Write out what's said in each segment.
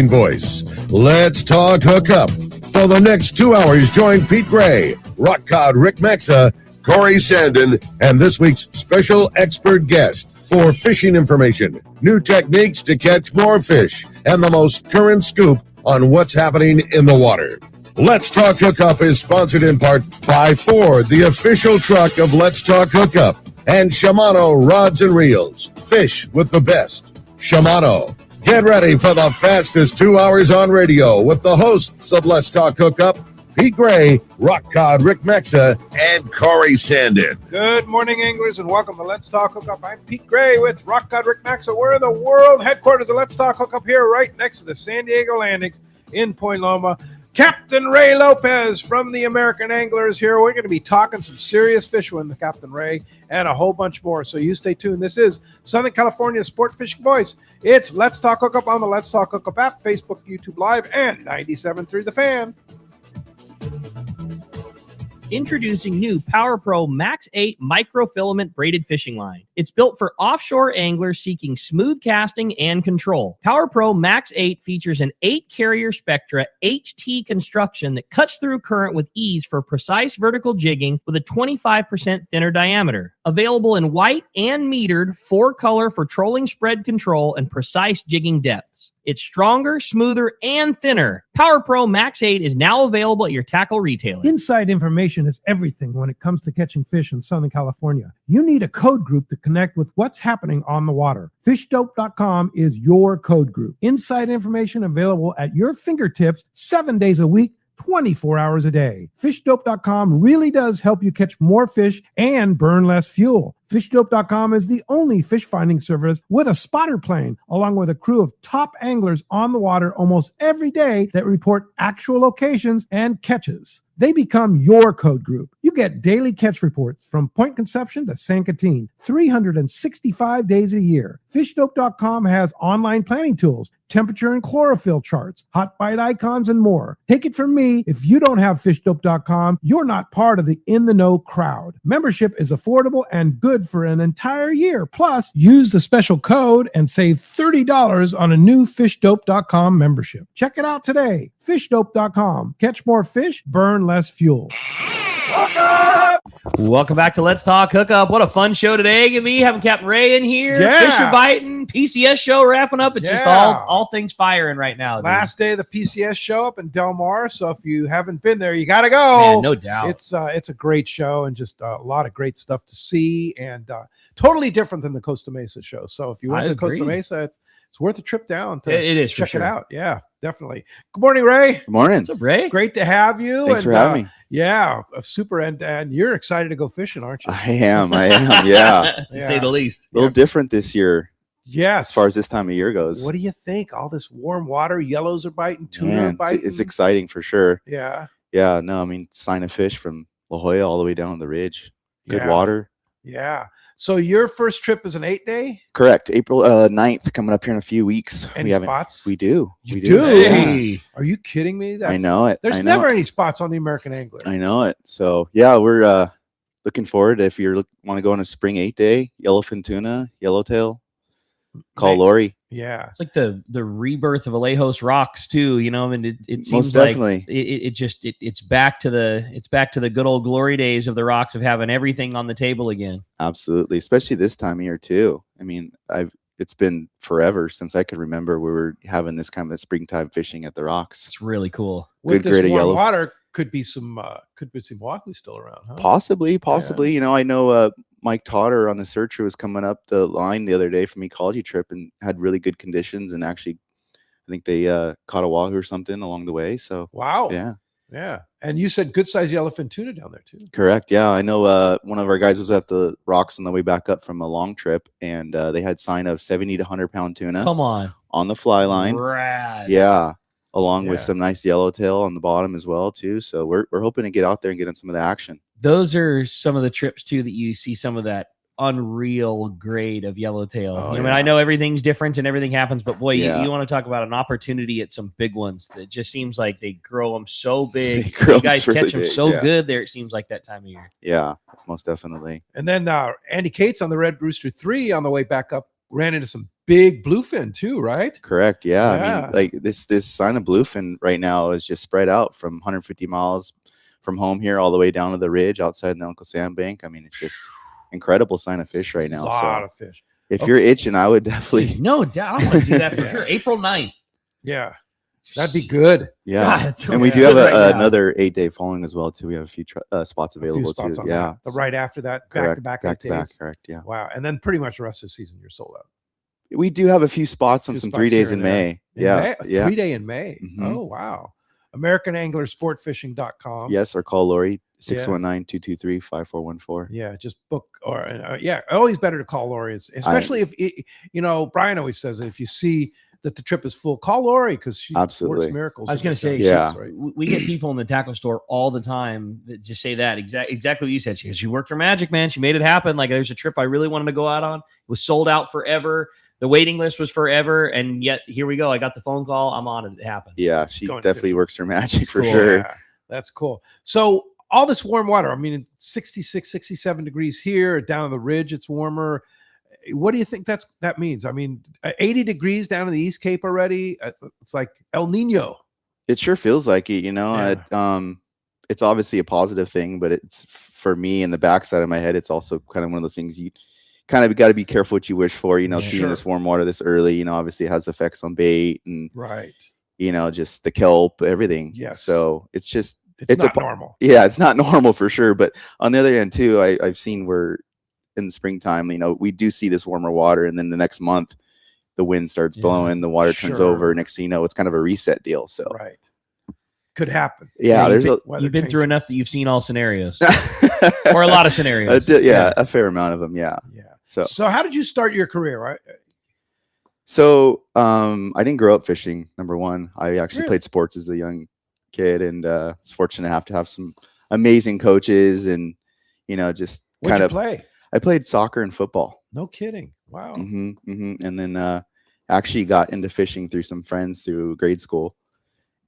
Voice. Let's talk hookup. For the next 2 hours, join Pete Gray, Rock Cod Rick Maxa, Corey Sandin, and this week's special expert guest for fishing information, new techniques to catch more fish, and the most current scoop on what's happening in the water. Let's Talk Hookup is sponsored in part by Ford, the official truck of Let's Talk Hookup, and Shimano Rods and Reels. Fish with the best. Shimano. Get ready for the fastest 2 hours on radio with the hosts of Let's Talk Hookup, Pete Gray, Rock Cod Rick Maxa, and Corey Sandin. Good morning, anglers, and welcome to Let's Talk Hookup. I'm Pete Gray with Rock Cod Rick Maxa. We're the world headquarters of Let's Talk Hookup here right next to the San Diego landings in Point Loma. Captain Ray Lopez from the American Anglers here. We're going to be talking some serious fishing with Captain Ray and a whole bunch more. So you stay tuned. This is Southern California's sport fishing voice. It's Let's Talk Hookup on the Let's Talk Hookup app, Facebook, YouTube Live, and 97.3 The Fan. Introducing new Power Pro Max 8 microfilament braided fishing line. It's built for offshore anglers seeking smooth casting and control. Power Pro Max 8 features an 8-carrier Spectra HT construction that cuts through current with ease for precise vertical jigging with a 25% thinner diameter. Available in white and metered 4-color for trolling spread control and precise jigging depths. It's stronger, smoother, and thinner. Power Pro Max 8 is now available at your tackle retailer. Inside information is everything when it comes to catching fish in Southern California. You need a code group to connect with what's happening on the water. FishDope.com is your code group. Inside information available at your fingertips 7 days a week, 24 hours a day. FishDope.com really does help you catch more fish and burn less fuel. FishDope.com is the only fish finding service with a spotter plane, along with a crew of top anglers on the water almost every day that report actual locations and catches. They become your code group. You get daily catch reports from Point Conception to San Catine, 365 days a year. FishDope.com has online planning tools, temperature and chlorophyll charts, hot bite icons, and more. Take it from me, if you don't have FishDope.com, you're not part of the in-the-know crowd. Membership is affordable and good for an entire year. Plus, use the special code and save $30 on a new FishDope.com membership. Check it out today. FishDope.com. Catch more fish, burn less fuel. Welcome back to Let's Talk Hookup. What a fun show today gonna be having Captain Ray in here. Yeah. Fish are biting. PCS show wrapping up. It's just all things firing right now. Dude. Last day of the PCS show up in Del Mar. So if you haven't been there, you got to go. Man, no doubt. It's a great show and just a lot of great stuff to see and totally different than the Costa Mesa show. So if you went to Costa Mesa, it's worth a trip down to it is check for sure. it out. Yeah, definitely. Good morning, Ray. Good morning. What's up, Ray? Great to have you. Thanks for having me. Yeah, super. And you're excited to go fishing, aren't you? I am. Yeah. To say the least. A little different this year. Yes. As far as this time of year goes. What do you think? All this warm water, yellows are biting, tuna are Man, biting. it's exciting for sure. Yeah. Yeah. No, I mean, sign of fish from La Jolla all the way down the ridge. Good water. Yeah. So your first trip is an 8-day? Correct. April 9th, coming up here in a few weeks. Any spots? We do. You we do? Hey. Yeah. Are you kidding me? I know it. There's never any spots on the American Angler. I know it. So, yeah, we're looking forward. If you want to go on a spring 8-day, yellowfin tuna, yellowtail, call Lori. Yeah. It's like the rebirth of Alejos Rocks too, you know. I mean, it seems Most definitely. Like it's back to the good old glory days of the Rocks of having everything on the table again. Absolutely, especially this time of year too. I mean, it's been forever since I could remember we were having this kind of springtime fishing at the Rocks. It's really cool. With Good grade this of warm yellow water, could be some wahoo still around, huh? Possibly. Yeah. You know, I know Mike Totter on the Searcher was coming up the line the other day from ecology trip and had really good conditions, and actually I think they caught a wahoo or something along the way. So wow. Yeah. And you said good size yellowfin tuna down there too. Correct. Yeah, I know one of our guys was at the Rocks on the way back up from a long trip, and they had sign of 70 to 100 pound tuna. Come on the fly line. Rad. Yeah. Along with some nice yellowtail on the bottom as well too. So we're hoping to get out there and get in some of the action. Those are some of the trips too that you see some of that unreal grade of yellowtail. I mean, I know everything's different and everything happens, but boy, you want to talk about an opportunity at some big ones that just seems like they grow them so big. You guys catch them so good there. It seems like that time of year. Yeah, most definitely. And then Andy Cates on the Red Rooster 3 on the way back up ran into some big bluefin too, right? Correct. Yeah. I Yeah. mean, like this sign of bluefin right now is just spread out from 150 miles from home here all the way down to the ridge outside the Uncle Sam Bank. I mean, it's just incredible sign of fish right A now. lot So of fish. if you're itching, I would definitely. No doubt. I'm going to do that for sure. April 9th. Yeah, that'd be good. Yeah. God, it And we sounds do have good right now. another 8-day falling as well too. We have a few spots A few available spots too. on Yeah. that. Right after that, Correct. back Back to back. days. Correct. Yeah. Wow, and then pretty much the rest of the season you're sold out. We do have a few spots on Few some spots 3 days here in and there. May. In Yeah. May? Yeah. 3 day in May. Mhm. Oh wow. AmericanAnglerSportFishing.com. Yes. Or call Lori 619-223-5414. Yeah, just book or always better to call Lori, especially if Brian always says that if you see that the trip is full, call Lori because she Absolutely. works miracles. I was with going to those say, guys, Yeah. right? we get people in the tackle store all the time that just say that exactly what you said. She worked her magic, man. She made it happen. Like there's a trip I really wanted to go out on. It was sold out forever. The waiting list was forever. And yet here we go. I got the phone call. I'm on it. It happened. Yeah. She Going definitely fishing. works her magic for cool. sure. Yeah, that's cool. So all this warm water, I mean, it's 66, 67 degrees here, down on the ridge, it's warmer. What do you think that means? I mean, 80 degrees down in the East Cape already. It's like El Nino. It sure feels like it, Yeah. It's obviously a positive thing, but it's for me in the backside of my head, it's also kind of one of those things you kind of got to be careful what you wish for, Yeah, seeing sure. this warm water this early, obviously it has effects on bait and, Right. just the kelp, everything. Yes. So it's just, It's not normal. yeah, it's not normal for sure. But on the other hand too, I've seen where in the springtime, we do see this warmer water, and then the next month the wind starts blowing, the water turns Sure. over. Next thing you know, it's kind of a reset deal. So Right. Could happen. yeah, there's You've been through changes. enough that you've seen all scenarios or a lot of scenarios. a fair amount of them. Yeah. Yeah. So how did you start your career? Right. So I didn't grow up fishing. Number one, I actually Really? played sports as a young kid, and was fortunate to have some amazing coaches, and just What'd kind you of play? I played soccer and football. No kidding. Wow. And then actually got into fishing through some friends through grade school,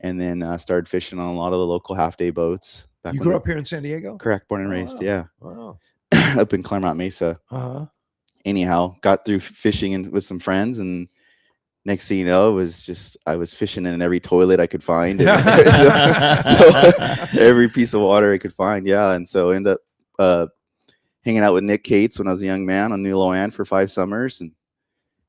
and then started fishing on a lot of the local half-day boats. You grew up here in San Diego? Correct, born and raised. Wow. Yeah, Wow. up in Claremont Mesa. Uh-huh. Anyhow, got through fishing with some friends, and next thing you know, I was fishing in every toilet I could find, every piece of water I could find. Yeah, and so I ended up hanging out with Nick Cates when I was a young man on New Loan for 5 summers, and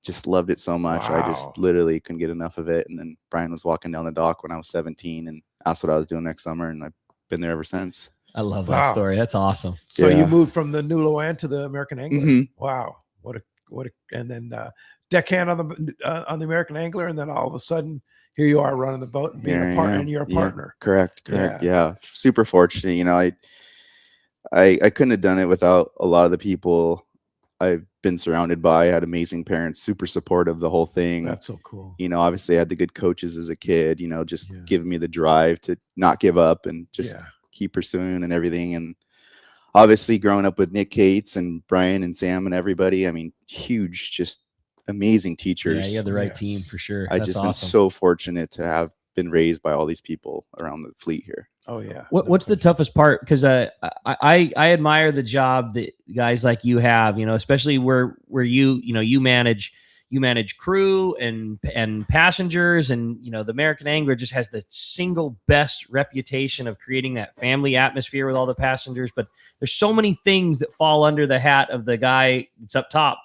just loved it so much. I Wow. just literally couldn't get enough of it. And then Brian was walking down the dock when I was 17 and asked what I was doing next summer, and I've been there ever since. I love Wow. that story. That's awesome. So Yeah. you moved from the New Loan to the American Angler. Mhm. Wow. What a and then deckhand on the American Angler, and then all of a sudden here you are running the boat and being Here a I partner, am. and you're a Yeah, partner. Correct. Yeah. Super fortunate. I couldn't have done it without a lot of the people I've been surrounded by. I had amazing parents, super supportive of the whole thing. That's so cool. Obviously I had the good coaches as a kid, just Yeah. giving me the drive to not give up and just Yeah. keep pursuing and everything. And obviously growing up with Nick Cates and Brian and Sam and everybody, I mean, huge, just amazing Yeah, teachers. you had the right Yes. team for sure. I've That's just awesome. been so fortunate to have been raised by all these people around the fleet here. Oh yeah. What's the toughest part? Because I admire the job that guys like you have. Especially where you manage crew and passengers, and the American Angler just has the single best reputation of creating that family atmosphere with all the passengers. But there's so many things that fall under the hat of the guy that's up top.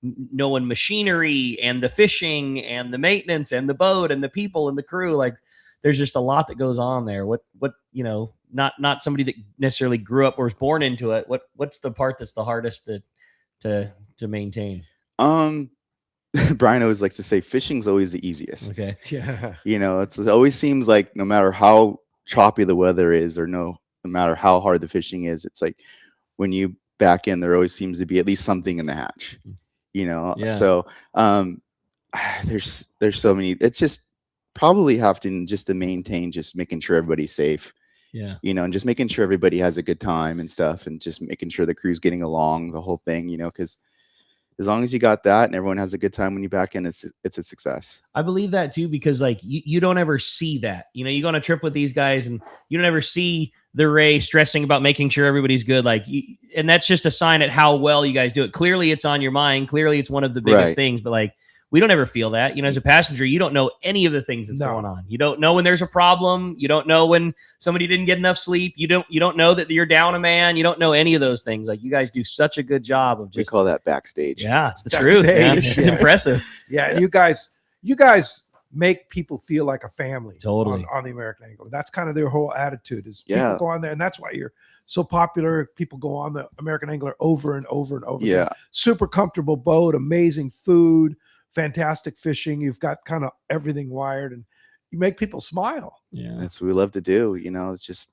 Knowing machinery and the fishing and the maintenance and the boat and the people and the crew. Like, there's just a lot that goes on there. Not somebody that necessarily grew up or was born into it. What's the part that's the hardest to maintain? Brian always likes to say fishing's always the easiest. Okay. Yeah. It always seems like no matter how choppy the weather is, or no matter how hard the fishing is, it's like when you back in, there always seems to be at least something in the hatch. Yeah. So there's so many. It's just probably have to maintain just making sure everybody's safe. Yeah. And just making sure everybody has a good time and stuff, and just making sure the crew's getting along, the whole thing, because as long as you got that and everyone has a good time when you back in, it's a success. I believe that too, because like you don't ever see that. You go on a trip with these guys and you don't ever see the Ray stressing about making sure everybody's good. Like, and that's just a sign at how well you guys do it. Clearly it's on your mind. Clearly it's one of the biggest things, but like, we don't ever feel that, as a passenger, you don't know any of the things that's going on. You don't know when there's a problem. You don't know when somebody didn't get enough sleep. You don't know that you're down a man. You don't know any of those things. Like, you guys do such a good job of just. We call that backstage. Yeah, it's the truth. Man. It's impressive. Yeah, you guys make people feel like a family. Totally. On the American Angler. That's kind of their whole attitude. Is people go on there, and that's why you're so popular. People go on the American Angler over and over and over. Yeah. Again. Super comfortable boat, amazing food. Fantastic fishing. You've got kind of everything wired, and you make people smile. Yeah, that's what we love to do. It's just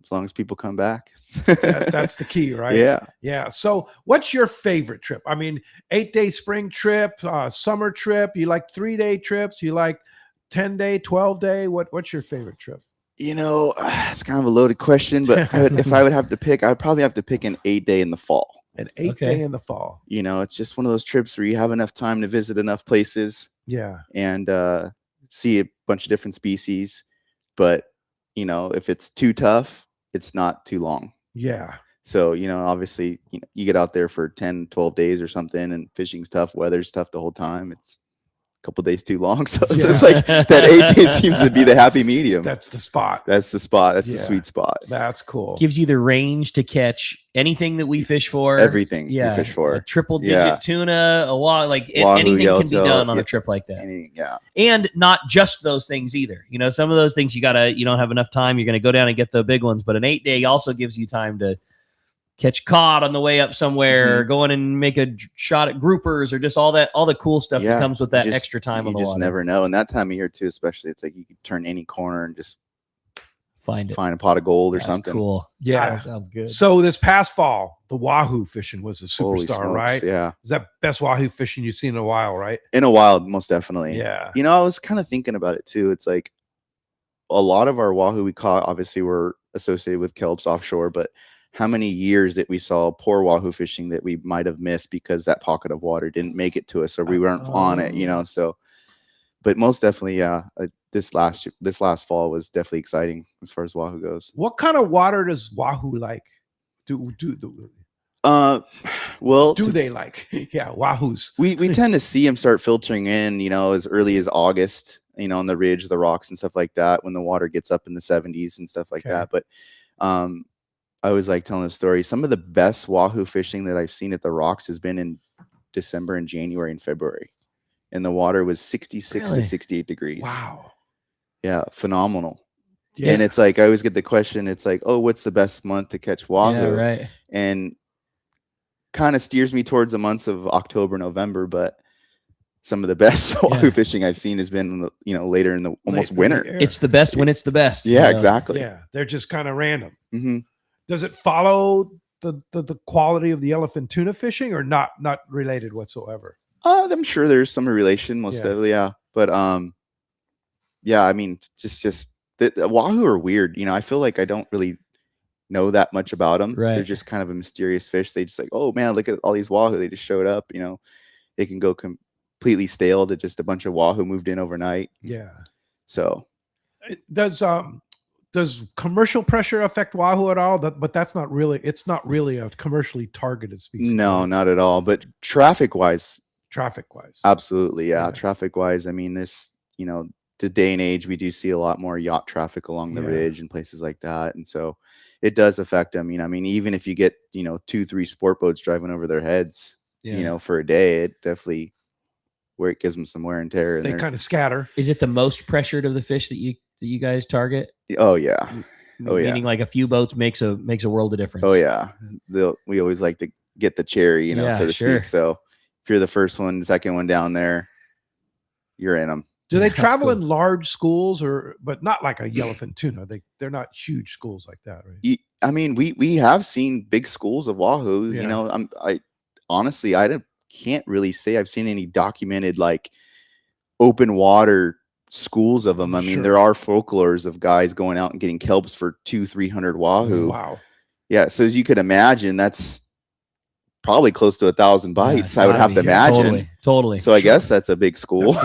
as long as people come back. That's the key, right? Yeah. So what's your favorite trip? I mean, 8-day spring trip, summer trip. You like 3-day trips? You like 10-day, 12-day? What's your favorite trip? It's kind of a loaded question, but if I would have to pick, I'd probably have to pick an 8-day in the fall. An 8-day in the fall. It's just one of those trips where you have enough time to visit enough places. Yeah. And see a bunch of different species. But, if it's too tough, it's not too long. Yeah. So, obviously, you get out there for 10, 12 days or something, and fishing's tough, weather's tough the whole time. It's a couple days too long. So it's like that 8 days seems to be the happy medium. That's the spot. That's the sweet spot. That's cool. Gives you the range to catch anything that we fish for. Everything we fish for. A triple digit tuna, a wahoo, anything can be done on a trip like that. And not just those things either. Some of those things you don't have enough time. You're going to go down and get the big ones, but an 8-day also gives you time to catch cod on the way up somewhere, or go in and make a shot at groupers, or just all the cool stuff that comes with that extra time on the water. You just never know. And that time of year too, especially, it's like you can turn any corner and just find a pot of gold or something. Cool. Yeah. That sounds good. So this past fall, the wahoo fishing was a superstar, right? Yeah. Is that best wahoo fishing you've seen in a while, right? In a while, most definitely. Yeah. I was kind of thinking about it too. It's like a lot of our wahoo we caught obviously were associated with kelps offshore, but how many years that we saw poor wahoo fishing that we might have missed because that pocket of water didn't make it to us, or we weren't on it, so, but most definitely, this last fall was definitely exciting as far as wahoo goes. What kind of water does wahoo like? Do they like? Yeah, wahoos. We tend to see them start filtering in, as early as August, on the ridge, the rocks and stuff like that, when the water gets up in the 70s and stuff like that. But I always like telling the story. Some of the best wahoo fishing that I've seen at the rocks has been in December and January and February. And the water was 66 to 68 degrees. Wow. Yeah, phenomenal. Yeah. And it's like, I always get the question, it's like, oh, what's the best month to catch wahoo? Yeah, right. And kind of steers me towards the months of October, November, but some of the best wahoo fishing I've seen has been, later in the almost winter. It's the best when it's the best. Yeah, exactly. Yeah, they're just kind of random. Mm-hmm. Does it follow the quality of the yellowfin tuna fishing, or not related whatsoever? I'm sure there's some relation, most definitely, yeah. But I mean, just the wahoo are weird. I feel like I don't really know that much about them. Right. They're just kind of a mysterious fish. They just like, oh man, look at all these wahoo. They just showed up. It can go completely stale to just a bunch of wahoo moved in overnight. Yeah. So does commercial pressure affect wahoo at all? But it's not really a commercially targeted species. No, not at all. But traffic wise, Yeah. absolutely, yeah. Traffic wise, I mean, this, the day and age, we do see a lot more yacht traffic along the ridge and places like that, and so it does affect them. I mean, even if you get 2-3 sport boats driving over their heads, for a day, it definitely it gives them some wear and tear. They kind of scatter. Is it the most pressured of the fish that you guys target? Oh yeah. Meaning like a few boats makes a world of difference. Oh yeah. We always like to get the cherry, so to speak. So if you're the first one, second one down there, you're in them. Do they travel in large schools, but not like a yellowfin tuna? They're not huge schools like that, right? I mean, we have seen big schools of wahoo. Yeah. I honestly can't really say I've seen any documented like open water schools of them. I mean, there are folklores of guys going out and getting kelps for 200-300 wahoo. Wow. Yeah. So as you could imagine, that's probably close to 1,000 bites. Yeah, I would have to imagine. Totally. So I guess that's a big school. I'll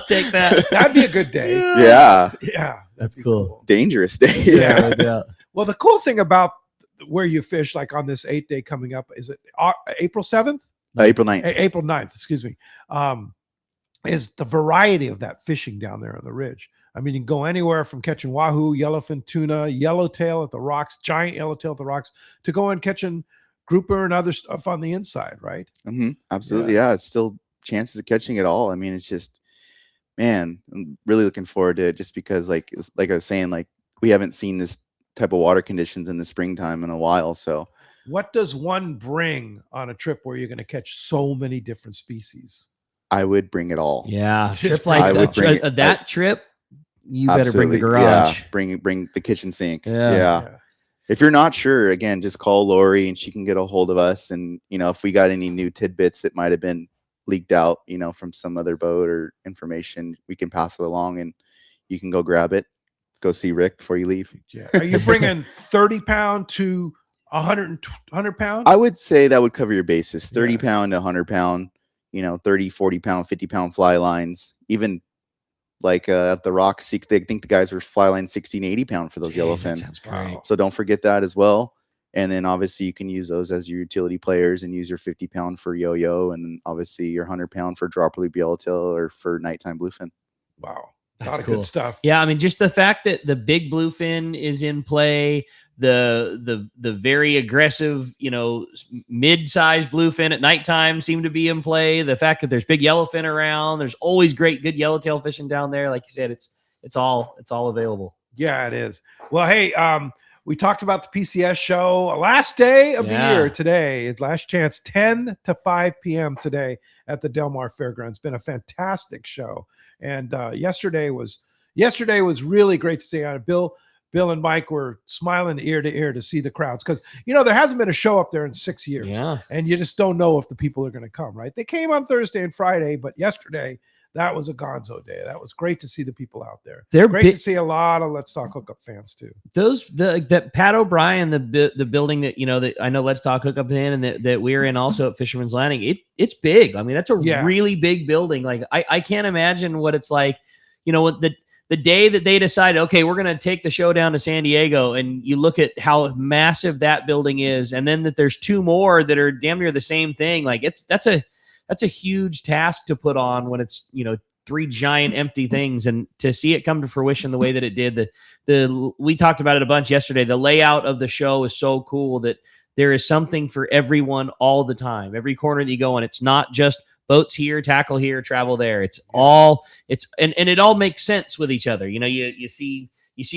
take that. That'd be a good day. Yeah. Yeah, That's be cool. Dangerous day. Yeah, no doubt. Well, the cool thing about where you fish, like on this 8-day coming up, is it April 7th? April 9th. April 9th, excuse me, is the variety of that fishing down there on the ridge. I mean, you can go anywhere from catching wahoo, yellowfin tuna, yellowtail at the rocks, giant yellowtail at the rocks, to go and catching grouper and other stuff on the inside, right? Absolutely. Yeah. It's still chances of catching it all. I mean, it's just, man, I'm really looking forward to it just because like I was saying, like we haven't seen this type of water conditions in the springtime in a while. So what does one bring on a trip where you're going to catch so many different species? I would bring it all. Yeah. Just Trip bring like it that, all. that trip, you better bring the Absolutely. garage. Yeah. Bring the kitchen sink. Yeah. Yeah. If you're not sure, again, just call Lori and she can get a hold of us. And, you know, if we got any new tidbits that might have been leaked out, you know, from some other boat or information, we can pass it along and you can go grab it. Go see Rick before you leave. Yeah. Are you bringing 30-pound to 100 pound? I would say that would cover your bases. 30 Yeah. pound to 100 pound, you know, 30, 40 pound, 50 pound fly lines, even like at the rocks, I think the guys were fly line 16, 80 pound for those yellowfin. That's great. So don't forget that as well. And then obviously you can use those as your utility players and use your 50 pound for yo-yo. And then obviously your 100 pound for drop loop yellowtail or for nighttime bluefin. Wow. That's A lot of cool. good stuff. Yeah, I mean, just the fact that the big bluefin is in play, the very aggressive, you know, mid-sized bluefin at nighttime seem to be in play. The fact that there's big yellowfin around, there's always great good yellowtail fishing down there. Like you said, it's all available. Yeah, it is. Well, hey, we talked about the PCS show. Last day of the year today is last chance, 10 to 5 p.m. today at the Del Mar Fairgrounds. It's been a fantastic show. And yesterday was really great to see. Bill and Mike were smiling ear to ear to see the crowds because, you know, there hasn't been a show up there in 6 years. Yeah. And you just don't know if the people are going to come, right? They came on Thursday and Friday, but yesterday, that was a gonzo day. That was great to see the people out there. They're great to see a lot of Let's Talk Hookup fans too. That Pat O'Brien, the building that, you know, that I know Let's Talk Hookup in and that we're in also at Fisherman's Landing. It's big. I mean, that's a really big building. Like I can't imagine what it's like, you know, the day that they decided, okay, we're going to take the show down to San Diego, and you look at how massive that building is, and then that there's two more that are damn near the same thing. Like that's a huge task to put on when it's, you know, three giant empty things, and to see it come to fruition the way that it did. We talked about it a bunch yesterday. The layout of the show is so cool that there is something for everyone all the time. Every corner that you go in, it's not just boats here, tackle here, travel there. It's all and it all makes sense with each other. You know, you see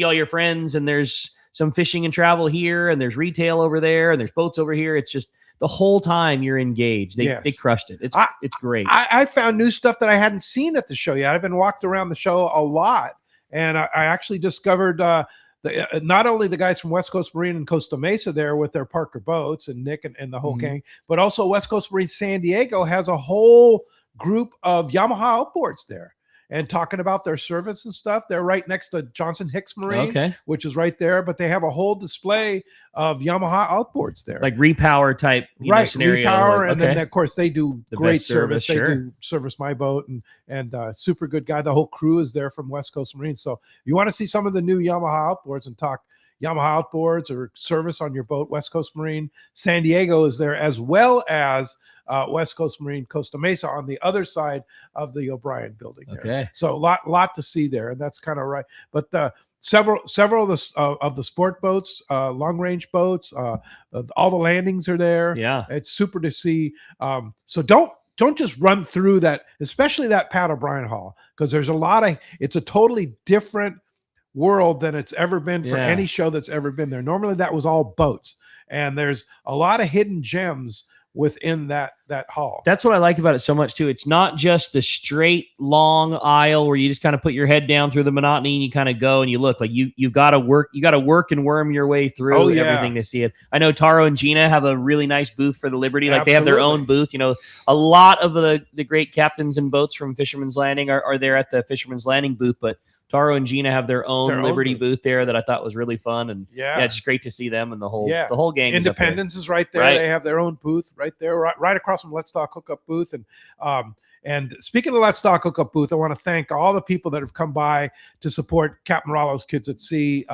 all your friends, and there's some fishing and travel here, and there's retail over there, and there's boats over here. It's just the whole time you're engaged. They crushed it. It's great. I found new stuff that I hadn't seen at the show yet. I've been walked around the show a lot, and I actually discovered not only the guys from West Coast Marine and Costa Mesa there with their Parker boats and Nick and the whole gang, but also West Coast Marine San Diego has a whole group of Yamaha outboards there. And talking about their service and stuff. They're right next to Johnson Hicks Marine, which is right there. But they have a whole display of Yamaha outboards there. Like repower type scenario. Repower. And then, of course, they do great service. They sure. do service my boat and super good guy. The whole crew is there from West Coast Marine. So you want to see some of the new Yamaha outboards and talk Yamaha outboards or service on your boat, West Coast Marine. San Diego is there, as well as West Coast Marine Costa Mesa on the other side of the O'Brien building there. Okay. So a lot to see there, and that's kind of right. But several of the sport boats, long range boats, all the landings are there. Yeah, it's super to see. So don't just run through that, especially that Pat O'Brien Hall, because there's it's a totally different world than it's ever been for any show that's ever been there. Normally that was all boats, and there's a lot of hidden gems within that hall. That's what I like about it so much too. It's not just the straight long aisle where you just kind of put your head down through the monotony and you kind of go and you look like you got to work and worm your way through everything to see it. I know Taro and Gina have a really nice booth for the Liberty. Like they have their own booth. You know, a lot of the great captains and boats from Fisherman's Landing are there at the Fisherman's Landing booth, but Taro and Gina have their own Liberty booth. booth there that I thought was really fun. And it's just great to see them and the whole gang. Independence is right there. Right. They have their own booth right there, right across from Let's Talk Hookup booth. And speaking of Let's Talk Hookup booth, I want to thank all the people that have come by to support Captain Rollo's Kids at Sea.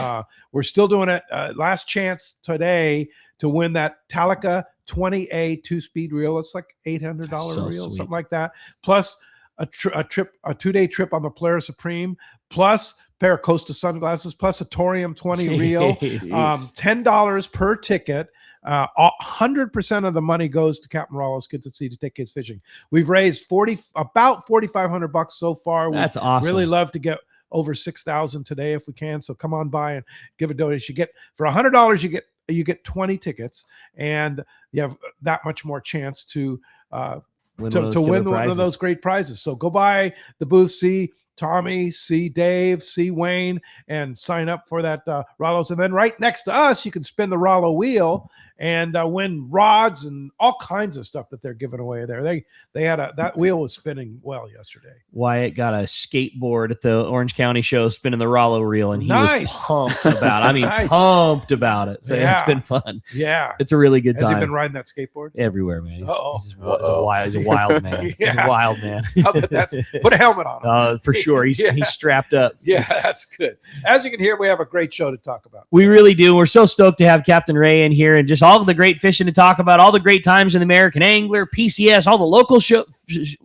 We're still doing it. Last chance today to win that Talica 20A 2-speed reel. It's like $800 reel, something like that. Plus a 2-day trip on the Polaris Supreme, plus pair of Costa sunglasses, plus a Torium 20 reel, $10 per ticket. 100% of the money goes to Captain Rollo's Kids at Sea to take kids fishing. We've raised about $4,500 so far. That's awesome. Really love to get over 6,000 today if we can. So come on by and give a donation. You get for $100, you get 20 tickets, and you have that much more chance to win one of those great prizes. So go by the booth, see Tommy, see Dave, see Wayne, and sign up for that Rollo's. And then right next to us, you can spin the Rollo wheel and win rods and all kinds of stuff that they're giving away there. They had that wheel was spinning well yesterday. Wyatt got a skateboard at the Orange County show spinning the Rollo reel, and he was pumped about it. I mean, pumped about it. So it's been fun. Yeah. It's a really good time. Has he been riding that skateboard? Everywhere, man. He's a wild man. He's a wild man. Put a helmet on him. For sure. He's strapped up. Yeah, that's good. As you can hear, we have a great show to talk about. We really do. We're so stoked to have Captain Ray in here and just all of the great fishing to talk about, all the great times in the American Angler, PCS, all the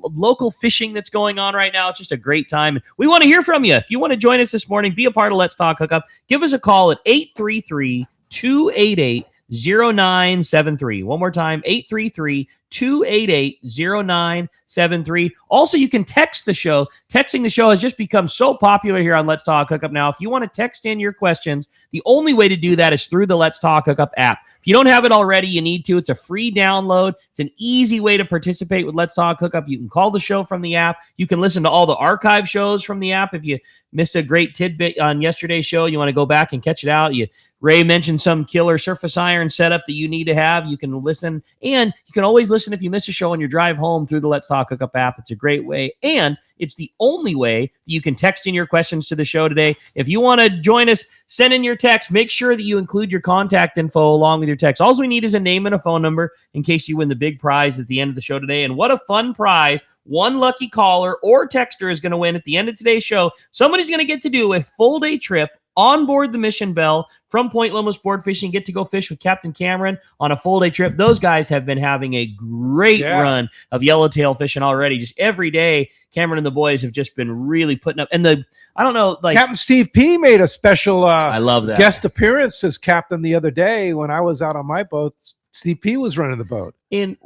local fishing that's going on right now. It's just a great time. We want to hear from you. If you want to join us this morning, be a part of Let's Talk Hookup, give us a call at 833-288-0973. One more time, 833-288-0973. Also, you can text the show. Texting the show has just become so popular here on Let's Talk Hookup now. If you want to text in your questions, the only way to do that is through the Let's Talk Hookup app. If you don't have it already, you need to. It's a free download. It's an easy way to participate with Let's Talk Hookup. You can call the show from the app. You can listen to all the archive shows from the app. If you missed a great tidbit on yesterday's show, you want to go back and catch it out. Ray mentioned some killer surface iron setup that you need to have. You can listen, and you can always listen if you miss a show on your drive home through the Let's Talk Hookup app. It's a great way, and it's the only way that you can text in your questions to the show today. If you want to join us, send in your text. Make sure that you include your contact info along with your text. All we need is a name and a phone number in case you win the big prize at the end of the show today. And what a fun prize. One lucky caller or texter is going to win at the end of today's show. Somebody's going to get to do a full-day trip on board the Mission Belle from Point Loma Sport Fishing, get to go fish with Captain Cameron on a full-day trip. Those guys have been having a great run of yellowtail fishing already. Just every day, Cameron and the boys have just been really putting up. And Captain Steve P made a special I love that guest appearance as captain the other day when I was out on my boat. Steve P was running the boat. And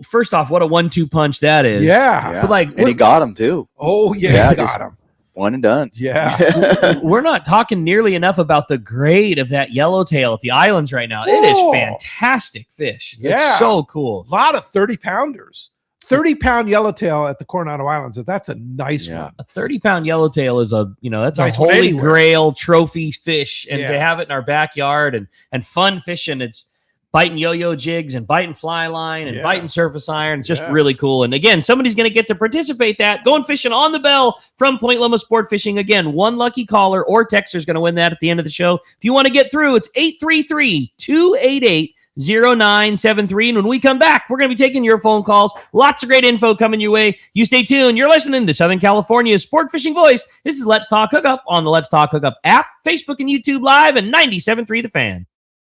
first off, what a 1-2 punch that is. Yeah. But and he got him too. Oh, yeah, he got him. One and done. Yeah. We're not talking nearly enough about the grade of that yellowtail at the islands right now. It is fantastic fish. Yeah. It's so cool. A lot of 30-pounders. 30-pound yellowtail at the Coronado Islands. That's a nice one. A 30-pound yellowtail is that's a holy grail trophy fish. And to have it in our backyard and fun fishing, it's biting yo-yo jigs and biting fly line and biting surface iron. It's just really cool. And again, somebody's going to get to participate going fishing on the Belle from Point Loma Sport Fishing. Again, one lucky caller or texter is going to win that at the end of the show. If you want to get through, it's 833-288-0973. And when we come back, we're going to be taking your phone calls. Lots of great info coming your way. You stay tuned. You're listening to Southern California's sport fishing voice. This is Let's Talk Hookup on the Let's Talk Hookup app, Facebook and YouTube Live, and 97.3 The Fan.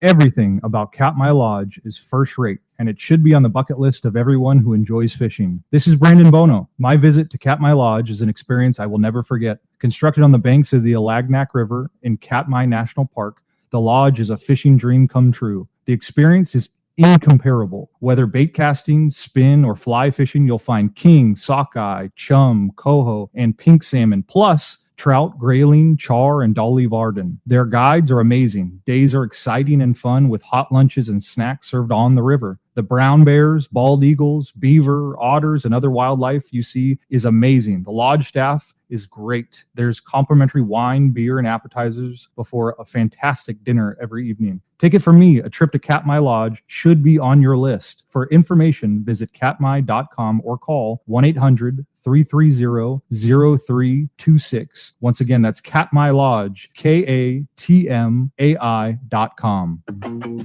Everything about Katmai Lodge is first rate, and it should be on the bucket list of everyone who enjoys fishing. This is Brandon Bono. My visit to Katmai Lodge is an experience I will never forget. Constructed on the banks of the Alagnak River in Katmai National Park, the lodge is a fishing dream come true. The experience is incomparable. Whether bait casting, spin, or fly fishing, you'll find king, sockeye, chum, coho, and pink salmon, plus trout, grayling, char, and dolly varden. Their guides are amazing. Days are exciting and fun with hot lunches and snacks served on the river. The brown bears, bald eagles, beaver, otters, and other wildlife you see is amazing. The lodge staff is great. There's complimentary wine, beer, and appetizers before a fantastic dinner every evening. Take it from me, a trip to Katmai Lodge should be on your list. For information, visit katmai.com or call 1-800 330-0326. Once again, that's Katmai Lodge, KATMAI.com.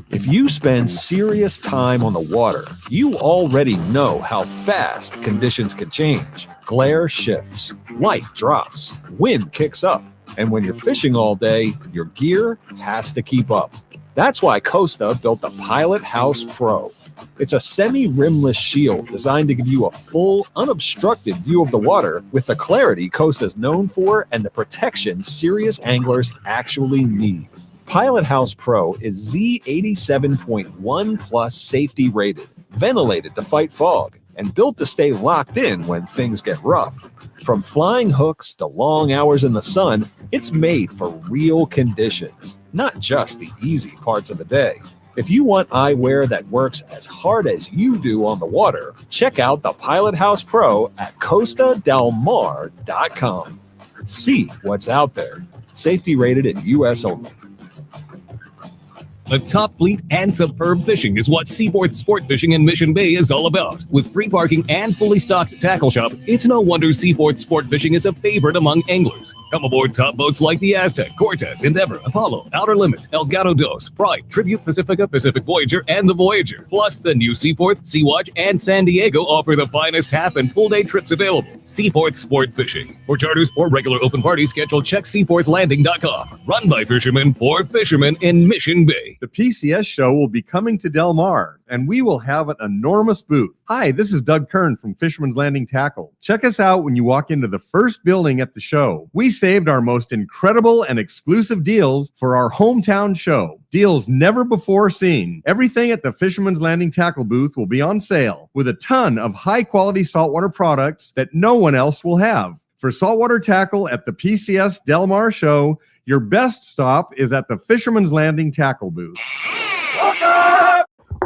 If you spend serious time on the water, you already know how fast conditions can change. Glare shifts, light drops, wind kicks up, and when you're fishing all day, your gear has to keep up. That's why Costa built the Pilot House Pro. It's a semi-rimless shield designed to give you a full, unobstructed view of the water with the clarity Costa's known for and the protection serious anglers actually need. Pilot House Pro is Z87.1 plus safety rated, ventilated to fight fog, and built to stay locked in when things get rough. From flying hooks to long hours in the sun, it's made for real conditions, not just the easy parts of the day. If you want eyewear that works as hard as you do on the water, check out the Pilot House Pro at CostaDelMar.com. See what's out there. Safety rated in U.S. only. A top fleet and superb fishing is what Seaforth Sport Fishing in Mission Bay is all about. With free parking and fully stocked tackle shop, it's no wonder Seaforth Sport Fishing is a favorite among anglers. Come aboard top boats like the Aztec, Cortez, Endeavor, Apollo, Outer Limit, El Gato Dos, Pride, Tribute Pacifica, Pacific Voyager, and the Voyager. Plus, the new Seaforth, Sea-Watch, and San Diego offer the finest half and full day trips available. Seaforth Sport Fishing. For charters or regular open party schedule, check seaforthlanding.com. Run by fishermen for fishermen in Mission Bay. The PCS show will be coming to Del Mar, and we will have an enormous booth. Hi, this is Doug Kern from Fisherman's Landing Tackle. Check us out when you walk into the first building at the show. We saved our most incredible and exclusive deals for our hometown show. Deals never before seen. Everything at the Fisherman's Landing Tackle booth will be on sale, with a ton of high-quality saltwater products that no one else will have. For saltwater tackle at the PCS Del Mar show, your best stop is at the Fisherman's Landing Tackle booth.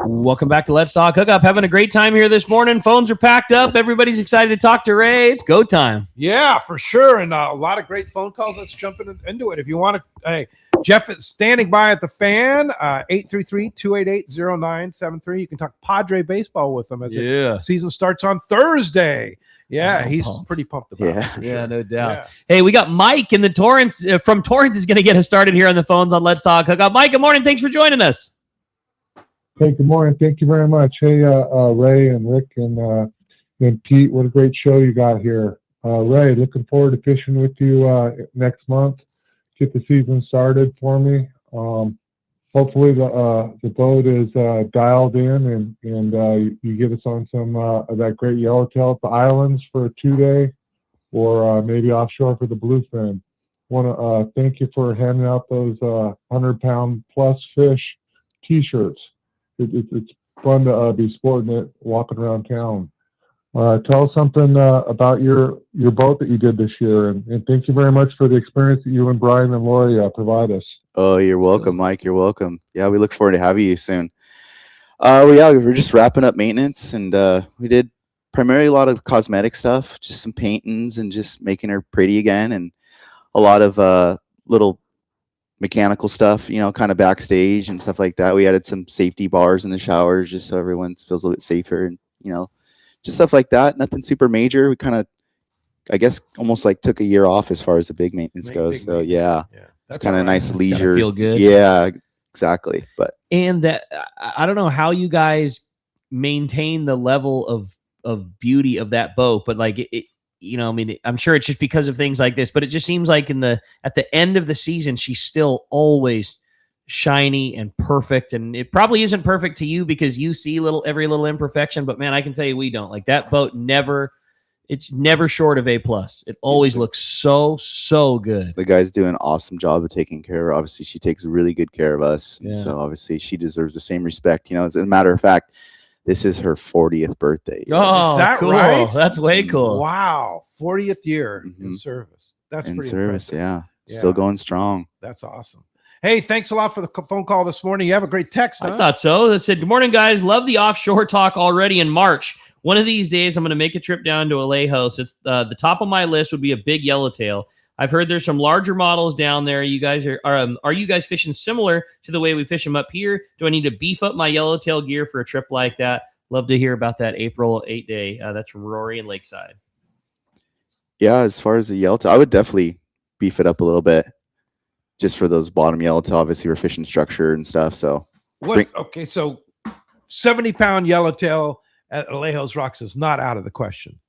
Welcome back to Let's Talk Hookup. Having a great time here this morning. Phones are packed up. Everybody's excited to talk to Ray. It's go time. Yeah, for sure. And a lot of great phone calls. Let's jump into it. If you want to, hey, Jeff is standing by at the fan, 833-288-0973. You can talk Padre baseball with him as the season starts on Thursday. Yeah, he's pretty pumped about it. Yeah, no doubt. Yeah. Hey, we got Mike in the Torrance from Torrance is going to get us started here on the phones on Let's Talk Hookup. Mike, good morning. Thanks for joining us. Hey, good morning. Thank you very much. Hey, Ray and Rick and Pete, what a great show you got here. Ray, looking forward to fishing with you next month. Get the season started for me. Hopefully the boat is dialed in and you get us on some of that great yellowtail at the islands for a 2-day or maybe offshore for the bluefin. Want to thank you for handing out those 100-pound plus fish T-shirts. It's fun to be sporting it, walking around town. Tell us something about your boat that you did this year, and thank you very much for the experience that you and Brian and Lori provide us. Oh, you're welcome, Mike. You're welcome. Yeah, we look forward to having you soon. We're just wrapping up maintenance, and we did primarily a lot of cosmetic stuff, just some paintings and just making her pretty again, and a lot of little mechanical stuff, kind of backstage and stuff like that. We added some safety bars in the showers just so everyone feels a little bit safer, and just stuff like that. Nothing super major. We kind of, I guess, almost like took a year off as far as the big maintenance goes. So yeah. It's kind of nice leisure. Feel good. Yeah, exactly. But that I don't know how you guys maintain the level of beauty of that boat, but like I'm sure it's just because of things like this, but it just seems like at the end of the season, she's still always shiny and perfect. And it probably isn't perfect to you because you see every little imperfection, but man, I can tell you we don't. Like that boat it's never short of A+. It always looks so good. The guy's doing an awesome job of taking care of her. Obviously, she takes really good care of us. Yeah. So obviously she deserves the same respect. As a matter of fact, this is her 40th birthday. Oh, is that cool. right? That's way cool. Wow. 40th year in service. That's in pretty service, impressive. yeah. Still going strong. That's awesome. Hey, thanks a lot for the phone call this morning. You have a great text, huh? I thought so. They said, good morning, guys. Love the offshore talk already in March. One of these days, I'm going to make a trip down to Alejos. It's the top of my list would be a big yellowtail. I've heard there's some larger models down there. You guys are you guys fishing similar to the way we fish them up here? Do I need to beef up my yellowtail gear for a trip like that? Love to hear about that April 8-day. That's from Rory and Lakeside. Yeah, as far as the yellowtail, I would definitely beef it up a little bit, just for those bottom yellowtail. Obviously, we're fishing structure and stuff. So Okay, so 70-pound yellowtail at Alejos Rocks is not out of the question.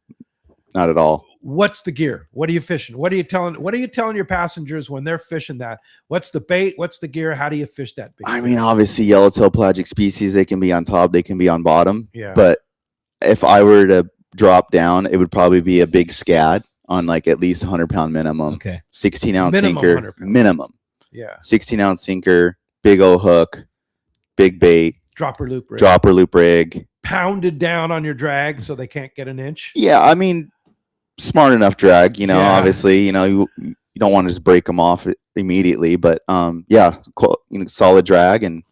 not at all. What's the gear? What are you fishing? What are you telling your passengers when they're fishing that? What's the bait? What's the gear? How do you fish that bait? I mean, obviously, yellowtail pelagic species, they can be on top, they can be on bottom. Yeah. But if I were to drop down, it would probably be a big scad on like at least 100-pound minimum. Okay. 16-ounce Minimum sinker 100 pound. minimum. Yeah. 16-ounce sinker, big old hook, big bait, Dropper loop rig. pounded down on your drag so they can't get an inch. Yeah, I mean, smart enough drag, Yeah. obviously, you don't want to just break them off immediately, but solid drag, and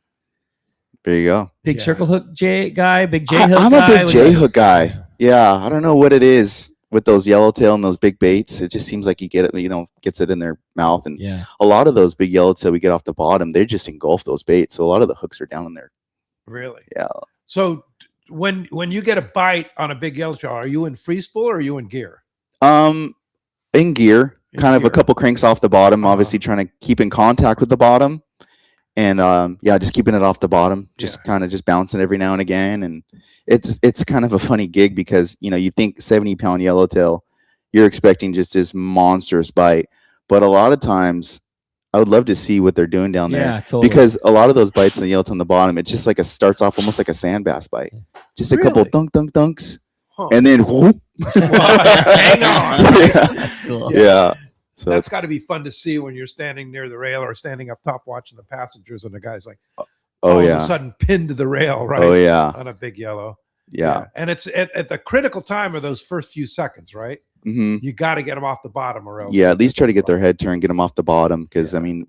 there you go. Big Yeah. circle hook guy, big J hook. I'm a big with J the- hook guy. Yeah, I don't know what it is with those yellowtail and those big baits. It just seems like you get it, gets it in their mouth, and Yeah. a lot of those big yellowtail we get off the bottom, they just engulf those baits. So a lot of the hooks are down in there. Really? Yeah. So when you get a bite on a big yellowtail, are you in free spool or are you in gear? In gear, In kind of gear. a couple cranks off the bottom, Uh-huh. obviously trying to keep in contact with the bottom, and just keeping it off the bottom, just kind of just bouncing every now and again. And it's kind of a funny gig because you think 70-pound yellowtail, you're expecting just this monstrous bite, but a lot of times I would love to see what they're doing down there. Yeah, totally. Because a lot of those bites in the yellowtail on the bottom, it's just like starts off almost like a sand bass bite, just a couple Really? dunks, Huh. and then whoop. Hang on. Yeah. That's cool. Yeah. So That's got to be fun to see when you're standing near the rail or standing up top watching the passengers, and the guy's like, all of a sudden pinned to the rail, right? Oh yeah. On a big yellow. Yeah. And it's at the critical time of those first few seconds, right? Mm-hmm. You got to get them off the bottom or else. Yeah, at least try to get their head turned, get them off the bottom, because Yeah. I mean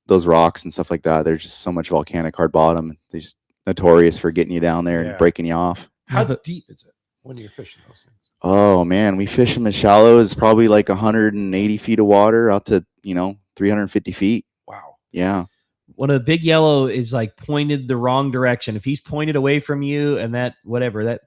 those rocks and stuff like that. There's just so much volcanic hard bottom. They're just notorious for getting you down there Yeah. and breaking you off. How Have it- deep is it when you're fishing those things? Oh man, we fish them as shallow as probably like 180 feet of water out to 350 feet. Wow. Yeah. When a big yellow is like pointed the wrong direction, if he's pointed away from you and that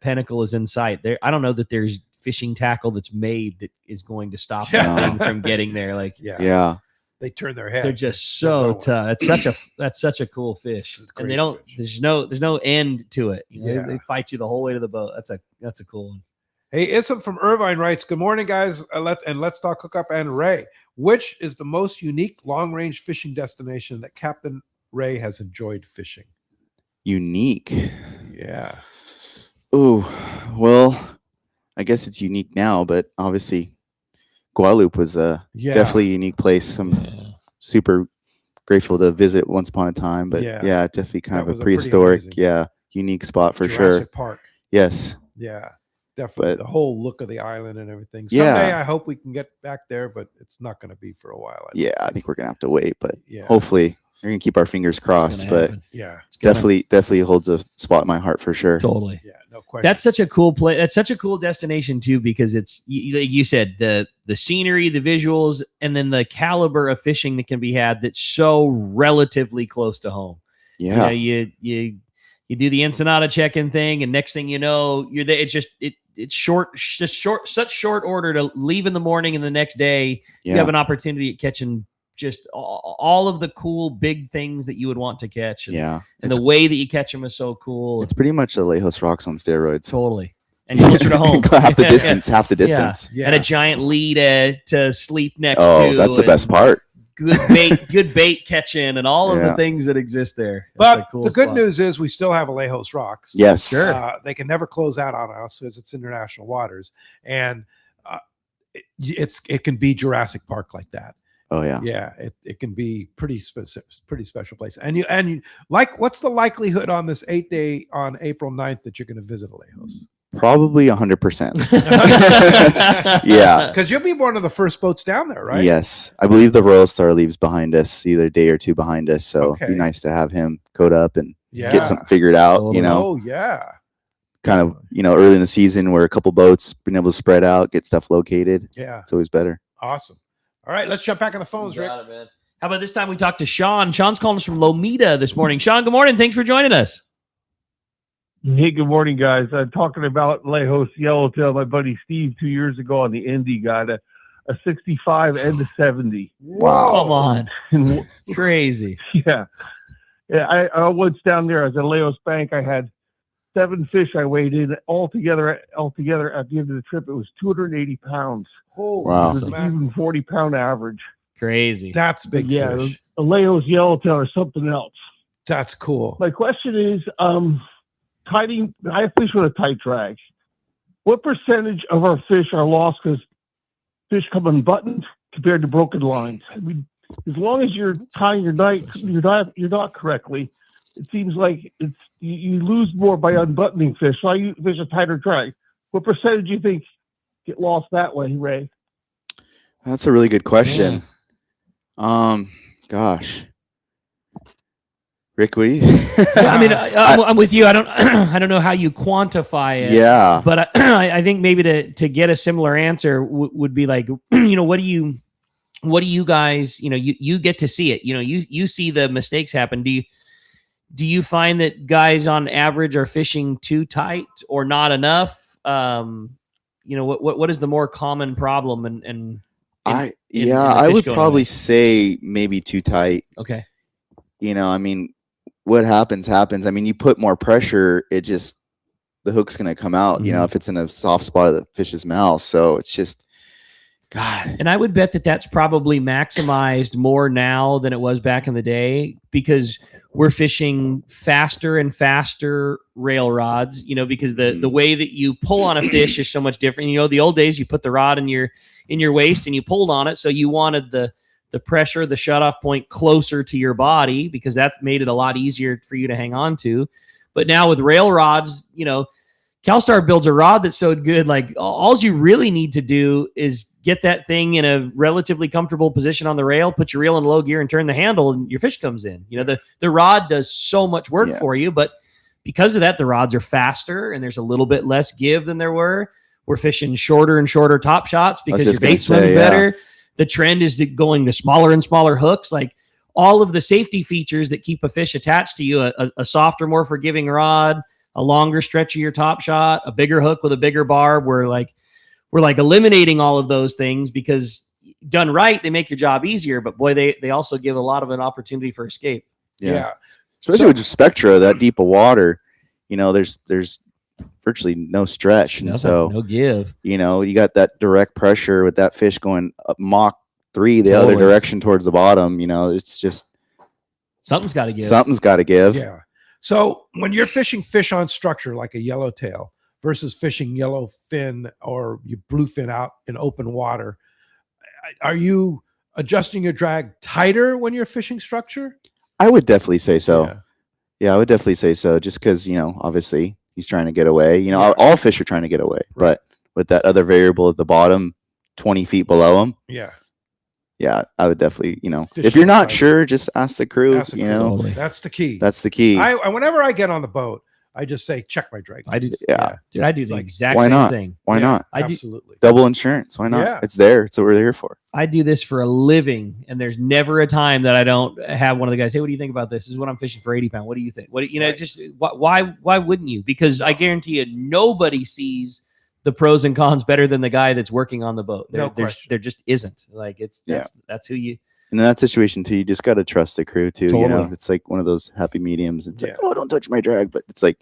pinnacle is in sight, there, I don't know that there's fishing tackle that's made that is going to stop Yeah. that thing from getting there. Like Yeah. They turn their head. they're just so going. tough. That's such a cool fish, It's a and great they don't. fish. There's no end to it. Yeah. They fight you the whole way to the boat. That's a cool one. Hey, Isam from Irvine writes, "Good morning, guys. Let's talk Hookup and Ray. Which is the most unique long-range fishing destination that Captain Ray has enjoyed fishing?" Unique. Yeah. Ooh, well, I guess it's unique now, but obviously Guadalupe was Yeah. definitely a unique place. I'm super grateful to visit once upon a time, but Yeah. yeah, definitely kind That of was a a pretty prehistoric, amazing- unique spot for Jurassic sure. Park. Yes. Yeah. Definitely. But- The whole look of the island and everything. Yeah. Someday I hope we can get back there, but it's not going to be for a while. Yeah, I think we're gonna have to wait, but Yeah. hopefully we're gonna keep our fingers crossed. gonna But happen. Yeah. It's gonna- definitely holds a spot in my heart for sure. totally. Yeah. No question. That's such a cool place. That's such a cool destination too, because it's like you said, the scenery, the visuals, and then the caliber of fishing that can be had that's so relatively close to home. Yeah. You do the Ensenada check-in thing, and next thing you know, you're there. It's such short order to leave in the morning, and the next day you have an opportunity at catching just all of the cool big things that you would want to catch. And, Yeah. and the way that you catch them is so cool. It's pretty much the Lejos Rocks on steroids. Totally. And closer to home. half the Yeah. distance. Half the Yeah. distance. Yeah. And a giant lead to sleep next Oh, to. that's the best and part. Good bait catching, and all of the Yeah. things that exist there. That's But a cool the good spot. news is we still have Alejos Rocks. Yes. Sure. They can never close out on us because it's international waters, and it can be Jurassic Park like that. Oh yeah. Yeah, it can be pretty special place. And you like, what's the likelihood on this 8-day on April 9th that you're going to visit Alejos? Probably 100%. Yeah. Because you'll be one of the first boats down there, right? Yes. I believe the Royal Star leaves behind us, either a day or two behind us. So it'd Okay. be nice to have him coat up and Yeah. get something figured out, Totally. Oh yeah. kind of, early in the season where a couple boats being able to spread out, get stuff located. Yeah. It's always better. Awesome. All right, let's jump back on the phones, Rick. Got it, man. How about this time we talk to Sean? Sean's calling us from Lomita this morning. Sean, good morning. Thanks for joining us. Hey, good morning, guys. I'm talking about Lejos Yellowtail. My buddy Steve 2 years ago on the Indy got a 65 and a 70. Wow. Come on. Crazy. Yeah. I once down there as a Lejos Bank, I had 7 fish I weighed in altogether at the end of the trip. It was 280 pounds. Wow. It was even 40-pound average. Crazy. That's big Yeah, fish. a Lejos Yellowtail or something else. That's cool. My question is, I fish with a tight drag. What percentage of our fish are lost because fish come unbuttoned compared to broken lines? I mean, as long as you're tying your knot correctly, it seems like you lose more by unbuttoning fish. So you fish a tighter drag. What percentage do you think get lost that way, Ray? That's a really good question. Gosh. Rick, what do you I mean, I'm with you. I don't know how you quantify it. Yeah. But I think maybe to get a similar answer would be like, what do you guys, you get to see it. You see the mistakes happen. Do you find that guys on average are fishing too tight or not enough? What is the more common problem? I I would probably say maybe too tight. Okay. I mean, what happens. I mean, you put more pressure, the hook's going to come out, if it's in a soft spot of the fish's mouth. So it's just, God. And I would bet that that's probably maximized more now than it was back in the day because we're fishing faster and faster rail rods, because the way that you pull on a fish is so much different. The old days you put the rod in your waist and you pulled on it. So you wanted the pressure, the shutoff point closer to your body because that made it a lot easier for you to hang on to. But now with rail rods, CalStar builds a rod that's so good. Like all you really need to do is get that thing in a relatively comfortable position on the rail, put your reel in low gear and turn the handle and your fish comes in. The rod does so much work for you, but because of that, the rods are faster and there's a little bit less give than there were. We're fishing shorter and shorter top shots because your bait swims better. The trend is going to smaller and smaller hooks. Like all of the safety features that keep a fish attached to you, a softer, more forgiving rod, a longer stretch of your top shot, a bigger hook with a bigger barb. We're eliminating all of those things because done right, they make your job easier, but boy, they also give a lot of an opportunity for escape. Yeah. Especially with Spectra, that deep of water, there's virtually no stretch. And no give. You got that direct pressure with that fish going up Mach 3 the other direction towards the bottom. It's just something's got to give. Something's got to give. Yeah. So when you're fishing fish on structure like a yellowtail versus fishing yellowfin or you bluefin out in open water, are you adjusting your drag tighter when you're fishing structure? I would definitely say so. Yeah, I would definitely say so. Just because, obviously he's trying to get away. All fish are trying to get away. Right. But with that other variable at the bottom, 20 feet below him. Yeah, I would definitely, if you're not sure, just ask the crew. That's the key. That's the key. Whenever I get on the boat, I just say, check my drag. I do. Yeah. Dude, I do the exact same thing. Why not? Absolutely. Double insurance. Why not? Yeah. It's there. It's what we're here for. I do this for a living, and there's never a time that I don't have one of the guys, hey, what do you think about this? This is what I'm fishing for 80 pound. What do you think? Just why wouldn't you? Because I guarantee you nobody sees the pros and cons better than the guy that's working on the boat. There just isn't. Like that's who you. And in that situation too, you just got to trust the crew too. Totally. It's like one of those happy mediums. It's like, oh, don't touch my drag, but it's like,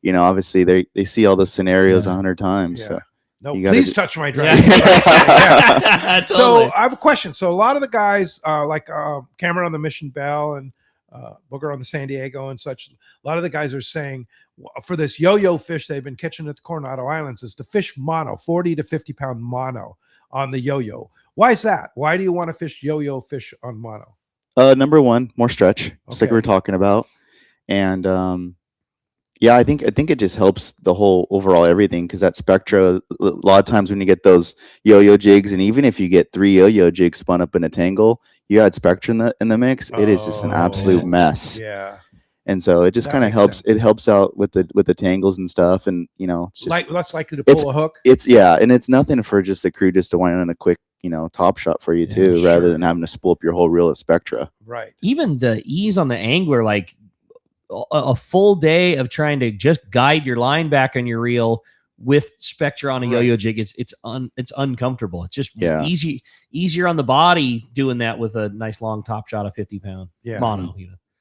obviously they see all those scenarios 100 times. Yeah. So no, please touch my drag. Totally. So I have a question. So a lot of the guys, like Cameron on the Mission Bell and Booger on the San Diego and such, a lot of the guys are saying for this yo-yo fish they've been catching at the Coronado Islands is to fish mono, 40 to 50 pound mono on the yo-yo. Why is that? Why do you want to fish yo-yo fish on mono? Number one, more stretch, just like we were talking about. And I think it just helps the whole overall everything because that Spectra, a lot of times when you get those yo-yo jigs, and even if you get 3 yo-yo jigs spun up in a tangle, you add Spectra in the mix, it is just an absolute mess. Yeah. And so it just kind of helps. Sense. It helps out with the tangles and stuff, and it's just less likely to pull a hook. And it's nothing for just the crew just to wind on a quick top shot for you too, rather than having to spool up your whole reel of Spectra. Right. Even the ease on the angler, like a full day of trying to just guide your line back on your reel with Spectra on a yo-yo jig. It's uncomfortable. It's just easier on the body doing that with a nice long top shot of 50-pound mono.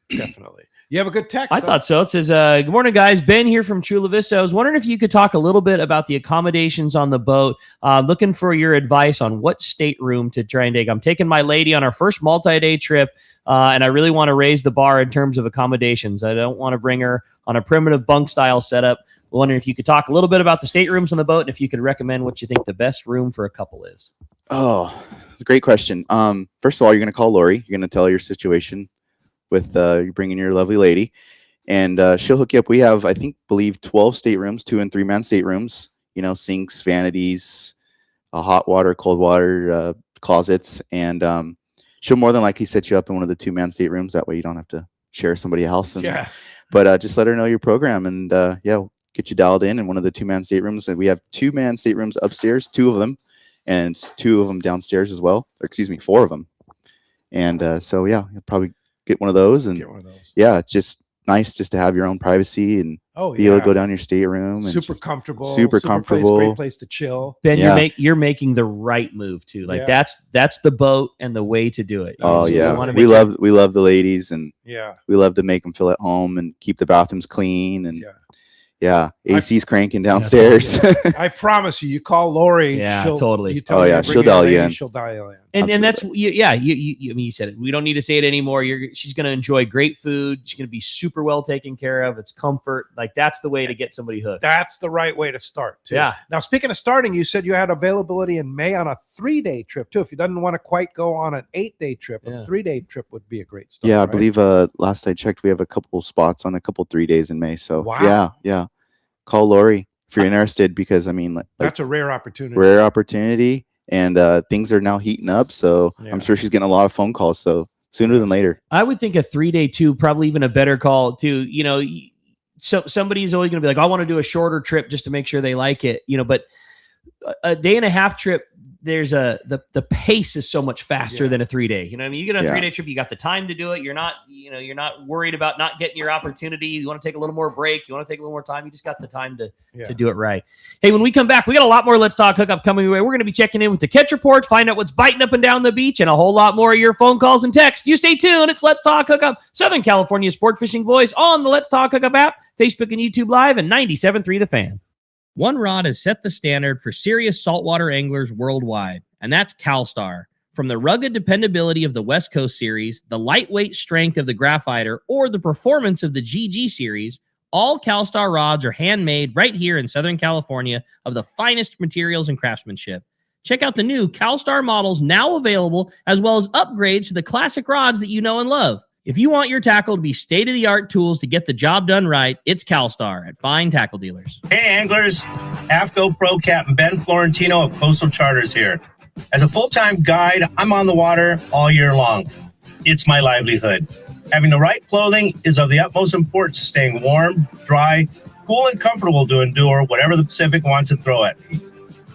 Definitely. You have a good text. I thought so. It says, good morning, guys. Ben here from Chula Vista. I was wondering if you could talk a little bit about the accommodations on the boat. Looking for your advice on what stateroom to try and take. I'm taking my lady on our first multi-day trip, and I really want to raise the bar in terms of accommodations. I don't want to bring her on a primitive bunk style setup. I'm wondering if you could talk a little bit about the staterooms on the boat and if you could recommend what you think the best room for a couple is. Oh, it's a great question. First of all, you're going to call Lori. You're going to tell her your situation with you bringing your lovely lady, and she'll hook you up. We have, believe 12 staterooms, 2 and 3 man staterooms, sinks, vanities, hot water, cold water, closets. And she'll more than likely set you up in one of the 2 man staterooms. That way you don't have to share somebody else. But just let her know your program, and we'll get you dialed in one of the 2 man staterooms. And we have 2 man staterooms upstairs, 2 of them, and 2 of them downstairs as well. Or excuse me, 4 of them. And you'll probably get one of those, and it's just nice just to have your own privacy and be able to go down your stateroom. And super comfortable, great place to chill. Ben, you're making the right move too. Like that's the boat and the way to do it. We love the ladies, and we love to make them feel at home and keep the bathrooms clean, and AC's cranking downstairs. I promise you call Lori. She'll totally. You tell her she'll dial you in. She'll dial in. And that's you said it. We don't need to say it anymore. She's going to enjoy great food. She's going to be super well taken care of. It's comfort. Like that's the way to get somebody hooked. That's the right way to start too. Yeah. Now, speaking of starting, you said you had availability in May on a 3-day trip too. If you doesn't want to quite go on an 8-day trip, a 3-day trip would be a great start. I believe last I checked, we have a couple spots on a couple 3 days in May. So call Lori if you're interested, because that's a rare opportunity. And things are now heating up, so I'm sure she's getting a lot of phone calls. So sooner than later, I would think a 3-day too, probably even a better call too. So somebody's always going to be like, I want to do a shorter trip just to make sure they like it. But a day and a half trip, there's the pace is so much faster than a 3-day. You get on a 3-day trip, you got the time to do it. You're not worried about not getting your opportunity. You want to take a little more break. You want to take a little more time. You just got the time to do it right. Hey, when we come back, we got a lot more Let's Talk Hookup coming your way. We're going to be checking in with the catch report, find out what's biting up and down the beach, and a whole lot more of your phone calls and texts. You stay tuned. It's Let's Talk Hookup, Southern California sport fishing voice on the Let's Talk Hookup app, Facebook and YouTube Live, and 97.3 The Fan. One rod has set the standard for serious saltwater anglers worldwide, and that's CalStar. From the rugged dependability of the West Coast series, the lightweight strength of the Graphiter, or the performance of the GG series, all CalStar rods are handmade right here in Southern California of the finest materials and craftsmanship. Check out the new CalStar models now available, as well as upgrades to the classic rods that you know and love. If you want your tackle to be state-of-the-art tools to get the job done right, it's CalStar at fine tackle dealers. Hey anglers, AFCO Pro Captain Ben Florentino of Coastal Charters here. As a full-time guide, I'm on the water all year long. It's my livelihood. Having the right clothing is of the utmost importance to staying warm, dry, cool, and comfortable to endure whatever the Pacific wants to throw at me.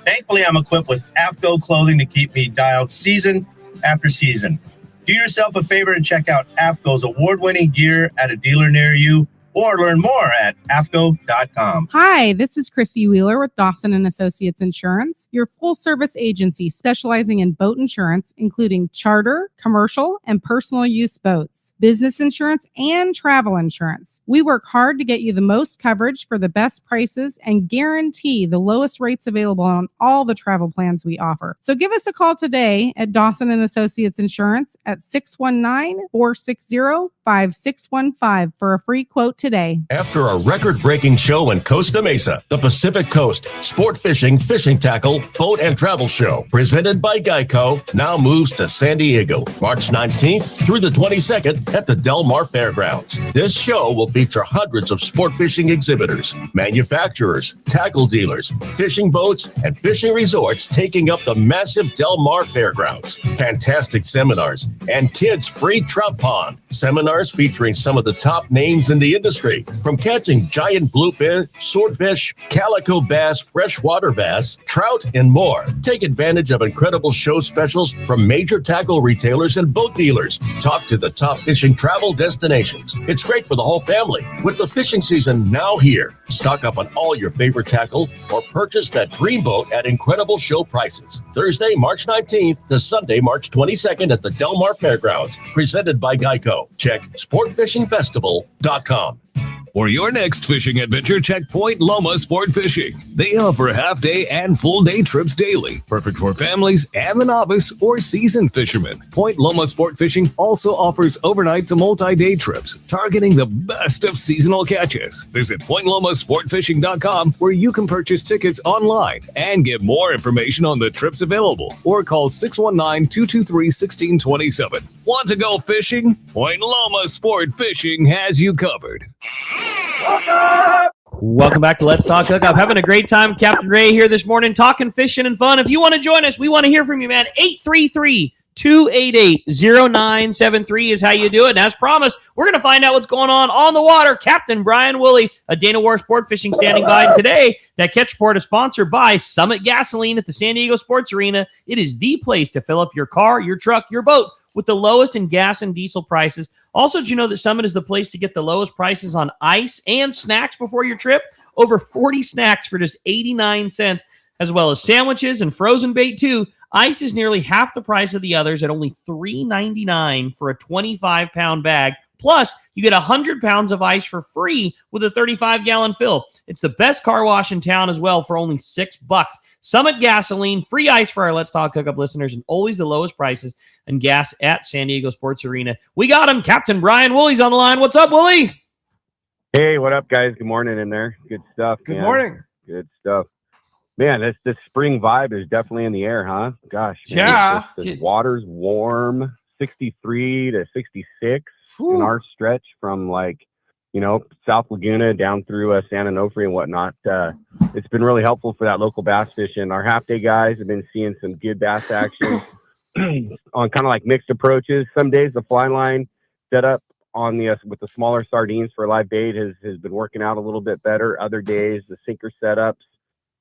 Thankfully, I'm equipped with AFCO clothing to keep me dialed season after season. Do yourself a favor and check out AFCO's award-winning gear at a dealer near you, or learn more at AFCO.com. Hi, this is Christy Wheeler with Dawson & Associates Insurance, your full-service agency specializing in boat insurance, including charter, commercial, and personal use boats, business insurance, and travel insurance. We work hard to get you the most coverage for the best prices and guarantee the lowest rates available on all the travel plans we offer. So give us a call today at Dawson & Associates Insurance at 619-460-5615 for a free quote today. After a record-breaking show in Costa Mesa, the Pacific Coast Sport Fishing, Fishing Tackle, Boat and Travel Show, presented by Geico, now moves to San Diego, March 19th through the 22nd at the Del Mar Fairgrounds. This show will feature hundreds of sport fishing exhibitors, manufacturers, tackle dealers, fishing boats, and fishing resorts taking up the massive Del Mar Fairgrounds. Fantastic seminars and kids' free trout pond. Seminars webinars featuring some of the top names in the industry, from catching giant bluefin, swordfish, calico bass, freshwater bass, trout, and more. Take advantage of incredible show specials from major tackle retailers and boat dealers. Talk to the top fishing travel destinations. It's great for the whole family. With the fishing season now here, stock up on all your favorite tackle or purchase that dream boat at incredible show prices. Thursday, March 19th to Sunday, March 22nd at the Del Mar Fairgrounds. Presented by Geico. Check sportfishingfestival.com. For your next fishing adventure, check Point Loma Sport Fishing. They offer half-day and full-day trips daily, perfect for families and the novice or seasoned fishermen. Point Loma Sport Fishing also offers overnight to multi-day trips, targeting the best of seasonal catches. Visit PointLomaSportFishing.com, where you can purchase tickets online and get more information on the trips available, or call 619-223-1627. Want to go fishing? Point Loma Sport Fishing has you covered. Welcome back to Let's Talk Hookup. Having a great time. Captain Ray here this morning, talking fishing and fun. If you want to join us, we want to hear from you, man. 833-288-0973 is how you do it. And as promised, we're going to find out what's going on the water. Captain Brian Woolley, a Dana War Sport Fishing, standing by. And today, that catch report is sponsored by Summit Gasoline at the San Diego Sports Arena. It is the place to fill up your car, your truck, your boat with the lowest in gas and diesel prices. Also, did you know that Summit is the place to get the lowest prices on ice and snacks before your trip? Over 40 snacks for just 89 cents, as well as sandwiches and frozen bait, too. Ice is nearly half the price of the others at only $3.99 for a 25-pound bag. Plus, you get 100 pounds of ice for free with a 35-gallon fill. It's the best car wash in town as well for only $6. Summit Gasoline, free ice for our Let's Talk Hookup listeners, and always the lowest prices and gas at San Diego Sports Arena. We got him. Captain Brian Woolley's on the line. What's up, Woolley? Hey, what up, guys? Good morning in there. Good stuff. Good morning. Good stuff. Man, this spring vibe is definitely in the air, huh? Gosh. Man, yeah. The water's warm, 63 to 66 in our stretch from South Laguna down through San Onofre and whatnot. It's been really helpful for that local bass fishing. Our half-day guys have been seeing some good bass action on kind of like mixed approaches. Some days the fly line setup on the with the smaller sardines for live bait has been working out a little bit better. Other days the sinker setups,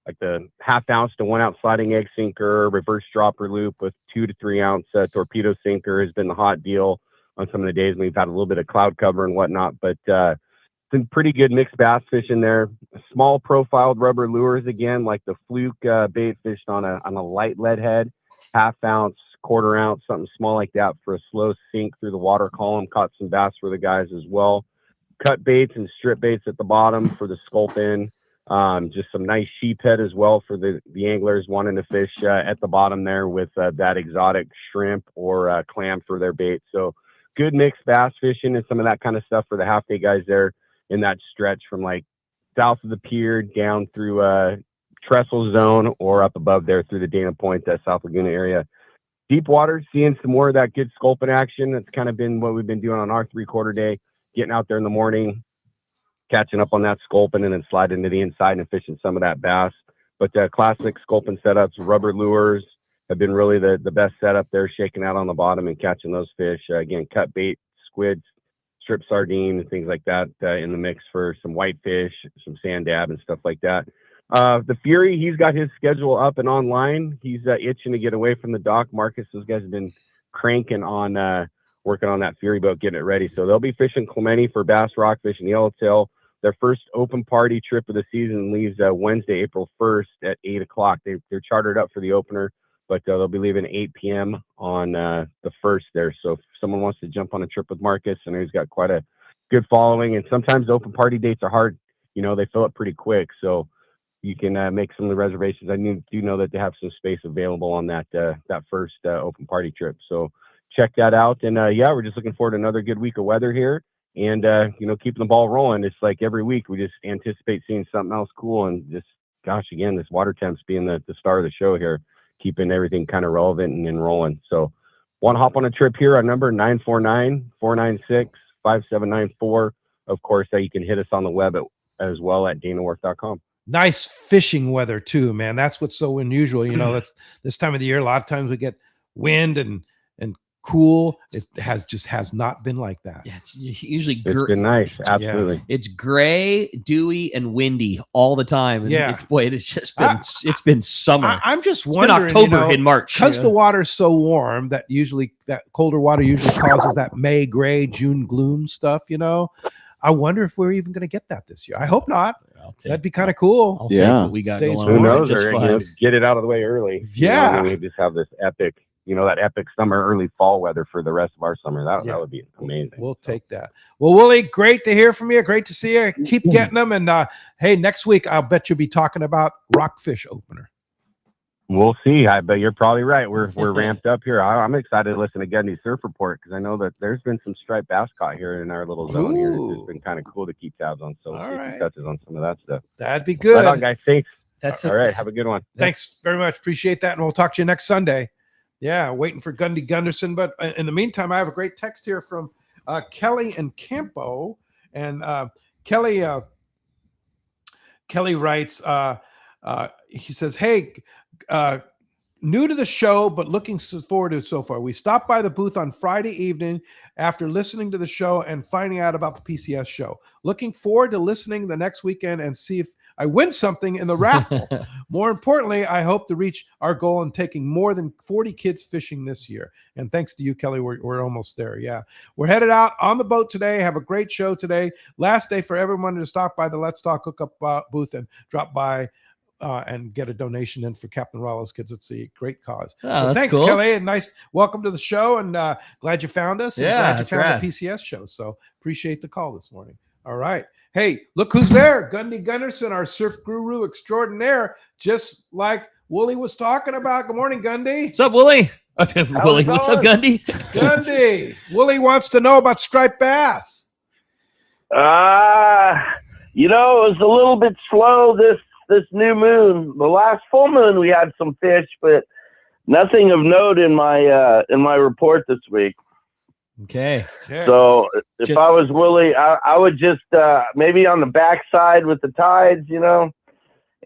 like the 1/2 ounce to 1 ounce sliding egg sinker, reverse dropper loop with 2 to 3 ounce torpedo sinker has been the hot deal on some of the days. We've had a little bit of cloud cover and whatnot, but some pretty good mixed bass fishing there. Small profiled rubber lures again, like the fluke bait fished on a light lead head, 1/2 ounce, 1/4 ounce, something small like that for a slow sink through the water column. Caught some bass for the guys as well. Cut baits and strip baits at the bottom for the sculpin. Just some nice sheephead as well for the anglers wanting to fish at the bottom there with that exotic shrimp or clam for their bait. So good mixed bass fishing and some of that kind of stuff for the half day guys there in that stretch from like south of the pier down through Trestle Zone or up above there through the Dana Point, that South Laguna area. Deep water, seeing some more of that good sculpin action. That's kind of been what we've been doing on our 3/4 day, getting out there in the morning, catching up on that sculpin and then sliding to the inside and fishing some of that bass. But the classic sculpin setups, rubber lures have been really the best setup there, shaking out on the bottom and catching those fish. Again, cut bait, squid, strip sardine, and things like that in the mix for some whitefish, some sand dab and stuff like that. The Fury, he's got his schedule up and online. He's itching to get away from the dock. Marcus, those guys have been cranking on working on that Fury boat, getting it ready. So they'll be fishing Clemente for bass, rockfish, and yellowtail. Their first open party trip of the season leaves Wednesday, April 1st at 8 o'clock. They're chartered up for the opener, but they'll be leaving at 8 p.m. on the 1st there. So if someone wants to jump on a trip with Marcus, I know he's got quite a good following. And sometimes open party dates are hard. They fill up pretty quick. So you can make some of the reservations. I do know that they have some space available on that first open party trip. So check that out. And we're just looking forward to another good week of weather here. And, keeping the ball rolling. It's like every week we just anticipate seeing something else cool. And just, gosh, again, this water temps being the star of the show here, keeping everything kind of relevant and rolling. So want to hop on a trip here? Our number 949-496-5794. Of course, you can hit us on the web as well at danawharf.com. Nice fishing weather too, man. That's what's so unusual. That's this time of the year. A lot of times we get wind and cool. It has not been like that. Yeah, it's usually It's been nice. Absolutely. It's gray, dewy, and windy all the time. And Yeah. it's just been it's been summer. I'm just It's been wondering, October in March because the water's so warm that colder water usually causes that May gray, June gloom stuff. I wonder if we're even going to get that this year. I hope not. That'd be kind of cool. I'll take what we got going on. Who knows? Just Or, fine. get it out of the way early. Yeah. And we just have this epic, that epic summer, early fall weather for the rest of our summer. That would be amazing. We'll take that. Well, Willie, great to hear from you. Great to see you. Keep getting them. And hey, next week, I'll bet you'll be talking about Rockfish opener. We'll see. But you're probably right. We're ramped up here. I'm excited to listen to Gundy's surf report because I know that there's been some striped bass caught here in our little zone here. It's just been kind of cool to keep tabs on. So we'll see if he touches on some of that stuff. That'd be good. Right on, guys. Thanks. That's all right. Have a good one. Thanks very much. Appreciate that. And we'll talk to you next Sunday. Yeah, waiting for Gundy Gunderson. But in the meantime, I have a great text here from Kelly and Campo. And Kelly writes, he says, hey, new to the show, but looking forward to it so far. We stopped by the booth on Friday evening after listening to the show and finding out about the PCS show. Looking forward to listening the next weekend and see if I win something in the raffle. More importantly, I hope to reach our goal in taking more than 40 kids fishing this year. And thanks to you, Kelly, we're almost there. Yeah. We're headed out on the boat today. Have a great show today. Last day for everyone to stop by the Let's Talk Hookup booth and drop by and get a donation in for Captain Rollo's kids. It's a great cause. Oh, so thanks, cool. Kelly, and nice welcome to the show. And glad you found us. And glad you found rad. the PCS show. So appreciate the call this morning. All right. Hey, look who's there. Gundy Gunderson, our surf guru extraordinaire, just like Wooly was talking about. Good morning, Gundy. What's up, Wooly? Wooly, what's up, Gundy? Gundy. Wooly wants to know about striped bass. It was a little bit slow this new moon. The last full moon we had some fish, but nothing of note in my report this week. Okay. So if I was Willie, I would just maybe on the backside with the tides,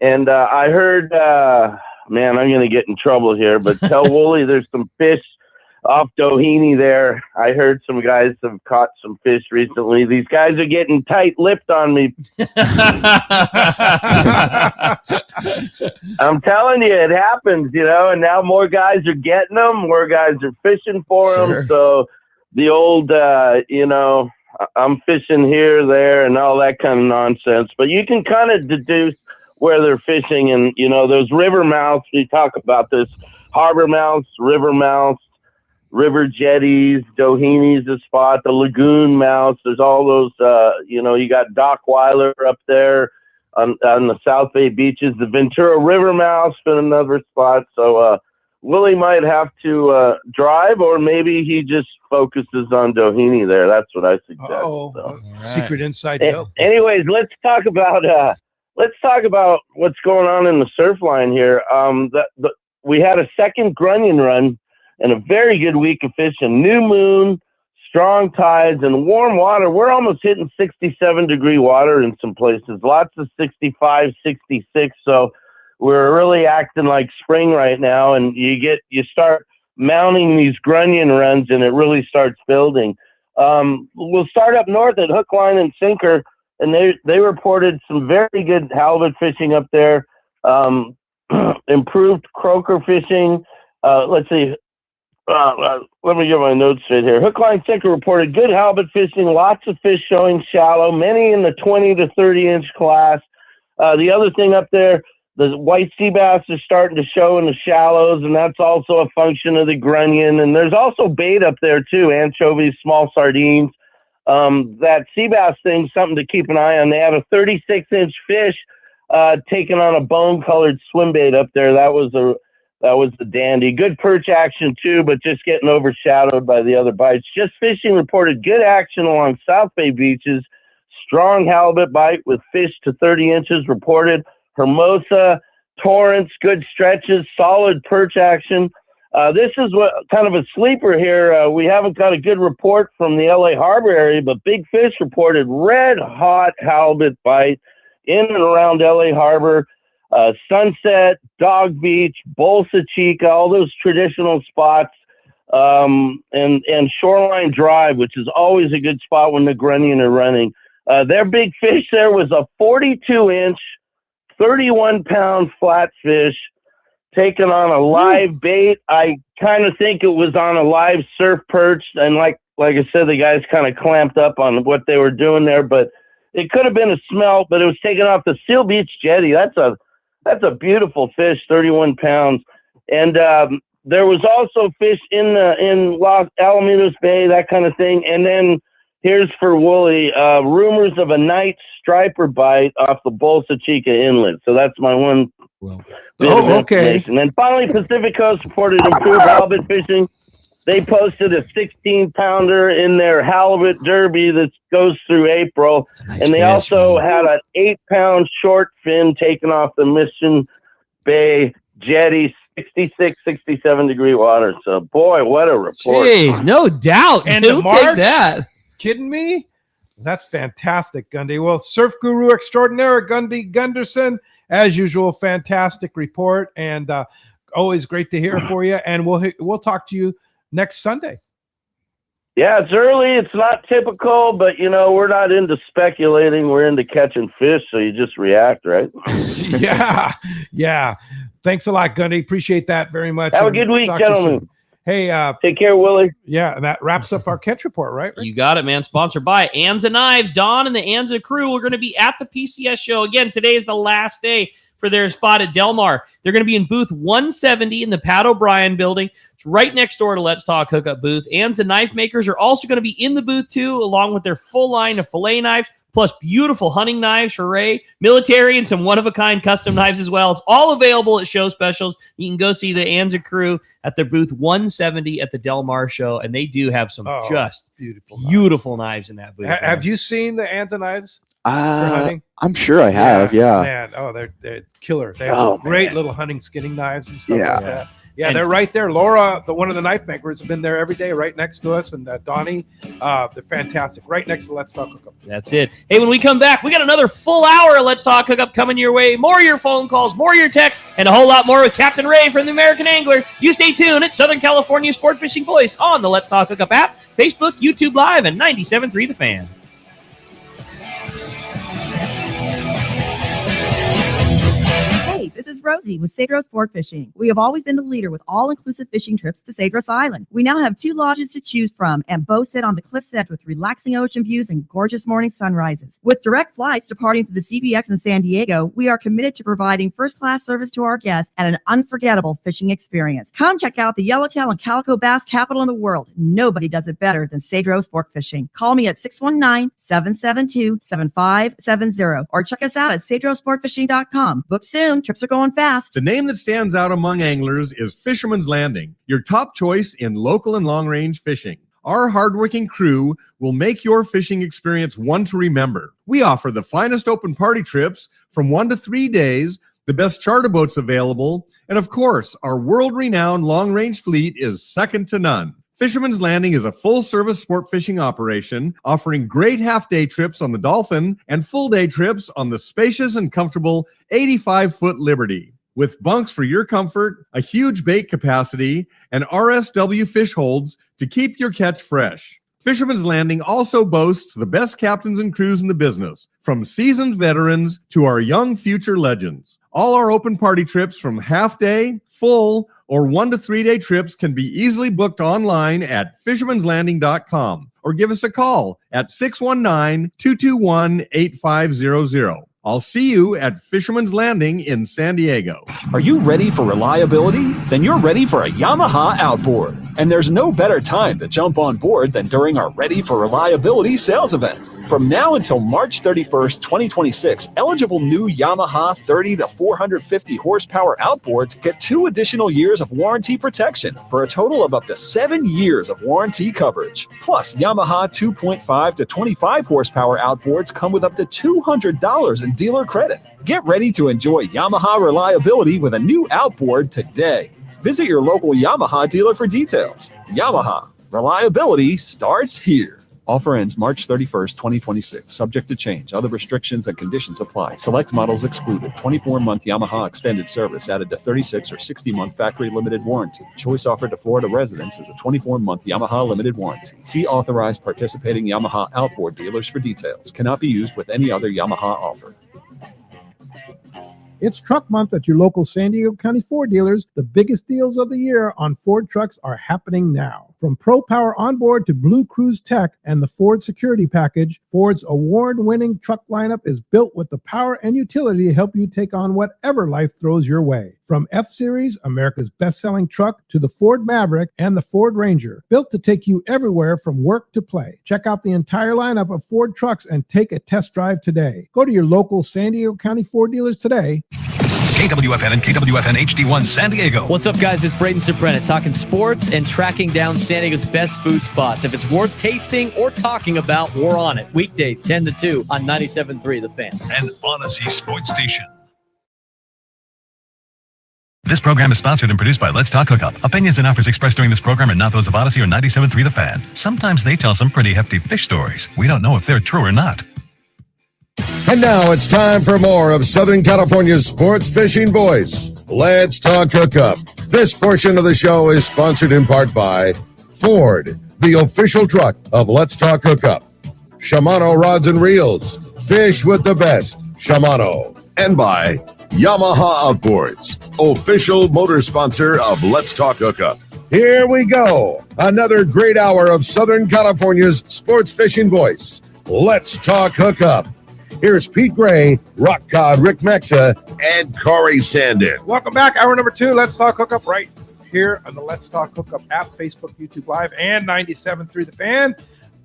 And I heard, man, I'm going to get in trouble here, but tell Wooly there's some fish off Doheny there. I heard some guys have caught some fish recently. These guys are getting tight-lipped on me. I'm telling you, it happens, and now more guys are getting them. More guys are fishing for them. So the old, I'm fishing here, there, and all that kind of nonsense. But you can kind of deduce where they're fishing. And, those river mouths, we talk about this, harbor mouths, river mouths, river jetties, Doheny's a spot, the lagoon mouths. There's all those, you got Doc Weiler up there on the South Bay beaches. The Ventura River mouth's been another spot. So Willie might have to drive, or maybe he just focuses on Doheny there. That's what I suggest. Secret inside dope. Anyways, let's talk about what's going on in the surf line here. We had a second grunion run and a very good week of fishing. New moon, strong tides, and warm water. We're almost hitting 67-degree water in some places. Lots of 65, 66. So we're really acting like spring right now. And you start mounting these grunion runs, and it really starts building. We'll start up north at Hook, Line, and Sinker, and they reported some very good halibut fishing up there. Improved croaker fishing. Let's see. Let me get my notes straight here. Hook, Line, Sinker reported good halibut fishing, lots of fish showing shallow, many in the 20 to 30-inch class. The other thing up there, the white sea bass are starting to show in the shallows, and that's also a function of the grunion. And there's also bait up there, too, anchovies, small sardines. That sea bass thing, something to keep an eye on. They had a 36-inch fish taken on a bone-colored swim bait up there. That was the dandy. Good perch action, too, but just getting overshadowed by the other bites. Just Fishing reported good action along South Bay beaches. Strong halibut bite with fish to 30 inches reported. Hermosa, Torrance, good stretches, solid perch action. This is what kind of a sleeper here. We haven't got a good report from the LA Harbor area, but Big Fish reported red-hot halibut bite in and around LA Harbor. Sunset, Dog Beach, Bolsa Chica, all those traditional spots. and Shoreline Drive, which is always a good spot when the grunnion are running. Their big fish there was a 42-inch, 31-pound flatfish taken on a live bait. I kind of think it was on a live surf perch, and like I said, the guys kind of clamped up on what they were doing there, but it could have been a smelt, but it was taken off the Seal Beach jetty. That's a beautiful fish, 31 pounds. And there was also fish in Los Alamitos Bay, that kind of thing. And then here's for Wooly, rumors of a night striper bite off the Bolsa Chica Inlet. So that's my one bit of information. And finally, Pacific Coast reported improved halibut fishing. They posted a 16-pounder in their halibut derby that goes through April. And they also had an 8-pound short fin taken off the Mission Bay jetty, 66, 67-degree water. So, boy, what a report. Jeez, no doubt. And Who March? take that? Kidding me? That's fantastic, Gundy. Well, surf guru extraordinaire, Gundy Gunderson, as usual, fantastic report, and always great to hear for you. And we'll talk to you next Sunday. Yeah, it's early. It's not typical, but, we're not into speculating. We're into catching fish, so you just react, right? Yeah. Thanks a lot, Gundy. Appreciate that very much. Have a good week, gentlemen. Hey, take care, Willie. Yeah, and that wraps up our catch report, right? You got it, man. Sponsored by Anza Knives. Don and the Anza crew are going to be at the PCS show. Again, today is the last day for their spot at Del Mar. They're going to be in booth 170 in the Pat O'Brien building. It's right next door to Let's Talk Hookup booth. Anza Knife Makers are also going to be in the booth, too, along with their full line of fillet knives, plus beautiful hunting knives for Ray, military, and some one-of-a-kind custom knives as well. It's all available at show specials. You can go see the Anza crew at their booth 170 at the Del Mar show, and they do have some just beautiful knives in that booth. Have you seen the Anza knives? For hunting? I'm sure I have, yeah. Man, they're killer. They have great little hunting skinning knives and stuff like that. Yeah, And they're right there. Laura, one of the knife makers, have been there every day, right next to us, and Donnie, they're fantastic. Right next to Let's Talk Hookup. That's it. Hey, when we come back, we got another full hour of Let's Talk Hookup coming your way. More of your phone calls, more of your texts, and a whole lot more with Captain Ray from the American Angler. You stay tuned at Southern California Sport Fishing Voice on the Let's Talk Hookup app, Facebook, YouTube Live, and 97.3 The Fan. Hey, this is Rosie with Cedros Sport Fishing. We have always been the leader with all-inclusive fishing trips to Cedros Island. We now have 2 lodges to choose from and both sit on the cliff's edge with relaxing ocean views and gorgeous morning sunrises. With direct flights departing to the CBX in San Diego, we are committed to providing first-class service to our guests and an unforgettable fishing experience. Come check out the yellowtail and calico bass capital in the world. Nobody does it better than Cedros Sport Fishing. Call me at 619-772-7570 or check us out at cedrosportfishing.com. Book soon. Trips are going fast. The name that stands out among anglers is Fisherman's Landing, your top choice in local and long-range fishing. Our hardworking crew will make your fishing experience one to remember. We offer the finest open party trips from 1 to 3 days, the best charter boats available, and of course, our world-renowned long-range fleet is second to none. Fisherman's Landing is a full-service sport fishing operation offering great half-day trips on the Dolphin and full-day trips on the spacious and comfortable 85-foot Liberty. With bunks for your comfort, a huge bait capacity, and RSW fish holds to keep your catch fresh. Fisherman's Landing also boasts the best captains and crews in the business, from seasoned veterans to our young future legends. All our open party trips from half-day, full, or 1 to 3 day trips can be easily booked online at fishermanslanding.com or give us a call at 619-221-8500. I'll see you at Fisherman's Landing in San Diego. Are you ready for reliability? Then you're ready for a Yamaha outboard. And there's no better time to jump on board than during our Ready for Reliability sales event. From now until March 31st, 2026, eligible new Yamaha 30 to 450 horsepower outboards get 2 additional years of warranty protection for a total of up to 7 years of warranty coverage. Plus, Yamaha 2.5 to 25 horsepower outboards come with up to $200 in dealer credit. Get ready to enjoy Yamaha reliability with a new outboard today. Visit your local Yamaha dealer for details. Yamaha, reliability starts here. Offer ends March 31st, 2026. Subject to change. Other restrictions and conditions apply. Select models excluded. 24-month Yamaha extended service added to 36 or 60-month factory limited warranty. Choice offered to Florida residents is a 24-month Yamaha limited warranty. See authorized participating Yamaha outboard dealers for details. Cannot be used with any other Yamaha offer. It's Truck Month at your local San Diego County Ford dealers. The biggest deals of the year on Ford trucks are happening now. From Pro Power Onboard to Blue Cruise Tech and the Ford Security Package, Ford's award-winning truck lineup is built with the power and utility to help you take on whatever life throws your way. From F-Series, America's best-selling truck, to the Ford Maverick and the Ford Ranger, built to take you everywhere from work to play. Check out the entire lineup of Ford trucks and take a test drive today. Go to your local San Diego County Ford dealers today. KWFN and KWFN HD1 San Diego. What's up, guys? It's Braden Sobrenet talking sports and tracking down San Diego's best food spots. If it's worth tasting or talking about, we're on it. Weekdays, 10 to 2 on 97.3 The Fan. And Odyssey Sports Station. This program is sponsored and produced by Let's Talk Hookup. Opinions and offers expressed during this program are not those of Odyssey or 97.3 The Fan. Sometimes they tell some pretty hefty fish stories. We don't know if they're true or not. And now it's time for more of Southern California's sports fishing voice. Let's Talk Hookup. This portion of the show is sponsored in part by Ford, the official truck of Let's Talk Hookup. Shimano Rods and Reels. Fish with the best. Shimano. And by Yamaha Outboards, official motor sponsor of Let's Talk Hookup. Here we go. Another great hour of Southern California's sports fishing voice. Let's Talk Hookup. Here's Pete Gray, Rock Cod Rick Mexa, and Corey Sandin. Welcome back. Hour number 2. Let's Talk Hookup right here on the Let's Talk Hookup app, Facebook, YouTube Live, and 97.3 The Fan.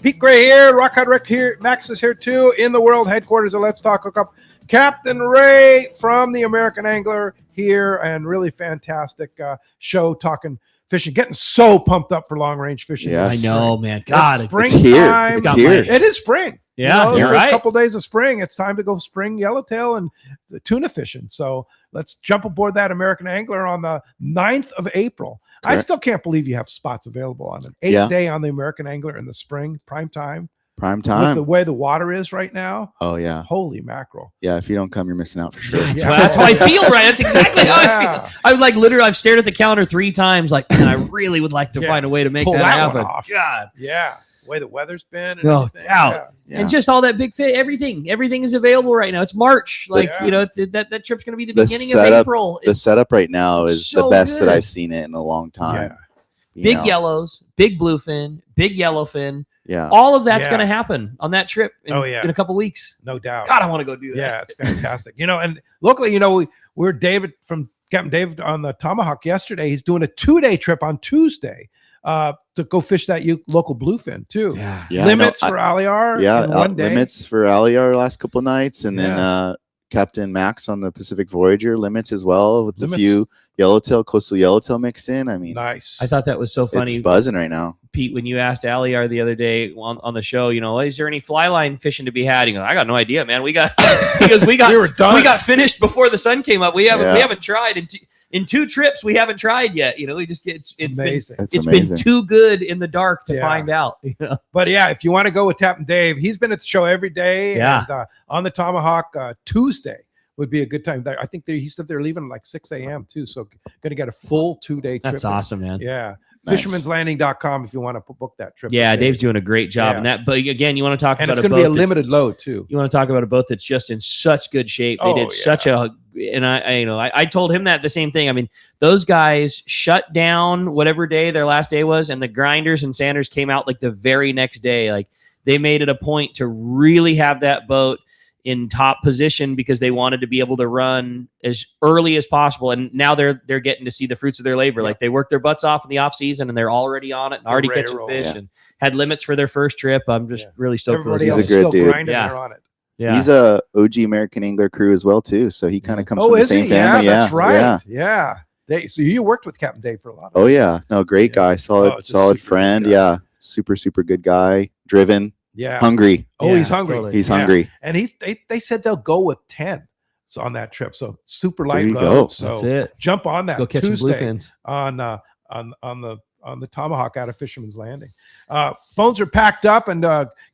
Pete Gray here. Rock Cod Rick here. Max is here too in the world headquarters of Let's Talk Hookup. Captain Ray from the American Angler here, and really fantastic show talking fishing. Getting so pumped up for long range fishing. Yes. I know, man. God, it's springtime. It's here. It is spring. Yeah, the you're first right. couple days of spring, it's time to go spring yellowtail and the tuna fishing. So let's jump aboard that American Angler on the 9th of April. Correct. I still can't believe you have spots available on an 8th day on the American Angler in the spring, prime time. Prime With time. the way the water is right now. Oh, yeah. Holy mackerel. Yeah, if you don't come, you're missing out for sure. That's how I feel, right? That's exactly how I feel. I'm like, literally, I've stared at the calendar 3 times. Like, man, I really would like to find a way to make Pull that that happen. one off. God. Yeah. The way the weather's been. And No everything. doubt. Yeah. And just all that big fish, everything is available right now. It's March. Like, you know, it's, that trip's going to be the beginning of April. The setup right now is so the best good. that I've seen it in a long time. You Big know? yellows, big bluefin, big yellowfin. Yeah. All of that's going to happen on that trip in a couple weeks. No doubt. God, I want to go do that. Yeah, it's fantastic. You know, and locally, you know, we're David from Captain David on the Tomahawk yesterday. He's doing a 2-day trip on Tuesday to go fish that local bluefin too. Yeah, limits for Aliar. Yeah, in one day. limits for Aliar last couple of nights, and then Captain Max on the Pacific Voyager limits as well with a few yellowtail, coastal yellowtail mixed in. I mean, nice. I thought that was so funny. It's buzzing right now. Pete, when you asked Aliar the other day on the show, you know, is there any fly line fishing to be had? He goes, I got no idea, man. We got we got finished before the sun came up. We haven't tried in 2 trips. We haven't tried yet. You know, we just get it's amazing. It's been too good in the dark to find out. You know? But yeah, if you want to go with Captain Dave, he's been at the show every day. Yeah. And on the Tomahawk Tuesday would be a good time. I think he said they're leaving at like 6 a.m. too. So going to get a full 2-day trip. That's awesome, man. Yeah. Nice. Fishermanslanding.com if you want to book that trip. Yeah, Dave's doing a great job in that. But again, you want to talk And about it's going to be a limited load too. You want to talk about a boat that's just in such good shape. They did such a, and I told him that the same thing. I mean, those guys shut down whatever day their last day was, and the grinders and sanders came out like the very next day. Like they made it a point to really have that boat in top position because they wanted to be able to run as early as possible. And now they're getting to see the fruits of their labor. Like they worked their butts off in the off season and they're already on it and already ready to catching roll. fish Yeah. and had limits for their first trip. I'm just really stoked for Everybody those else guys. is still dude. grinding. They're on it. Yeah. He's a OG American Angler crew as well too. So he kind of comes from the is same he? family. Yeah, that's right. Yeah. Yeah. So you worked with Captain Dave for a lot. Oh yeah. No, great guy. Solid friend. Yeah. Super good guy. Driven. Yeah. Hungry. Oh, he's hungry. Totally. He's Yeah. hungry. And they said they'll go with 10 on that trip. So super light There you load. go. So That's it. jump on that Go catch some Tuesday bluefins. on the the tomahawk out of Fisherman's Landing. Phones are packed up and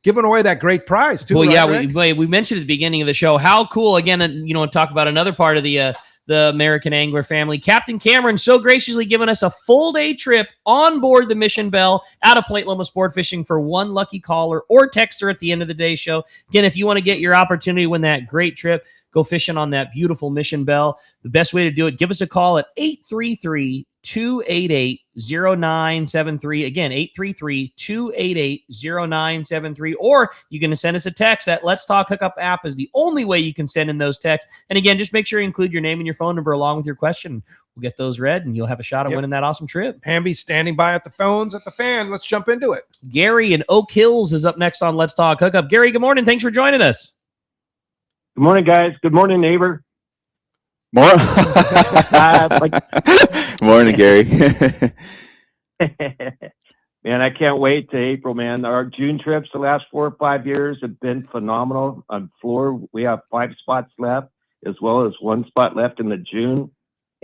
giving away that great prize too. Well, right, yeah, Rick? we mentioned at the beginning of the show how cool. Again, talk about another part of the American Angler family. Captain Cameron so graciously given us a full day trip on board the Mission Belle out of Point Loma Sport Fishing for one lucky caller or texter at the end of the day show. Again, if you want to get your opportunity to win that great trip, go fishing on that beautiful Mission Belle. The best way to do it, give us a call at 833-288-0973. Again, 833-288-0973. Or you can send us a text. That Let's Talk Hookup app is the only way you can send in those texts. And again, just make sure you include your name and your phone number along with your question. We'll get those read, and you'll have a shot at winning that awesome trip. Hamby's standing by at the phones at the fan. Let's jump into it. Gary in Oak Hills is up next on Let's Talk Hookup. Gary, good morning. Thanks for joining us. Good morning, guys. Good morning, neighbor. More. Morning, Gary. Man, I can't wait to April, man. Our June trips the last 4 or 5 years have been phenomenal. On floor, we have 5 spots left, as well as 1 spot left in the June.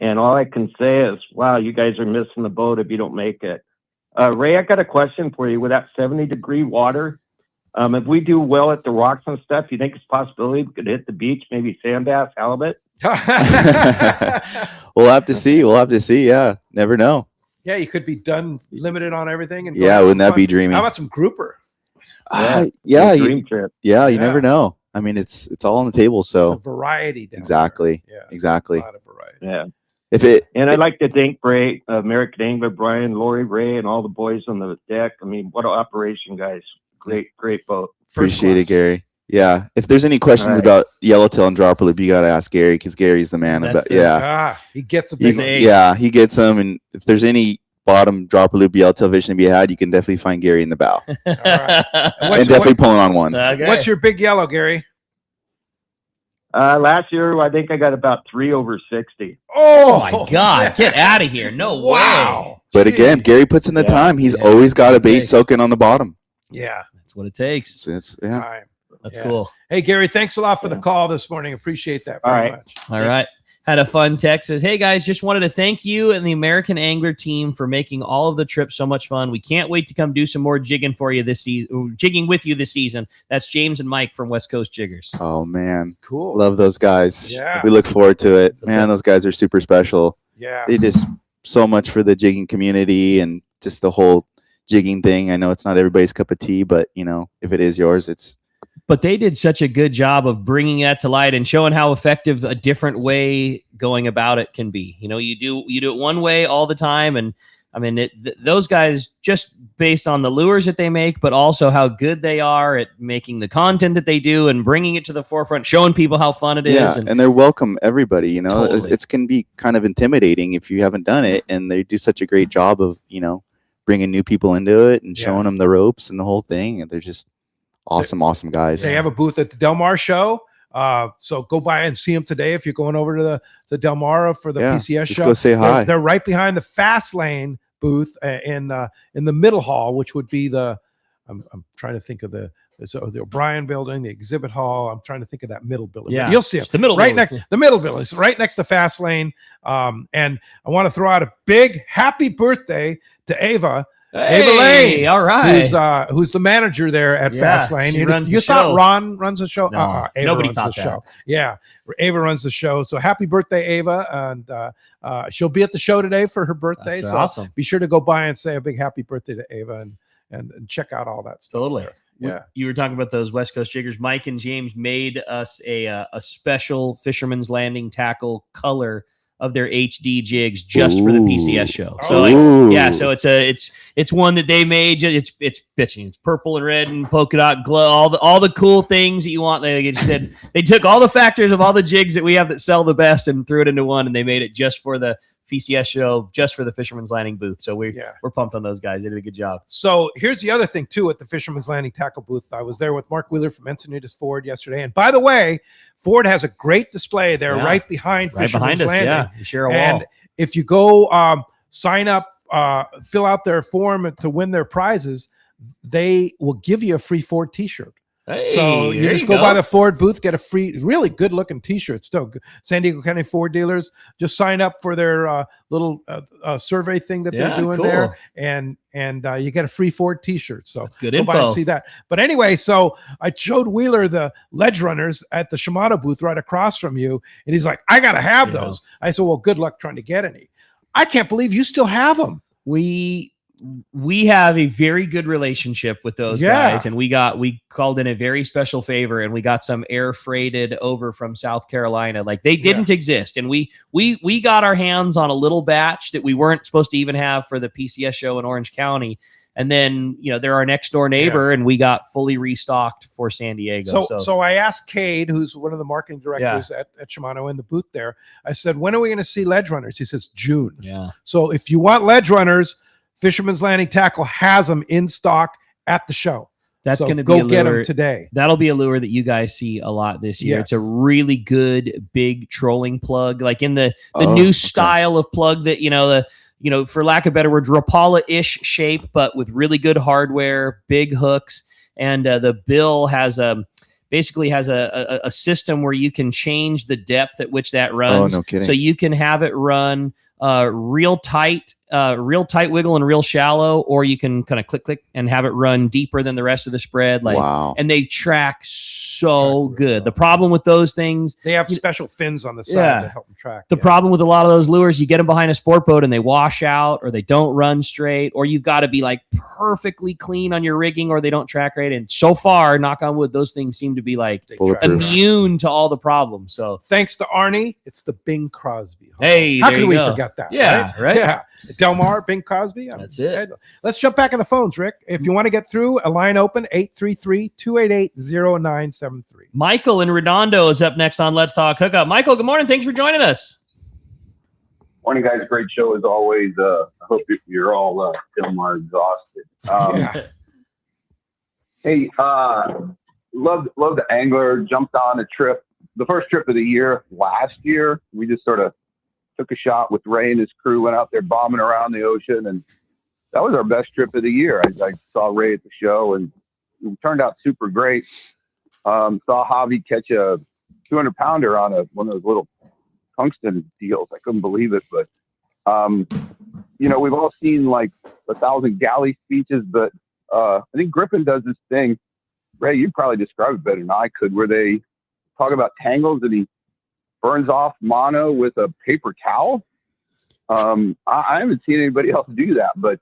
And all I can say is, wow, you guys are missing the boat if you don't make it. Ray, I got a question for you. With that 70-degree water, if we do well at the rocks and stuff, you think it's a possibility we could hit the beach, maybe sand bass, halibut? We'll have to see. Yeah, never know. Yeah, you could be done limited on everything. And Yeah, wouldn't that be dreamy? How about some grouper? Yeah, dream trip. You never know. I mean, it's all on the table. So It's a variety. Down exactly, there. Yeah, exactly. a lot of variety. Yeah. And I'd like to thank Ray, American Angler, Brian, Lori, Ray, and all the boys on the deck. I mean, what an operation, guys. Great boat. Appreciate it, Gary. Yeah. If there's any questions about yellowtail and dropper loop, you got to ask Gary, because Gary's the man. He gets a big one. Yeah, he gets them. And if there's any bottom dropper loop yellowtail fishing to be had, you can definitely find Gary in the bow. All right. And definitely pulling on one. What's your big yellow, Gary? Last year, I think I got about 3 over 60. Oh my God. Get out of here. No way. But again, Gary puts in the time. He's always got a bait soaking on the bottom. Yeah. That's what it takes. It's Time. That's cool. Hey, Gary, thanks a lot for the call this morning. Appreciate that very much. All right. Had a fun text. Says, hey guys, just wanted to thank you and the American Angler team for making all of the trips so much fun. We can't wait to come do some more jigging for you this season, jigging with you this season. That's James and Mike from West Coast Jiggers. Oh man. Cool. Love those guys. Yeah. We look forward to it. Man, those guys are super special. Yeah. They just so much for the jigging community and just the whole jigging thing. I know it's not everybody's cup of tea, but if it is yours, it's. But they did such a good job of bringing that to light and showing how effective a different way going about it can be. You do it one way all the time, and I mean those guys, just based on the lures that they make, but also how good they are at making the content that they do and bringing it to the forefront, showing people how fun it is. And they're welcome everybody. Totally. It can be kind of intimidating if you haven't done it, and they do such a great job of bringing new people into it and showing them the ropes and the whole thing. And they're just awesome guys. They have a booth at the Del Mar show. So go by and see them today if you're going over to the Del Mar for the PCS just show. go say hi. They're right behind the Fast Lane booth in the middle hall, which would be I'm trying to think of the O'Brien building, the exhibit hall. I'm trying to think of that middle building. Yeah. But you'll see it. The middle right building. next. The middle building is right next to Fast Lane. And I want to throw out a big happy birthday to Ava. Hey, Ava Lane, all right. Who's the manager there at Fast Lane? She runs You the thought show. Ron runs the show? No, Ava nobody runs thought the that. show. Yeah, Ava runs the show. So happy birthday, Ava! And she'll be at the show today for her birthday. That's so awesome. Be sure to go by and say a big happy birthday to Ava and check out all that stuff. Totally. there. Yeah. You were talking about those West Coast Jiggers. Mike and James made us a special Fisherman's Landing tackle color of their HD jigs just for the PCS show. So so it's one that they made. It's pitching. It's purple and red and polka dot glow. All the cool things that you want. They just said they took all the factors of all the jigs that we have that sell the best and threw it into one, and they made it just for the PCS show, just for the Fisherman's Landing booth. So we're pumped on those guys. They did a good job. So here's the other thing too at the Fisherman's Landing tackle booth. I was there with Mark Wheeler from Encinitas Ford yesterday, and by the way, Ford has a great display there right behind Fisherman's Landing. Yeah, you share a wall. And if you go sign up, fill out their form to win their prizes, they will give you a free Ford T-shirt. Hey, So you there just you go by the Ford booth, get a free, really good looking T-shirt. Still, San Diego County Ford dealers, just sign up for their little survey thing that they're doing there, and you get a free Ford T-shirt. So good go by and info. see that. But anyway, so I showed Wheeler the Ledge Runners at the Shimano booth right across from you, and he's like, "I gotta have those." I said, "Well, good luck trying to get any." I can't believe you still have them. We have a very good relationship with those guys, and we called in a very special favor, and we got some air freighted over from South Carolina. Like they didn't exist, and we got our hands on a little batch that we weren't supposed to even have for the PCS show in Orange County. And then, they're our next door neighbor, and we got fully restocked for San Diego. So I asked Cade, who's one of the marketing directors at Shimano in the booth there. I said, "When are we going to see Ledge Runners?" He says, "June." Yeah. So if you want Ledge Runners, Fisherman's Landing Tackle has them in stock at the show. That's going to go be get them today. That'll be a lure that you guys see a lot this year. Yes. It's a really good big trolling plug, like in the new style of plug that for lack of better words, Rapala-ish shape, but with really good hardware, big hooks, and the bill has basically has a system where you can change the depth at which that runs. Oh, no kidding. So you can have it run real tight wiggle and real shallow, or you can kind of click and have it run deeper than the rest of the spread. Wow. And they track so good. The problem with those things, They have special fins on the side to help them track. the problem with a lot of those lures, you get them behind a sport boat and they wash out, or they don't run straight, or you've got to be like perfectly clean on your rigging, or they don't track right. And so far, knock on wood, those things seem to be like immune to all the problems. So Thanks to Arnie, it's the Bing Crosby. hey, How there could you we go. forget that? Yeah, right. Yeah. Del Mar, Bing Crosby. That's it. Let's jump back in the phones, Rick. If you want to get through, a line open, 833-288-0973. Michael in Redondo is up next on Let's Talk Hookup. Michael, good morning. Thanks for joining us. Morning, guys. Great show as always. I hope you're all Del Mar exhausted. Hey, love the angler. Jumped on a trip, the first trip of the year last year. We just sort of took a shot with Ray and his crew, went out there bombing around the ocean, and that was our best trip of the year. I saw Ray at the show, and it turned out super great. Saw Javi catch a 200-pounder on one of those little tungsten deals. I couldn't believe it, but we've all seen like 1,000 galley speeches, but I think Griffin does this thing. Ray, you'd probably describe it better than I could, where they talk about tangles and he burns off mono with a paper towel. I haven't seen anybody else do that, but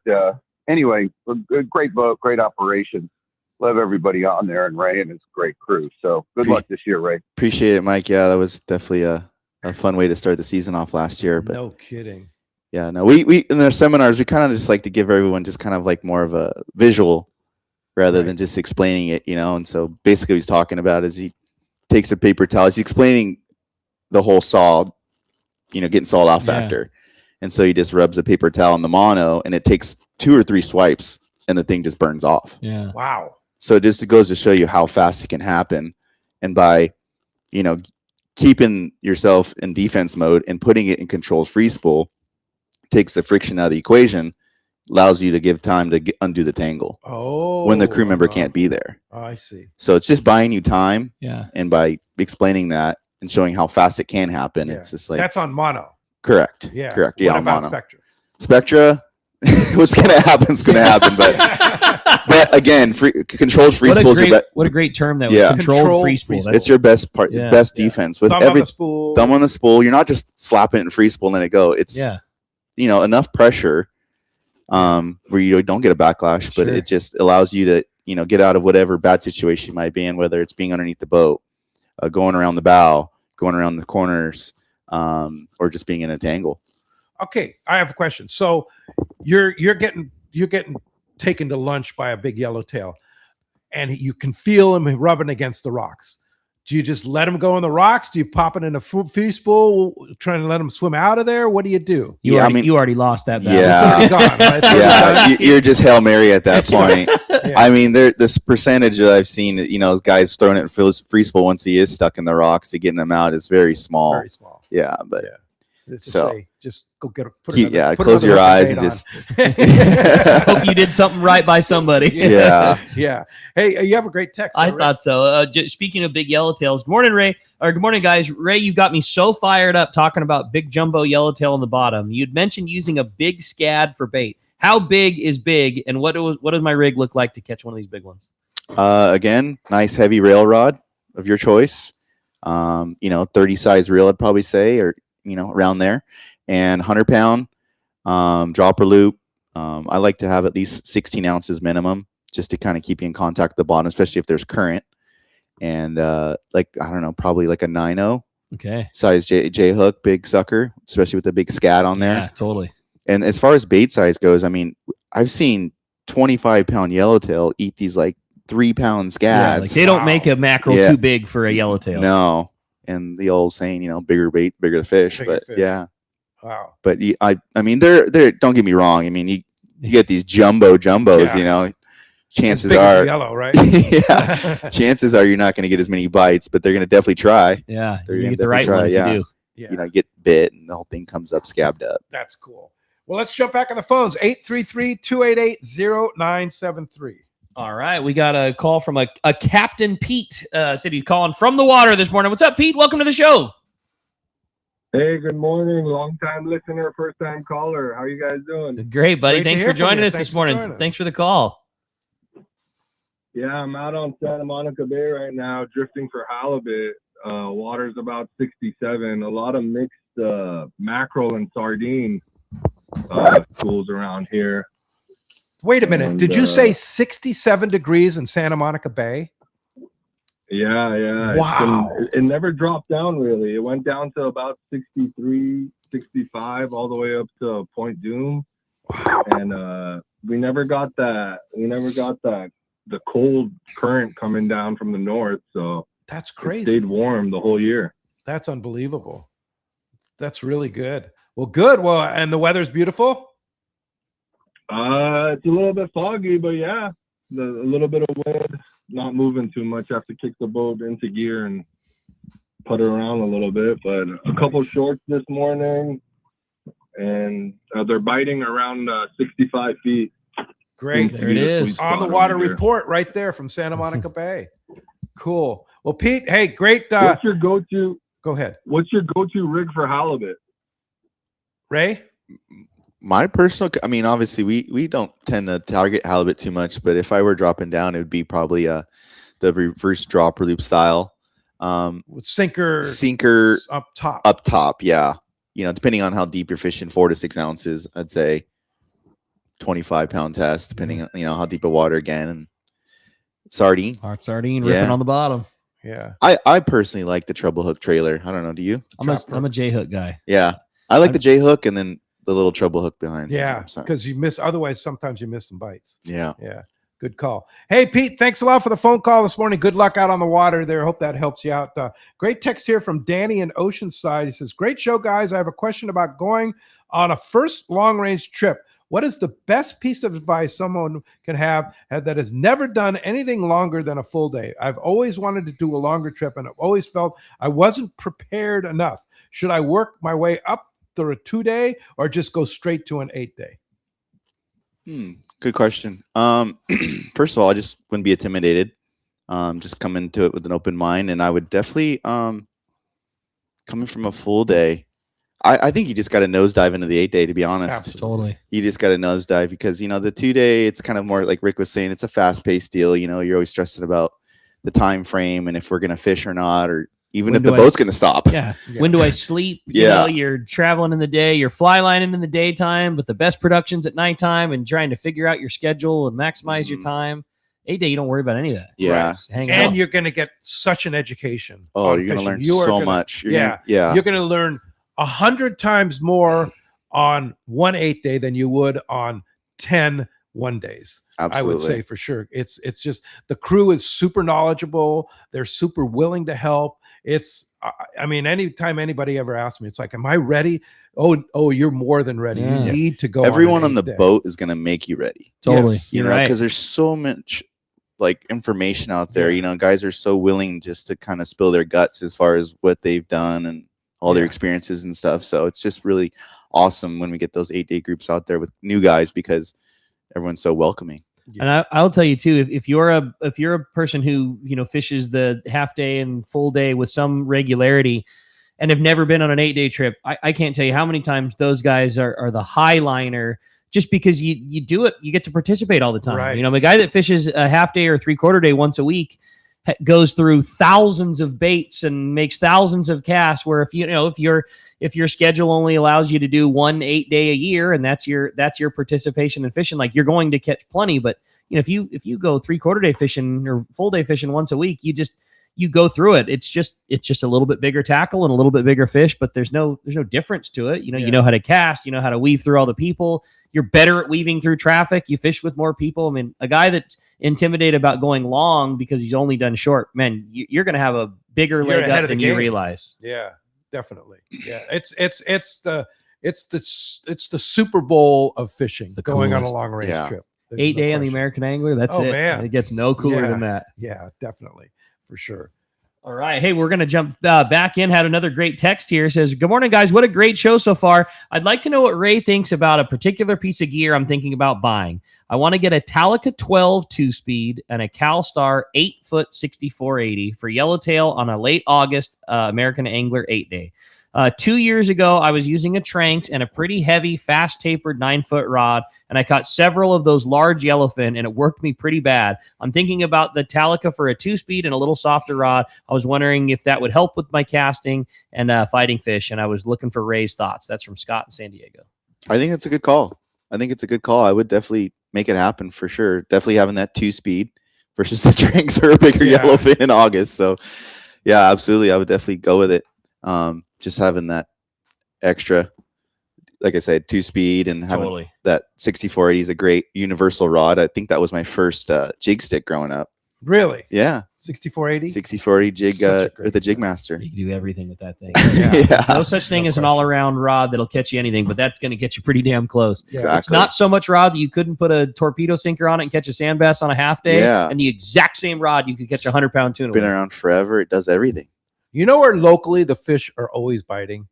anyway, a great boat, great operation. Love everybody on there, and Ray and his great crew. So good luck this year, Ray. Appreciate it, Mike. Yeah, that was definitely a fun way to start the season off last year. But No kidding. yeah, no, we in our seminars, we kind of just like to give everyone just kind of like more of a visual rather than just explaining it, And so basically what he's talking about is he takes a paper towel. He's explaining the whole saw, getting sawed off factor. And so he just rubs a paper towel on the mono, and it takes 2 or 3 swipes and the thing just burns off. Yeah. Wow. So it goes to show you how fast it can happen. And by, keeping yourself in defense mode and putting it in controlled free spool takes the friction out of the equation, allows you to give time to undo the tangle when the crew member can't be there. Oh, I see. So it's just buying you time. Yeah. And by explaining that and showing how fast it can happen, it's just like That's on mono. correct. Yeah. Correct. What Yeah. about mono. Spectra? Spectra. What's gonna happen is gonna happen, but again, controlled free spools are what a great term that was. Yeah. Controlled free spool. It's your best part, best defense with Thumb on the spool. thumb on the spool. You're not just slapping it in free spool and letting it go. It's enough pressure where you don't get a backlash, but it just allows you to get out of whatever bad situation you might be in, whether it's being underneath the boat, going around the bow, going around the corners, or just being in a tangle. Okay, I have a question. So you're getting taken to lunch by a big yellowtail, and you can feel him rubbing against the rocks. Do you just let him go on the rocks? Do you pop it in a free spool, trying to let him swim out of there? What do you do? You already lost that battle. It's already gone, right? It's already done. You're just Hail Mary at that point. I mean, this percentage that I've seen, guys throwing it in free spool once he is stuck in the rocks to getting him out is very small. Very small. Yeah, but Just just go put close your eyes and just hope you did something right by somebody. Yeah. Hey, you have a great text. I thought so. Speaking of big yellowtails, good morning, Ray. Or good morning, guys. Ray, you've got me so fired up talking about big jumbo yellowtail on the bottom. You'd mentioned using a big scad for bait. How big is big, and what does my rig look like to catch one of these big ones? Again, nice heavy rail rod of your choice. 30 size reel, I'd probably say, or around there, and 100-pound dropper loop. I like to have at least 16 ounces minimum, just to kind of keep you in contact at the bottom, especially if there's current. And probably like a 9.0 size J hook, big sucker, especially with the big scat on there. Yeah, totally. And as far as bait size goes, I mean, I've seen 25-pound yellowtail eat these like 3-pound scads. Yeah, like they don't make a mackerel too big for a yellowtail. No. And the old saying, bigger bait, bigger the fish. Yeah. Wow. But I mean, they're don't get me wrong. I mean, you get these jumbos, chances are yellow, right? Yeah. Chances are you're not going to get as many bites, but they're going to definitely try. Yeah. They're You going get to the right one if you do. Yeah. Get bit and the whole thing comes up scabbed up. That's cool. Well, let's jump back on the phones. 833-288-0973. All right, we got a call from a Captain Pete. Said he's calling from the water this morning. What's up, Pete? Welcome to the show. Hey, good morning. Long-time listener, first-time caller. How you guys doing? Great, buddy. Thanks for joining us this morning. Thanks for the call. Yeah, I'm out on Santa Monica Bay right now, drifting for halibut. Water's about 67. A lot of mixed mackerel and sardine schools around here. Wait a minute. Did you say 67 degrees in Santa Monica Bay? Yeah. Wow. It never dropped down really. It went down to about 63, 65, all the way up to Point Doom. Wow. And we never got that. The cold current coming down from the north. So that's crazy. It stayed warm the whole year. That's unbelievable. That's really good. Well, good. Well, and the weather's beautiful. It's a little bit foggy, but yeah, a little bit of wind, not moving too much. I have to kick the boat into gear and putter around a little bit, but a couple shorts this morning, and they're biting around 65 feet. Great. There it is. On the water report right there from Santa Monica Bay. Cool. Well, Pete, hey, great. What's your go-to? Go ahead. What's your go-to rig for halibut? Ray? My personal, I mean, obviously we don't tend to target halibut too much, but if I were dropping down, it would be probably the reverse dropper loop style. With sinker up top. Yeah. Depending on how deep you're fishing, 4 to 6 ounces, I'd say 25-pound test, depending on, how deep of water again. And sardine. Hard sardine ripping on the bottom. Yeah. I personally like the treble hook trailer. I don't know. Do you? I'm a J hook guy. Yeah. I like the J hook and then the little treble hook behind. Yeah, because sometimes you miss some bites. Yeah. Good call. Hey, Pete, thanks a lot for the phone call this morning. Good luck out on the water there. Hope that helps you out. Great text here from Danny in Oceanside. He says, great show, guys. I have a question about going on a first long-range trip. What is the best piece of advice someone can have that has never done anything longer than a full day? I've always wanted to do a longer trip, and I've always felt I wasn't prepared enough. Should I work my way up through a 2-day or just go straight to an 8-day? Good question. First of all, I just wouldn't be intimidated. Just come into it with an open mind, and I would definitely coming from a full day. I think you just got to nosedive into the 8-day, to be honest. Absolutely. You just got to nosedive because, the 2-day, it's kind of more like Rick was saying, it's a fast-paced deal. You're always stressing about the time frame and if we're going to fish or not, or even if the boat's going to stop. Yeah. When do I sleep? Yeah. You're traveling in the day, you're fly lining in the daytime, but the best production's at nighttime and trying to figure out your schedule and maximize your time. 8-day, you don't worry about any of that. Yeah. And you're going to get such an education. Oh, you're going to learn so much. You're going to learn 100 times more on one 8-day than you would on 10 1-days. Absolutely. I would say for sure. It's just the crew is super knowledgeable. They're super willing to help. Anytime anybody ever asks me, it's like, am I ready? Oh, you're more than ready. Yeah. You need to go. Everyone on the boat is going to make you ready. Totally. Yes. Because there's so much information out there. Guys are so willing just to kind of spill their guts as far as what they've done and all their experiences and stuff. So it's just really awesome when we get those 8-day groups out there with new guys because everyone's so welcoming. And I'll tell you too, if you're a person who, you know, fishes the half day and full day with some regularity and have never been on an 8-day trip, I can't tell you how many times those guys are the high liner just because you do it, you get to participate all the time. Right. You know, the guy that fishes a half day or 3/4 day once a week goes through thousands of baits and makes thousands of casts, where if your schedule only allows you to do 1 8-day a year and that's your participation in fishing, like, you're going to catch plenty. But you know, if you go 3/4 day fishing or full day fishing once a week, you go through it. It's just a little bit bigger tackle and a little bit bigger fish, but there's no difference to it. You know, you know how to cast, you know how to weave through all the people. You're better at weaving through traffic. You fish with more people. I mean, a guy that's intimidated about going long because he's only done short, man, you're going to have a bigger You're leg ahead up of the than you game. realize. Yeah, definitely. Yeah, it's the Super Bowl of fishing, going on a coolest. long range trip. There's 8-day no on the question. American Angler. That's it. Man, It gets no cooler Yeah, than that. Yeah, definitely, for sure. All right. Hey, we're going to jump back in. Had another great text here. It says, good morning, guys. What a great show so far. I'd like to know what Ray thinks about a particular piece of gear I'm thinking about buying. I want to get a Talica 12 2-speed and a CalStar 8-foot 6480 for yellowtail on a late August American Angler 8-day. 2 years ago, I was using a Tranx and a pretty heavy, fast-tapered 9-foot rod, and I caught several of those large yellowfin, and it worked me pretty bad. I'm thinking about the Talica for a 2-speed and a little softer rod. I was wondering if that would help with my casting and fighting fish, and I was looking for Ray's thoughts. That's from Scott in San Diego. I think it's a good call. I would definitely make it happen for sure. Definitely having that 2-speed versus the Tranx or a bigger yellowfin in August. So, yeah, absolutely. I would definitely go with it. Just having that extra, like I said, 2-speed and having that 6480 is a great universal rod. I think that was my first jig stick growing up. Really? Yeah. 6480? 6480 jig with the Jig Master. You can do everything with that thing. Yeah. No such thing as an all-around rod that'll catch you anything, but that's going to get you pretty damn close. Exactly. It's not so much rod that you couldn't put a torpedo sinker on it and catch a sand bass on a half day. Yeah. And the exact same rod, you could catch a 100-pound tuna. Been around forever. It does everything. You know where locally the fish are always biting?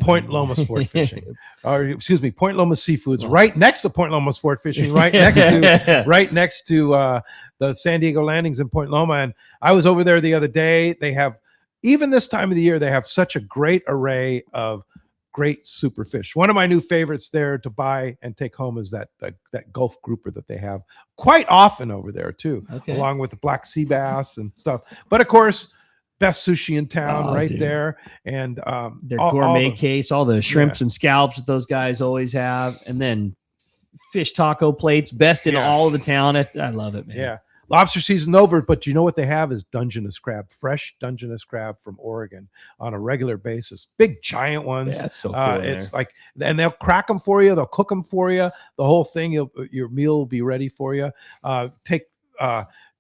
Point Loma Sport Fishing, or excuse me, Point Loma Seafoods, right next to Point Loma Sport Fishing, right next to the San Diego landings in Point Loma. And I was over there the other day. They have, even this time of the year, they have such a great array of great super fish. One of my new favorites there to buy and take home is that Gulf grouper that they have quite often over there too, along with the black sea bass and stuff. But of course, best sushi in town, there. And their gourmet case, all the shrimps and scallops that those guys always have, and then fish taco plates, best in all of the town. I love it, man. Yeah. Lobster season over, but you know what they have is Dungeness crab, fresh Dungeness crab from Oregon on a regular basis. Big giant ones. Yeah, that's so cool. It's like, and they'll crack them for you. They'll cook them for you. The whole thing, your meal will be ready for you.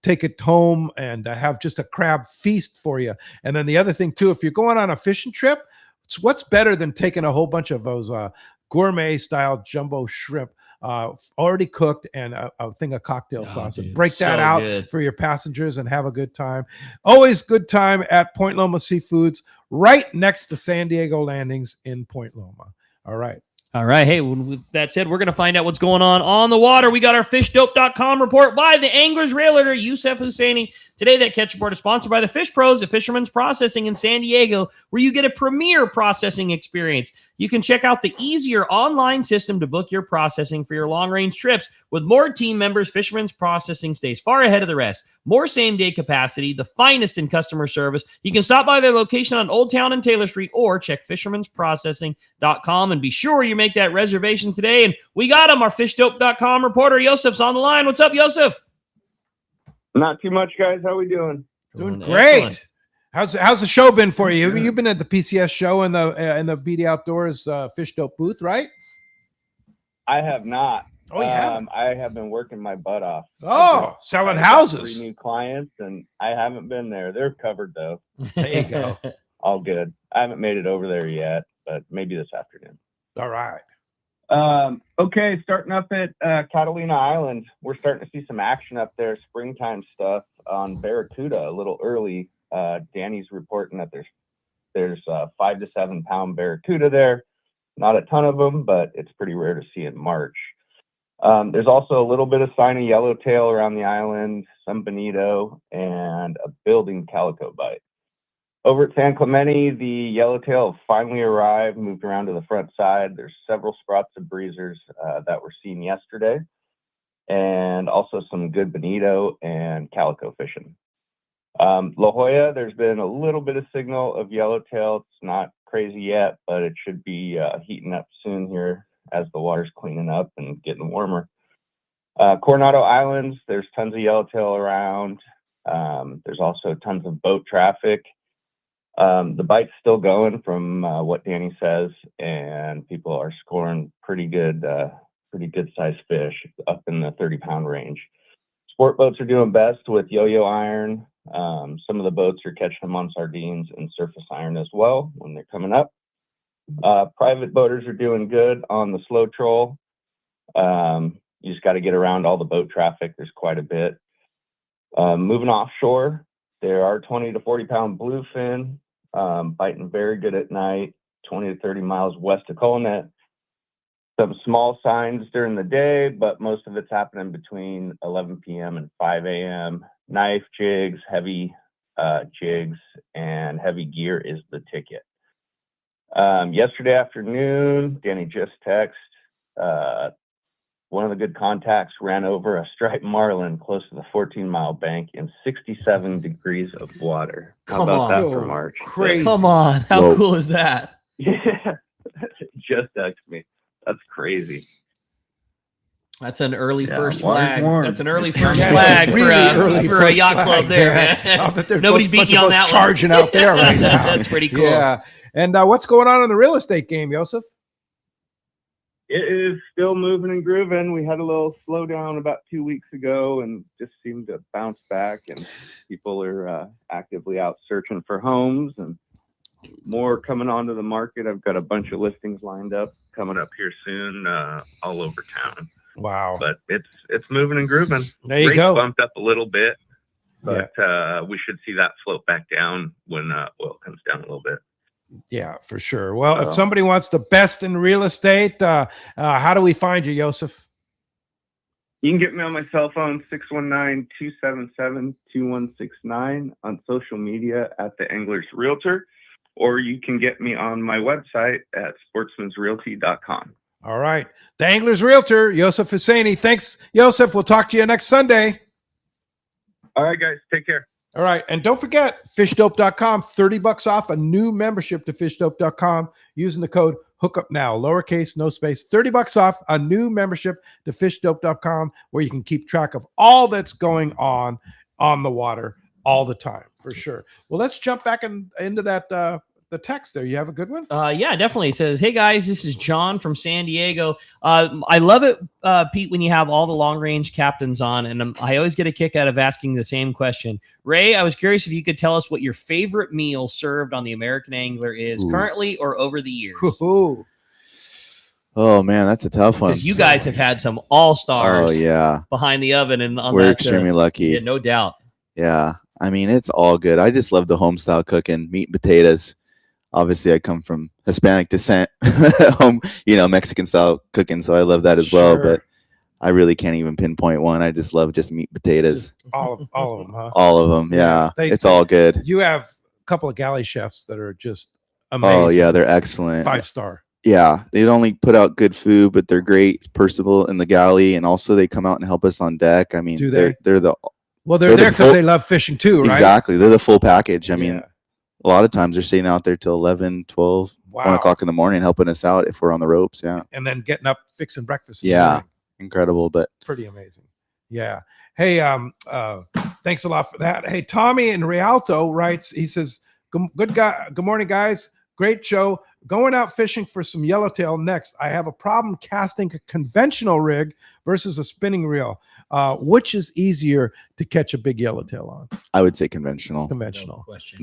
Take it home and have just a crab feast for you. And then the other thing too, if you're going on a fishing trip, what's better than taking a whole bunch of those gourmet style jumbo shrimp already cooked and a thing of cocktail sauce, and break that out for your passengers and have a good time. Always good time at Point Loma Seafoods, right next to San Diego landings in Point Loma. All right. Hey, with that said, we're going to find out what's going on the water. We got our fishdope.com report by the Anglers Realtor, Yusef Husseini. Today, that catch report is sponsored by the Fish Pros at Fisherman's Processing in San Diego, where you get a premier processing experience. You can check out the easier online system to book your processing for your long-range trips. With more team members, Fisherman's Processing stays far ahead of the rest. More same-day capacity, the finest in customer service. You can stop by their location on Old Town and Taylor Street or check fishermansprocessing.com and be sure you make that reservation today. And we got him, our fishdope.com reporter, Yosef's on the line. What's up, Yosef? Not too much, guys. How we doing? Doing great. Excellent. How's the show been for you? You've been at the PCS show in the BD Outdoors Fish Dope booth, right? I have not. Oh, yeah. I have been working my butt off. Oh, selling houses. 3 new clients, and I haven't been there. They're covered though. There you go. All good. I haven't made it over there yet, but maybe this afternoon. All right. Okay, starting up at Catalina Island, we're starting to see some action up there, springtime stuff on Barracuda a little early. Danny's reporting that there's 5 to 7 pound Barracuda there. Not a ton of them, but it's pretty rare to see in March. There's also a little bit of sign of yellowtail around the island, some bonito, and a building calico bite. Over at San Clemente, the yellowtail finally arrived, moved around to the front side. There's several spots of breezers that were seen yesterday, and also some good bonito and calico fishing. La Jolla, there's been a little bit of signal of yellowtail. It's not crazy yet, but it should be heating up soon here as the water's cleaning up and getting warmer. Coronado Islands, there's tons of yellowtail around. There's also tons of boat traffic. The bite's still going from what Danny says, and people are scoring pretty good sized fish up in the 30-pound range. Sport boats are doing best with yo-yo iron. Some of the boats are catching them on sardines and surface iron as well when they're coming up. Private boaters are doing good on the slow troll. You just got to get around all the boat traffic. There's quite a bit. Moving offshore, there are 20 to 40-pound bluefin biting very good at night, 20 to 30 miles west of Colnet. Some small signs during the day, but most of it's happening between 11 p.m. and 5 a.m. Knife jigs, heavy jigs, and heavy gear is the ticket. Yesterday afternoon, Danny just texted, one of the good contacts ran over a striped marlin close to the 14-mile bank in 67 degrees of water. How about that for March? Crazy. Come on. How cool is that? Yeah. Just texted me. That's crazy. That's an early first water's flag. warm. That's an early first Yeah, flag really early for a first yacht flag, club there, yeah. man. But there's Nobody's a beating bunch you of on boats that one. charging out there right now. That's pretty cool. Yeah. And what's going on in the real estate game, Joseph? It is still moving and grooving. We had a little slowdown about 2 weeks ago and just seemed to bounce back, and people are actively out searching for homes and more coming onto the market. I've got a bunch of listings lined up coming up here soon all over town. Wow. But it's moving and grooving. There you Rates go. bumped up a little bit, but we should see that float back down when oil comes down a little bit. Yeah, for sure. Well, if somebody wants the best in real estate, how do we find you, Joseph? You can get me on my cell phone, 619-277-2169, on social media at The Anglers Realtor, or you can get me on my website at sportsmansrealty.com. All right. The Anglers Realtor, Joseph Husseini. Thanks, Joseph. We'll talk to you next Sunday. All right, guys. Take care. All right. And don't forget, fishdope.com, $30 off a new membership to fishdope.com using the code Hookup Now, lowercase, no space, $30 off a new membership to fishdope.com, where you can keep track of all that's going on the water all the time, for sure. Well, let's jump back into that the text there. You have a good one? Yeah, definitely. It says, "Hey guys, this is John from San Diego. I love it, Pete, when you have all the long range captains on, and I always get a kick out of asking the same question. Ray, I was curious if you could tell us what your favorite meal served on the American Angler is currently or over the years." Ooh. Oh man, that's a tough one. Because you guys have had some all stars. Oh yeah, behind the oven, and on we're that, extremely lucky. Yeah, no doubt. Yeah, I mean it's all good. I just love the home style cooking, meat and potatoes. Obviously, I come from Hispanic descent, Mexican style cooking, so I love that as well. But I really can't even pinpoint one. I just love just meat, potatoes. All of them, huh? All of them, yeah. It's all good. You have a couple of galley chefs that are just amazing. Oh yeah, they're excellent. 5-star. Yeah, they don't only put out good food, but they're great, personable in the galley, and also they come out and help us on deck. I mean, Do they? they're the Well, they're there because they love fishing too, right? Exactly, they're the full package. I mean, a lot of times they're staying out there till 11, 12, 1 o'clock in the morning, helping us out if we're on the ropes. Yeah, And then getting up, fixing breakfast. in the yeah, morning. incredible. But Pretty amazing. Yeah. Hey, thanks a lot for that. Hey, Tommy in Rialto writes, he says, good morning, guys. Great show. Going out fishing for some yellowtail next. I have a problem casting a conventional rig versus a spinning reel. Which is easier to catch a big yellowtail on? I would say conventional. Conventional. No question.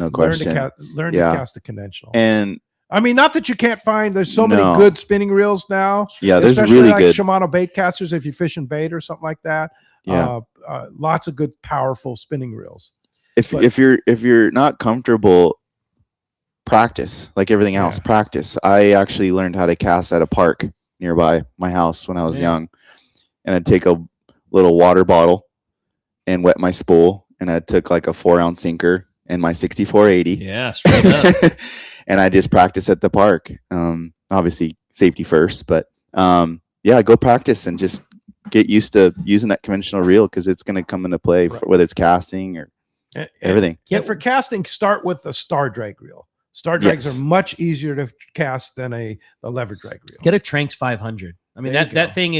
Learn to cast a conventional. And I mean, not that you can't find. There's so many No. good spinning reels now. Yeah, there's especially really like good. Shimano bait casters. If you're fishing bait or something like that, Yeah. lots of good, powerful spinning reels. if you're not comfortable practice, like everything else. Practice. I actually learned how to cast at a park nearby my house when I was young, and I'd take a little water bottle and wet my spool, and I took like a 4-ounce sinker and my 6480. Yeah, straight up. And I just practice at the park. Obviously safety first, but go practice and just get used to using that conventional reel, because it's going to come into play, whether it's casting or everything. And for casting, start with a star drag reel. Star drags are much easier to cast than a lever drag reel. Get a Tranx 500. I mean, that thing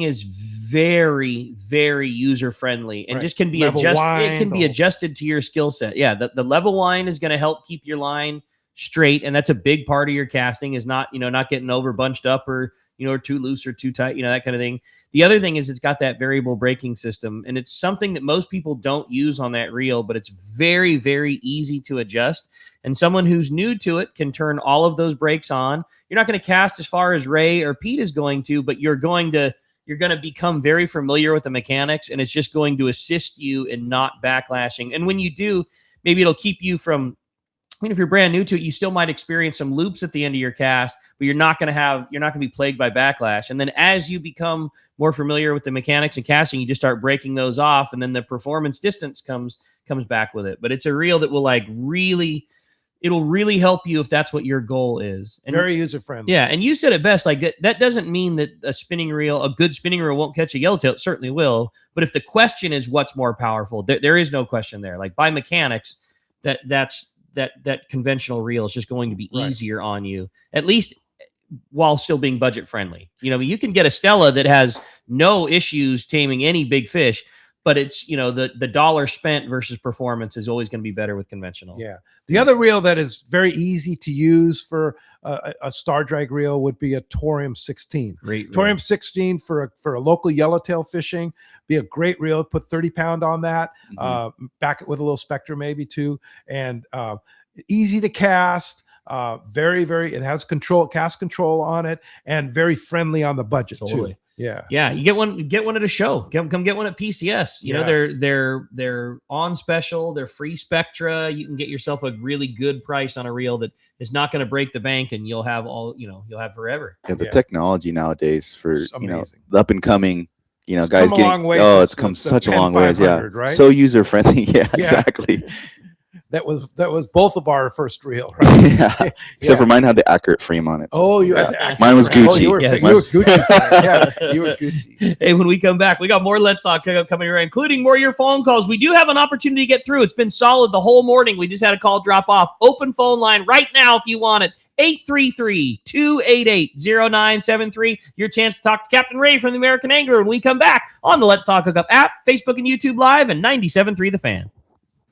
is very, very user friendly, and just can be adjusted. It can be adjusted to your skill set. Yeah, the level wind is going to help keep your line straight, and that's a big part of your casting, is not getting over bunched up or or too loose or too tight, that kind of thing. The other thing is it's got that variable braking system, and it's something that most people don't use on that reel, but it's very, very easy to adjust. And someone who's new to it can turn all of those brakes on. You're not going to cast as far as Ray or Pete is going to, but you're going to become very familiar with the mechanics, and it's just going to assist you in not backlashing. And when you do, maybe it'll keep you from, if you're brand new to it, you still might experience some loops at the end of your cast, but you're not going to be plagued by backlash. And then as you become more familiar with the mechanics and casting, you just start breaking those off, and then the performance distance comes back with it. But it's a reel that will it'll really help you if that's what your goal is. And very user friendly. Yeah, and you said it best. Like that doesn't mean that a good spinning reel won't catch a yellowtail. It certainly will. But if the question is what's more powerful, there is no question there. Like by mechanics, that conventional reel is just going to be easier on you, at least while still being budget friendly. You can get a Stella that has no issues taming any big fish, but it's, the dollar spent versus performance is always going to be better with conventional. Yeah. The other reel that is very easy to use for a star drag reel would be a Torium 16. Great reel. Torium 16 for a local yellowtail fishing, be a great reel. Put 30 pound on that, back it with a little spectra maybe too. And easy to cast. Very, very, it has cast control on it, and very friendly on the budget too. Yeah. You get one at a show. Come get one at PCS. They're on special. They're free spectra. You can get yourself a really good price on a reel that is not going to break the bank, and you'll have forever. Yeah, the technology nowadays for the up and coming it's guys come a getting long way it's come such a long way. Right? So user friendly. Yeah, exactly. That was both of our first reel, right? Except for mine had the accurate frame on it. So, you had the accurate mine was frame. Gucci. You were Gucci. You were Gucci. Hey, when we come back, we got more Let's Talk coming right, including more of your phone calls. We do have an opportunity to get through. It's been solid the whole morning. We just had a call drop off. Open phone line right now if you want it. 833-288-0973. Your chance to talk to Captain Ray from the American Angler when we come back on the Let's Talk Hookup app, Facebook and YouTube Live, and 97.3 The Fan.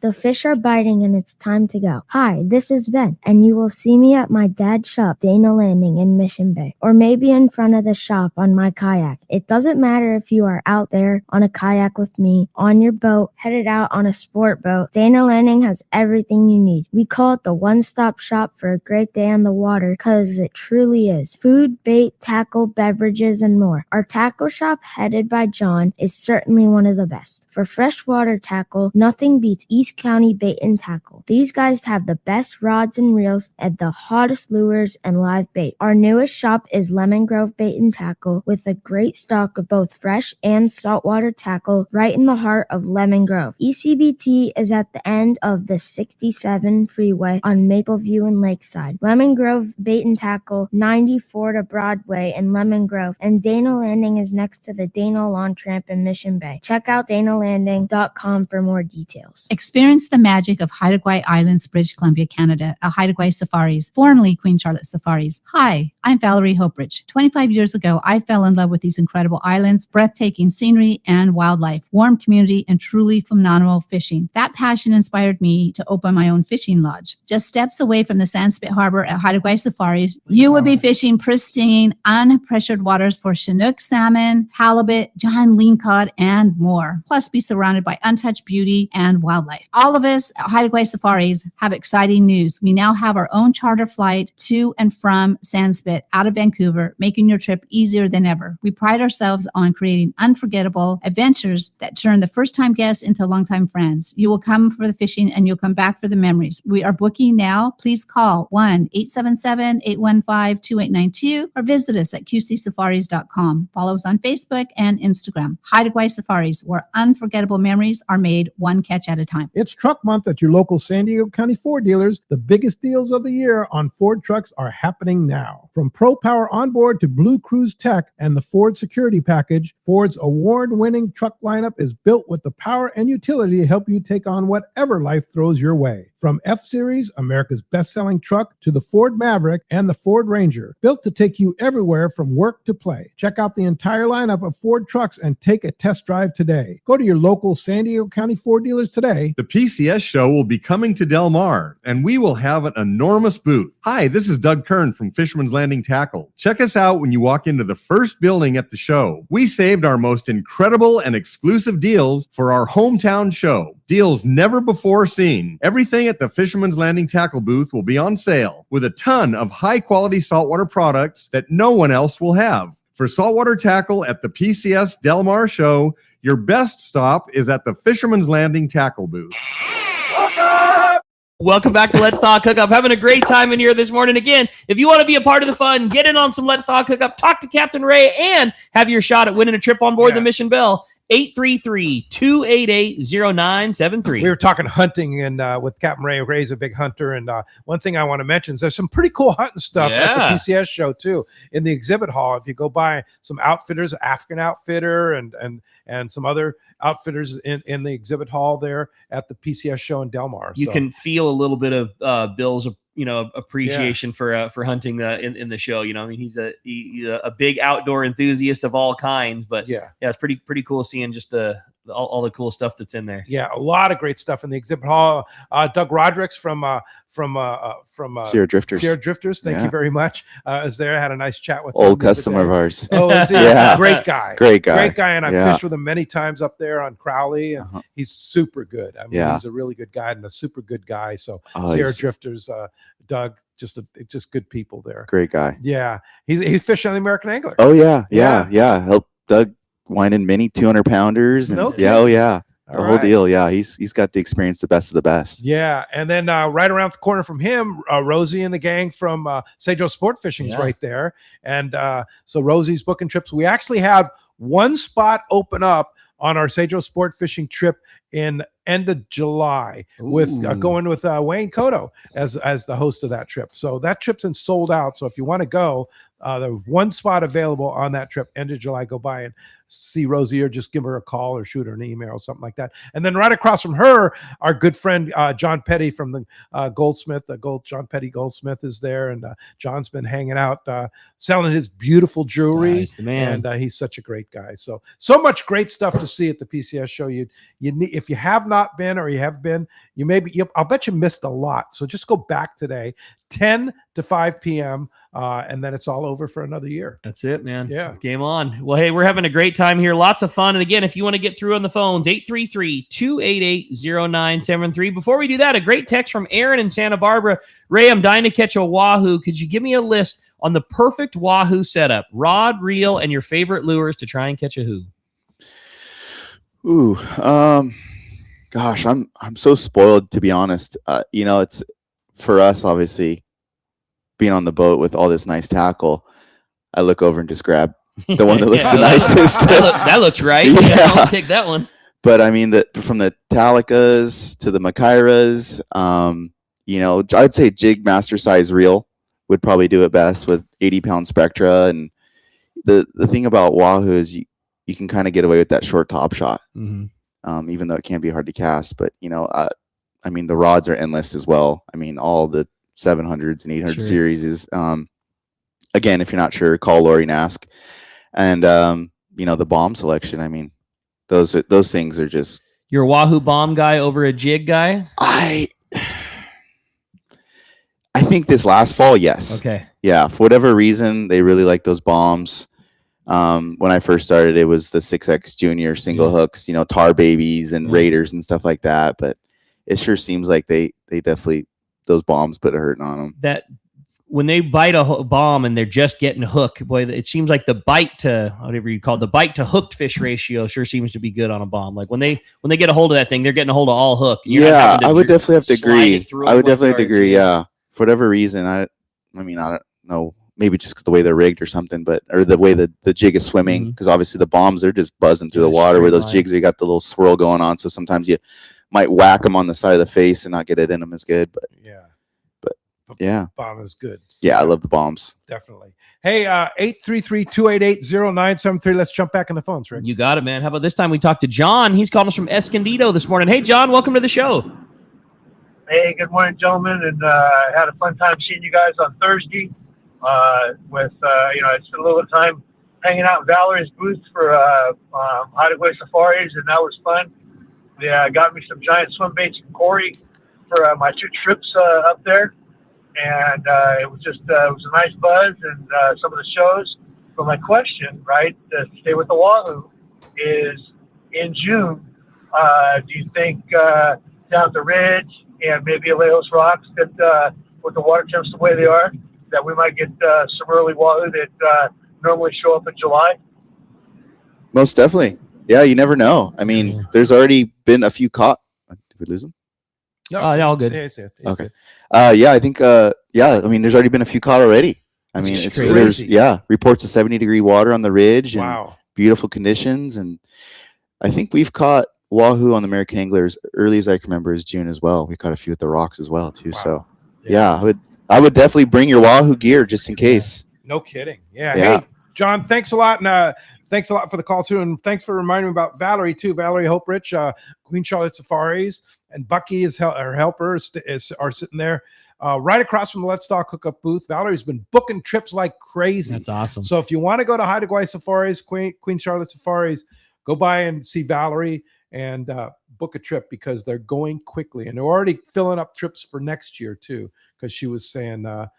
The fish are biting and it's time to go. Hi, this is Ben, and you will see me at my dad's shop, Dana Landing in Mission Bay, or maybe in front of the shop on my kayak. It doesn't matter if you are out there on a kayak with me, on your boat, headed out on a sport boat. Dana Landing has everything you need. We call it the one-stop shop for a great day on the water because it truly is. Food, bait, tackle, beverages, and more. Our tackle shop, headed by John, is certainly one of the best. For freshwater tackle, nothing beats East County Bait and Tackle. These guys have the best rods and reels and the hottest lures and live bait. Our newest shop is Lemon Grove Bait and Tackle with a great stock of both fresh and saltwater tackle right in the heart of Lemon Grove. ECBT is at the end of the 67 freeway on Mapleview and Lakeside. Lemon Grove Bait and Tackle, 94 to Broadway in Lemon Grove, and Dana Landing is next to the Dana Lawn Tramp in Mission Bay. Check out danalanding.com for more details. Experience the magic of Haida Gwaii Islands, British Columbia, Canada, at Haida Gwaii Safaris, formerly Queen Charlotte Safaris. Hi, I'm Valerie Hopridge. 25 years ago, I fell in love with these incredible islands, breathtaking scenery and wildlife, warm community, and truly phenomenal fishing. That passion inspired me to open my own fishing lodge. Just steps away from the Sandspit Harbor at Haida Gwaii Safaris, you will be fishing pristine, unpressured waters for Chinook salmon, halibut, giant lean cod, and more. Plus, be surrounded by untouched beauty and wildlife. All of us at Hideaway Safaris have exciting news. We now have our own charter flight to and from Sandspit out of Vancouver, making your trip easier than ever. We pride ourselves on creating unforgettable adventures that turn the first-time guests into longtime friends. You will come for the fishing and you'll come back for the memories. We are booking now. Please call 1-877-815-2892 or visit us at qcsafaris.com. Follow us on Facebook and Instagram. Hideaway Safaris, where unforgettable memories are made one catch at a time. It's Truck Month at your local San Diego County Ford dealers. The biggest deals of the year on Ford trucks are happening now. From Pro Power Onboard to Blue Cruise Tech and the Ford Security Package, Ford's award-winning truck lineup is built with the power and utility to help you take on whatever life throws your way. From F-Series, America's best-selling truck, to the Ford Maverick and the Ford Ranger, built to take you everywhere from work to play. Check out the entire lineup of Ford trucks and take a test drive today. Go to your local San Diego County Ford dealers today. The PCS show will be coming to Del Mar, and we will have an enormous booth. Hi, this is Doug Kern from Fisherman's Landing Tackle. Check us out when you walk into the first building at the show. We saved our most incredible and exclusive deals for our hometown show. Deals never before seen. Everything at the Fisherman's Landing Tackle booth will be on sale, with a ton of high-quality saltwater products that no one else will have. For saltwater tackle at the PCS Del Mar show, your best stop is at the Fisherman's Landing Tackle booth. Welcome back to Let's Talk Hookup. Having a great time in here this morning. Again, if you want to be a part of the fun, get in on some Let's Talk Hookup, talk to Captain Ray, and have your shot at winning a trip on board the Mission Belle. 833-288-0973. We were talking hunting and with Captain Ray. Ray's a big hunter, and one thing I want to mention is there's some pretty cool hunting stuff at the PCS show too in the exhibit hall. If you go by some outfitters, African Outfitter and some other outfitters in the exhibit hall there at the PCS show in Del Mar. You can feel a little bit of Bill's appreciation for hunting in the show. I mean, he's a big outdoor enthusiast of all kinds, but it's pretty cool seeing just all the cool stuff that's in there. Yeah, a lot of great stuff in the exhibit hall. Doug Roderick's from Sierra Drifters. Sierra Drifters, thank you very much. Is there. I had a nice chat with old him customer of ours. Oh, is he? Yeah. Great guy, and I've fished with him many times up there on Crowley, and he's super good. I mean, he's a really good guy and a super good guy. So Sierra Drifters, Doug, just good people there. Great guy. Yeah, he's fishing on the American Angler. Oh yeah. Help Doug wind in many 200-pounders, and the whole deal. Yeah, he's got the experience, the best of the best. Yeah, and then right around the corner from him, Rosie and the gang from Cedro Sport Fishing is right there, and so Rosie's booking trips. We actually have one spot open up on our Cedro Sport Fishing trip in end of July with going with Wayne Cotto as the host of that trip. So that trip's been sold out. So if you want to go, there's one spot available on that trip, end of July. Go by and see Rosie, or just give her a call or shoot her an email or something like that. And then right across from her, our good friend John Petty from the Goldsmith, John Petty Goldsmith is there, and John's been hanging out selling his beautiful jewelry. Nice, the man. And he's such a great guy. So much great stuff to see at the PCS show. You need, if you have not been or you have been, I'll bet you missed a lot. So just go back today, 10 to 5 p.m. And then it's all over for another year. That's it, man. Yeah. Game on. Well, hey, we're having a great time here. Lots of fun. And again, if you want to get through on the phones, 833-288-0973. Before we do that, a great text from Aaron in Santa Barbara. Ray, I'm dying to catch a wahoo. Could you give me a list on the perfect wahoo setup? Rod, reel, and your favorite lures to try and catch a who? Ooh, gosh, I'm so spoiled, to be honest. It's for us, obviously, being on the boat with all this nice tackle, I look over and just grab the one that looks the nicest. that looks right. Yeah. I'll take that one. But I mean, from the Talicas to the Makairas, I'd say jig master size reel would probably do it best with 80-pound Spectra. And the thing about wahoo is you can kind of get away with that short top shot, even though it can be hard to cast. But the rods are endless as well. I mean, all the 700s and 800 series is again, if you're not sure, call Lori and ask. And the bomb selection, I mean, those things are just. You're a wahoo bomb guy over a jig guy? I think this last fall, yes. Okay. Yeah, for whatever reason, they really like those bombs. When I first started, it was the 6X Junior single hooks, tar babies and Raiders and stuff like that. But it sure seems like they definitely, those bombs put a hurting on them. That when they bite a bomb and they're just getting a hook, boy, it seems like the bite to whatever you call it, the bite to hooked fish ratio sure seems to be good on a bomb. Like when they get a hold of that thing, they're getting a hold of all hook. You're not having to I would definitely have to slide agree. it through I would them like definitely have to yards, agree. Yeah, for whatever reason, I mean, I don't know. Maybe just 'cause the way they're rigged or something, or the way the jig is swimming. Because obviously the bombs, they're just buzzing through the water. Where those jigs, you got the little swirl going on. So sometimes you might whack them on the side of the face and not get it in them as good. But yeah, bomb is good. Yeah, I love the bombs. Definitely. Hey, 833-288-0973. Let's jump back in the phones, Rick. You got it, man. How about this time we talked to John? He's calling us from Escondido this morning. Hey, John, welcome to the show. Hey, good morning, gentlemen, and I had a fun time seeing you guys on Thursday. I spent a little bit of time hanging out in Valerie's booth for Hideaway Safaris, and that was fun. Yeah, got me some giant swim baits from Corey for my 2 trips up there, and it was a nice buzz and some of the shows. But my question, right, to stay with the Wahoo, is in June. Do you think down at the Ridge and maybe Alejos Rocks that with the water temps the way they are, that we might get some early Wahoo that normally show up in July? Most definitely. Yeah, you never know. I mean, there's already been a few caught. Did we lose them? No, all good. It's Okay. Yeah, I think. I mean, there's already been a few caught already. I mean, It's there's crazy. reports of 70-degree water on the ridge and Wow. beautiful conditions, and I think we've caught Wahoo on the American Angler as early as I can remember is June as well. We caught a few at the rocks as well too. So yeah, I would definitely bring your Wahoo gear just in case. No kidding. Yeah. Yeah. Hey, John, thanks a lot. And thanks a lot for the call, too. And thanks for reminding me about Valerie, too. Valerie Hoprich, Queen Charlotte Safaris. And Bucky, her helper, are sitting there right across from the Let's Talk Hookup booth. Valerie's been booking trips like crazy. That's awesome. So if you want to go to Hideaway Safaris, Queen Charlotte Safaris, go by and see Valerie and book a trip because they're going quickly. And they're already filling up trips for next year, too, because she was saying that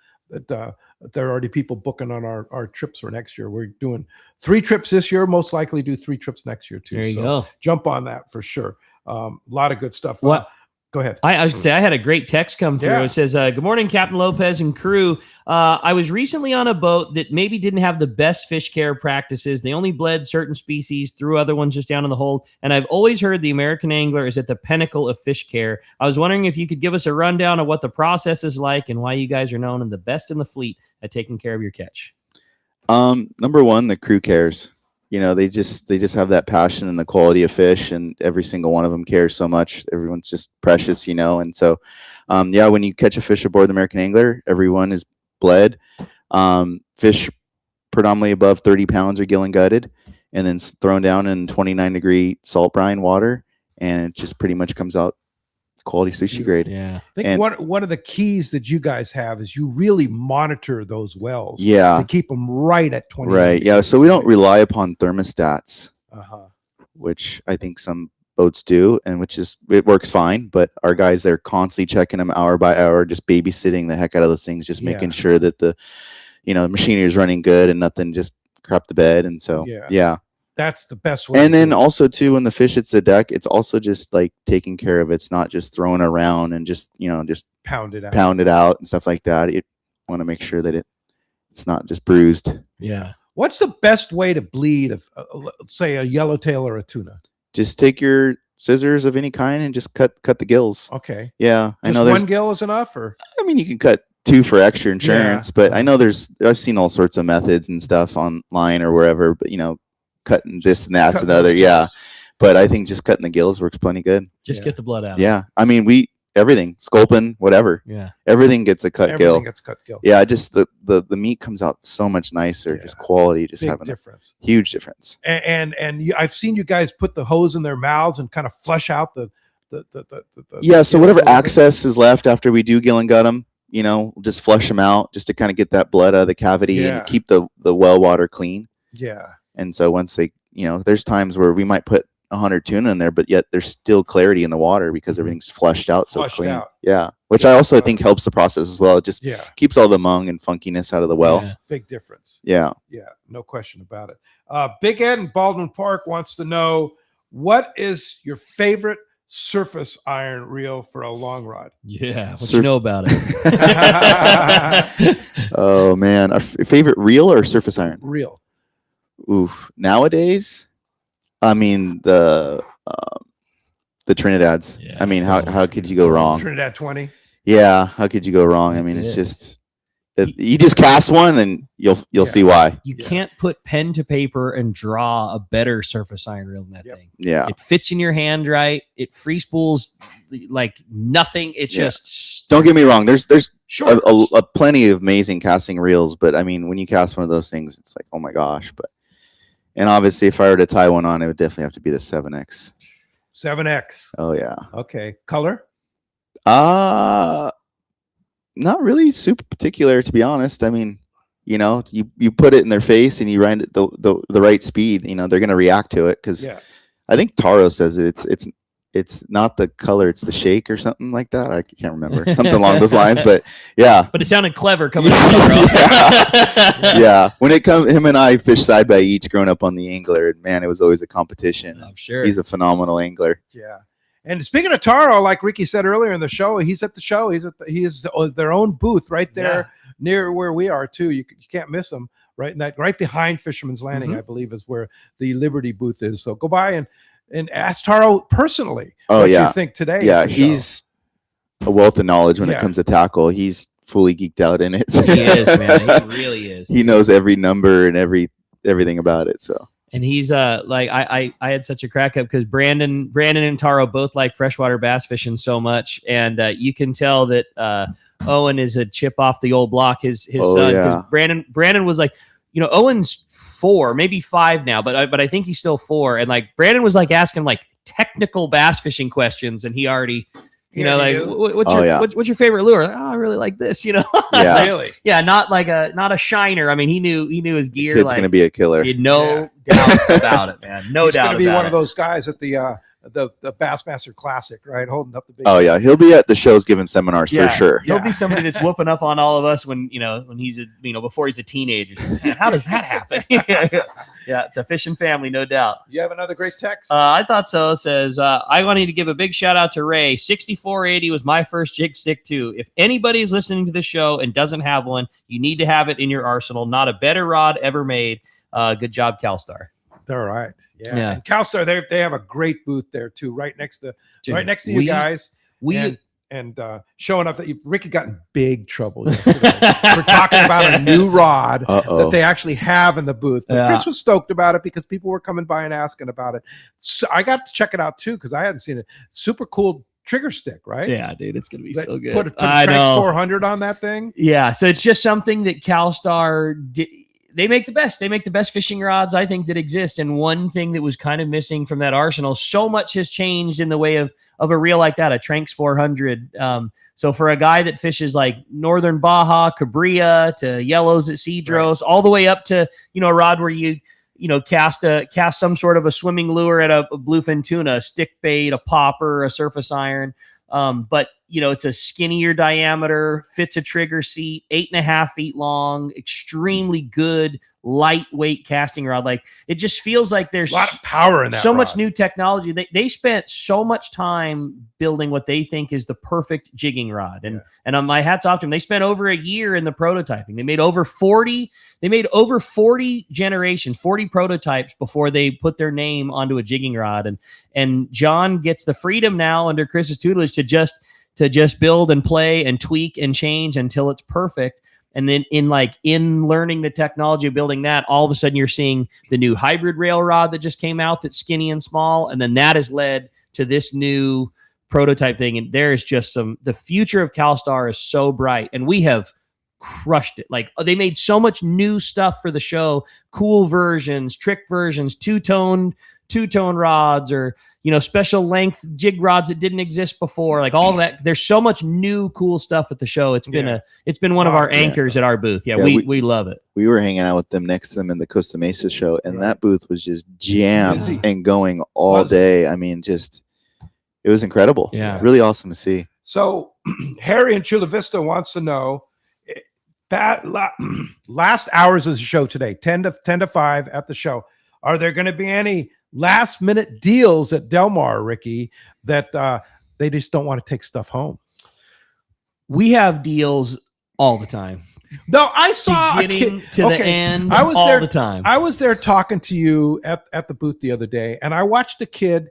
there are already people booking on our trips for next year. We're doing 3 trips this year, most likely do 3 trips next year too. There you So go. jump on that for sure. A lot of good stuff. What? Go ahead. I was going to say, I had a great text come through. Yeah. It says, good morning, Captain Lopez and crew. I was recently on a boat that maybe didn't have the best fish care practices. They only bled certain species, threw other ones just down in the hold. And I've always heard the American angler is at the pinnacle of fish care. I was wondering if you could give us a rundown of what the process is like and why you guys are known and the best in the fleet at taking care of your catch. Number one, the crew cares. You know, they just have that passion and the quality of fish, and every single one of them cares so much. Everyone's just precious, you know. And so, when you catch a fish aboard the American Angler, everyone is bled. Fish predominantly above 30 pounds are gill and gutted, and then thrown down in 29-degree salt brine water, and it just pretty much comes out quality sushi grade. Yeah. I think one of the keys that you guys have is you really monitor those wells. Yeah. To keep them right at 20. Right. Yeah. So we don't rely upon thermostats, Uh-huh. which I think some boats do, and it works fine. But our guys, they're constantly checking them hour by hour, just babysitting the heck out of those things, just making sure that the machinery is running good and nothing just crap the bed. And so, yeah. That's the best way. And then also too, when the fish hits the deck, it's also just like taking care of it. It's not just thrown around and just pound it out and stuff like that. You want to make sure that it's not just bruised. Yeah. What's the best way to bleed, say, a yellowtail or a tuna? Just take your scissors of any kind and just cut the gills. Okay. Yeah, I Just know. one gill is enough, or I mean, you can cut 2 for extra insurance, but I know I've seen all sorts of methods and stuff online or wherever, but cutting this and that's another. Yeah. But I think just cutting the gills works plenty good. Just get the blood out. Yeah. I mean, everything, sculpin, whatever. Yeah. Everything gets a cut gill. Everything gets cut gill. Yeah. Just the meat comes out so much nicer. Just quality, just Big having difference. a huge difference. And I've seen you guys put the hose in their mouths and kind of flush out the Yeah. So whatever gills a little bit. access is left after we do gill and gut them, we'll just flush them out just to kind of get that blood out of the cavity and keep the well water clean. Yeah. And so once they, there's times where we might put 100 tuna in there, but yet there's still clarity in the water because everything's flushed out so Flushed clean. out. Yeah. Which I also think helps the process as well. It just keeps all the mung and funkiness out of the well. Big difference. Yeah. Yeah, no question about it. Big Ed in Baldwin Park wants to know, what is your favorite surface iron reel for a long rod? Yeah, what you know about it? Oh man, our favorite reel or surface iron? Reel. Oof. Nowadays, I mean the Trinidads. I mean, how could you go wrong? Trinidad 20. Yeah, how could you go wrong? I mean, it's just you just cast one and you'll see why. You can't put pen to paper and draw a better surface iron reel than that thing. Yeah. It fits in your hand right. It free spools like nothing. It's just Don't get me wrong. There's a plenty of amazing casting reels, but I mean, when you cast one of those things, it's like, oh my gosh. And obviously, if I were to tie one on, it would definitely have to be the 7X. 7X. Oh yeah. Okay. Color? Not really super particular, to be honest. I mean, you put it in their face and you ride it the right speed, they're gonna react to it because I think Taro says it's not the color, it's the shake or something like that. I can't remember. Something along those lines, but yeah. But it sounded clever coming from Taro. Yeah. When it comes, him and I fished side by each growing up on the Angler, and man, it was always a competition. I'm sure. He's a phenomenal angler. Yeah. And speaking of Taro, like Ricky said earlier in the show, he's at the show. He is their own booth right there near where we are too. You can't miss them. Right behind Fisherman's Landing, I believe, is where the Liberty booth is. So go by and ask Taro personally what you think today. Yeah, he's a wealth of knowledge when it comes to tackle. He's fully geeked out in it. He is, man. He really is. He knows every number and everything about it. So. And he's like I had such a crack up because Brandon and Taro both like freshwater bass fishing so much, and you can tell that Owen is a chip off the old block. His son. Yeah. Brandon was like, Owen's 4, maybe 5 now, but I think he's still 4. And like Brandon was like asking like technical bass fishing questions, and he already. What's your favorite lure? Like, I really like this. Yeah. Really? Yeah, not a shiner. I mean, he knew his gear. Kid's gonna be a killer. He had no doubt about it, man. No He's doubt. He's gonna be about one it. of those guys at the Bassmaster Classic, right? Holding up the big. Oh yeah, he'll be at the shows giving seminars for sure. He'll be somebody that's whooping up on all of us when he's before he's a teenager. Man, how does that happen? Yeah, it's a fishing family, no doubt. You have another great text? I thought so. It says, I wanted to give a big shout out to Ray. 6480 was my first jig stick too. If anybody's listening to the show and doesn't have one, you need to have it in your arsenal. Not a better rod ever made. Good job, CalStar. All right. Yeah. And CalStar, they have a great booth there too, right next to you guys. And showing up that Ricky got in big trouble yesterday. We're talking about a new rod that they actually have in the booth. But Chris was stoked about it because people were coming by and asking about it. So I got to check it out too because I hadn't seen it. Super cool trigger stick, right? Yeah, dude, it's gonna be so good. Put a Tranx 400 on that thing. Yeah, so it's just something that CalStar did. They make the best. They make the best fishing rods, I think, that exist. And one thing that was kind of missing from that arsenal, so much has changed in the way of a reel like that, a Tranx 400. So for a guy that fishes like Northern Baja, Cabrera, to Yellows at Cedros, all the way up to, a rod where you cast some sort of a swimming lure at a bluefin tuna, a stick bait, a popper, a surface iron. But it's a skinnier diameter, fits a trigger seat, 8.5 feet long, extremely good, lightweight casting rod. Like it just feels like there's a lot of power in that. So rod. much new technology. They spent so much time building what they think is the perfect jigging rod. And my hats off to them. They spent over a year in the prototyping. They made over 40 generations, 40 prototypes before they put their name onto a jigging rod. And John gets the freedom now under Chris's tutelage to just build and play and tweak and change until it's perfect. And then in learning the technology of building that, all of a sudden you're seeing the new hybrid rail rod that just came out that's skinny and small. And then that has led to this new prototype thing. And there is just the future of CalStar is so bright. And we have crushed it. Like they made so much new stuff for the show, cool versions, trick versions, two-tone rods, or special length jig rods that didn't exist before, like all that. There's so much new cool stuff at the show. It's been one of our anchors at our booth. We love it. We were hanging out with them next to them in the Costa Mesa show, and that booth was just jammed and going all day. I mean, it was incredible. Yeah, really awesome to see. So Harry in Chula Vista wants to know last hours of the show today, 10 to 5 at the show. Are there going to be any last minute deals at Del Mar, Ricky, that they just don't want to take stuff home. We have deals all the time. No, I saw beginning to the end. I was all there the time. I was there talking to you at the booth the other day, and I watched a kid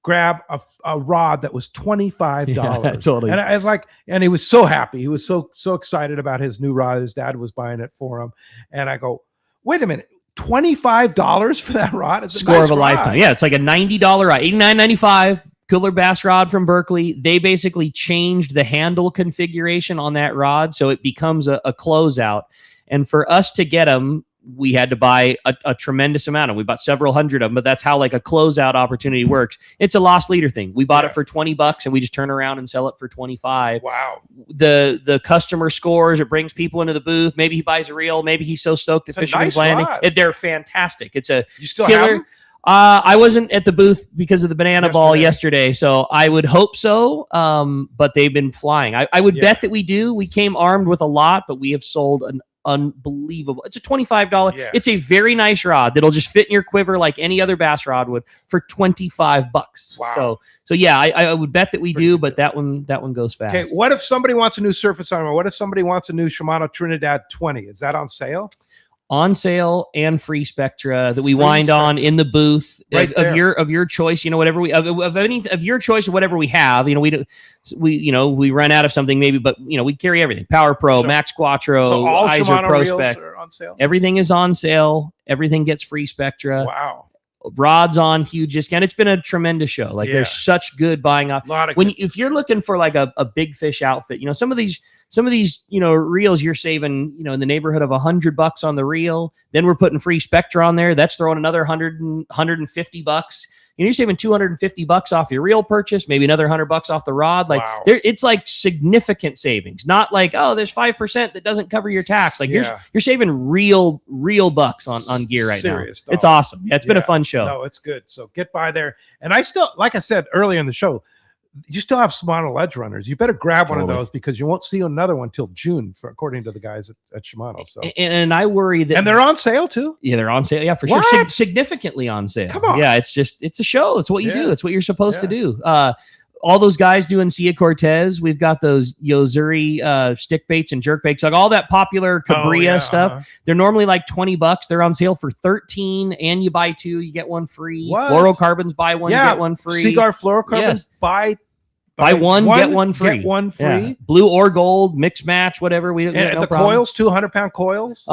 grab a rod that was $25. Yeah, totally. And I was like, and he was so happy. He was so excited about his new rod. His dad was buying it for him. And I go, wait a minute, $25 for that rod? It's Score of a lifetime. Yeah, it's like a $90 rod, $89.95. Cooler bass rod from Berkeley. They basically changed the handle configuration on that rod so it becomes a closeout. And for us to get them, we had to buy a tremendous amount of them. We bought several hundred of them, but that's how like a closeout opportunity works. It's a loss leader thing. We bought it for $20 and we just turn around and sell it for $25. Wow. The customer scores, it brings people into the booth. Maybe he buys a reel. Maybe he's so stoked that Fisherman's Landing. They're fantastic. It's a you still killer. have them? I wasn't at the booth because of the banana ball yesterday, so I would hope so. But they've been flying. I would bet that we do. We came armed with a lot, but we have sold an unbelievable. It's a $25. Yeah. It's a very nice rod that'll just fit in your quiver like any other bass rod would for $25. Wow. So yeah, I would bet that we do, but that one goes fast. Okay, what if somebody wants a new surface armor? What if somebody wants a new Shimano Trinidad 20? Is that on sale? On sale and free Spectra that we wind on in the booth of your choice. You know, whatever we of any of your choice or whatever we have. You know, we run out of something maybe, but you know we carry everything. Power Pro, Max Quattro, So all Iser Shimano Pro reels Spec. are on sale. Everything is on sale. Everything gets free Spectra. Wow. Rods on, huge discount. It's been a tremendous show. Like there's such good buying up. If you're looking for like a big fish outfit, you know, some of these, you know, reels you're saving, you know, in the neighborhood of $100 on the reel. Then we're putting free Spectra on there. That's throwing another $150. You know, you're saving $250 off your reel purchase, maybe another $100 off the rod. Like it's like significant savings. Not like, oh, there's 5% that doesn't cover your tax. Like you're saving real bucks on gear right now. It's awesome. Yeah, it's been a fun show. No, it's good. So get by there. And I still, like I said earlier in the show, you still have Shimano ledge runners. You better grab one of those because you won't see another one till June, according to the guys at Shimano. So and I worry that, and they're on sale too. Yeah, they're on sale. Yeah, for sure, significantly on sale. Come on. Yeah, it's a show. It's what you do. It's what you're supposed to do. All those guys doing Sia Cortez. We've got those Yozuri stick baits and jerk baits, like all that popular Cabria stuff. They're normally like $20. They're on sale for $13, and you buy two, you get one free. What? Fluorocarbons, buy one, get one free. Cigar fluorocarbons, buy one, get one free. Get one free. Yeah. Blue or gold, mix match, whatever. We don't. And no the problem. coils, 200-pound coils.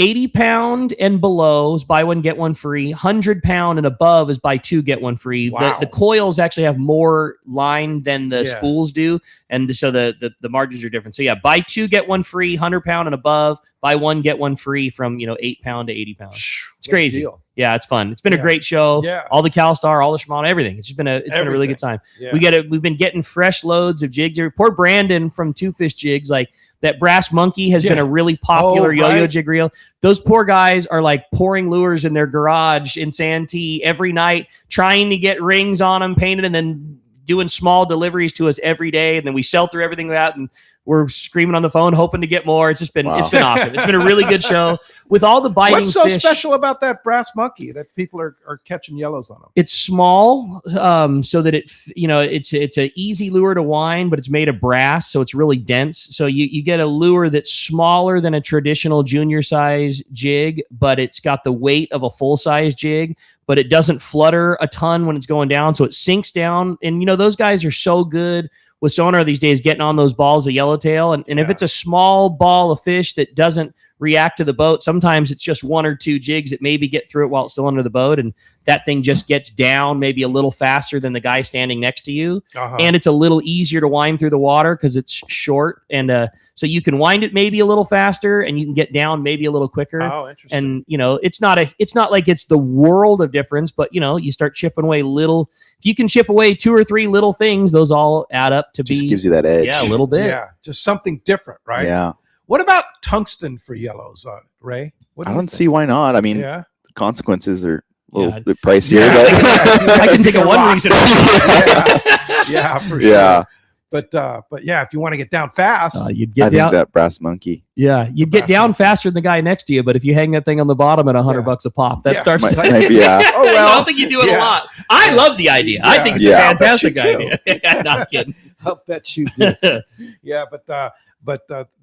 80-pound and below is buy one, get one free. 100-pound and above is buy two, get one free. Wow. The coils actually have more line than the spools do, and so the margins are different. So yeah, buy two, get one free. 100-pound and above, buy one, get one free from 8-pound to 80 pounds. It's crazy. Deal. Yeah, it's fun. It's been a great show. Yeah. All the CalStar, all the Shimano, everything. It's just been been a really good time. Yeah. We've been getting fresh loads of jigs. Poor Brandon from Two Fish Jigs, like that Brass Monkey has been a really popular yo-yo jig reel. Those poor guys are like pouring lures in their garage in Santee every night, trying to get rings on them painted, and then doing small deliveries to us every day. And then we sell through everything out, and we're screaming on the phone, hoping to get more. It's just been, it's been awesome. It's been a really good show with all the biting What's so fish. special about that Brass Monkey that people are catching yellows on them? It's small, so that it's an easy lure to wind, but it's made of brass, so it's really dense. So you get a lure that's smaller than a traditional junior size jig, but it's got the weight of a full size jig, but it doesn't flutter a ton when it's going down, so it sinks down. And those guys are so good with sonar these days, getting on those balls of yellowtail. And if it's a small ball of fish that doesn't react to the boat, sometimes it's just one or two jigs that maybe get through it while it's still under the boat, and that thing just gets down maybe a little faster than the guy standing next to you. And it's a little easier to wind through the water because it's short, and so you can wind it maybe a little faster, and you can get down maybe a little quicker. Oh, interesting. And it's not like it's the world of difference, but you start chipping away little. If you can chip away 2 or 3 little things, those all add up to Just gives you that edge. Yeah, a little bit. Yeah, just something different, right? Yeah. What about tungsten for yellows, Ray? What do I you don't think? see why not. I mean, Yeah. the consequences are a little bit pricier. I can think of one reason. Yeah, for sure. Yeah. But yeah, if you want to get down fast, you'd I get think down. that brass monkey. Yeah, you'd get down faster than the guy next to you, but if you hang that thing on the bottom at $100 a pop, that starts. Maybe, yeah. Oh, well. I don't think you do it a lot. I love the idea. I think it's a fantastic idea. Not kidding. I'll bet you do. Yeah, but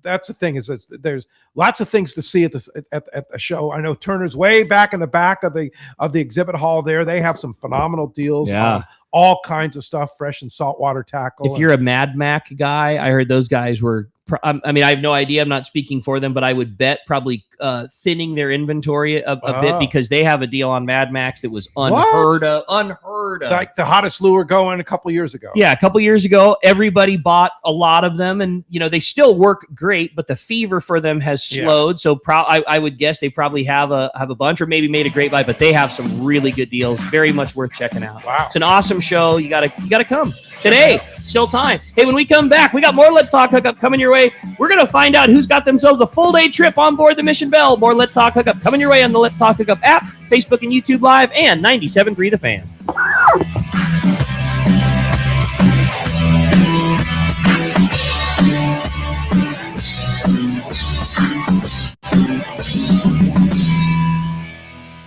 that's the thing is that there's lots of things to see at the show. I know Turner's way back in the back of the exhibit hall there. They have some phenomenal deals. Yeah. All kinds of stuff, fresh and saltwater tackle. If you're a Mad Mac guy, I heard those guys were. I mean, I have no idea. I'm not speaking for them, but I would bet probably thinning their inventory a bit because they have a deal on Mad Max that was unheard of. Like the hottest lure going a couple years ago. Yeah, a couple years ago, everybody bought a lot of them, and they still work great, but the fever for them has slowed. So I would guess they probably have a bunch, or maybe made a great buy, but they have some really good deals. Very much worth checking out. Wow, it's an awesome show. You gotta come today. Still time. Hey, when we come back, we got more Let's Talk Hookup coming your way. We're gonna find out who's got themselves a full day trip on board the Mission Belle. More Let's Talk Hookup coming your way on the Let's Talk Hookup app, Facebook and YouTube Live, and 97.3 The Fan.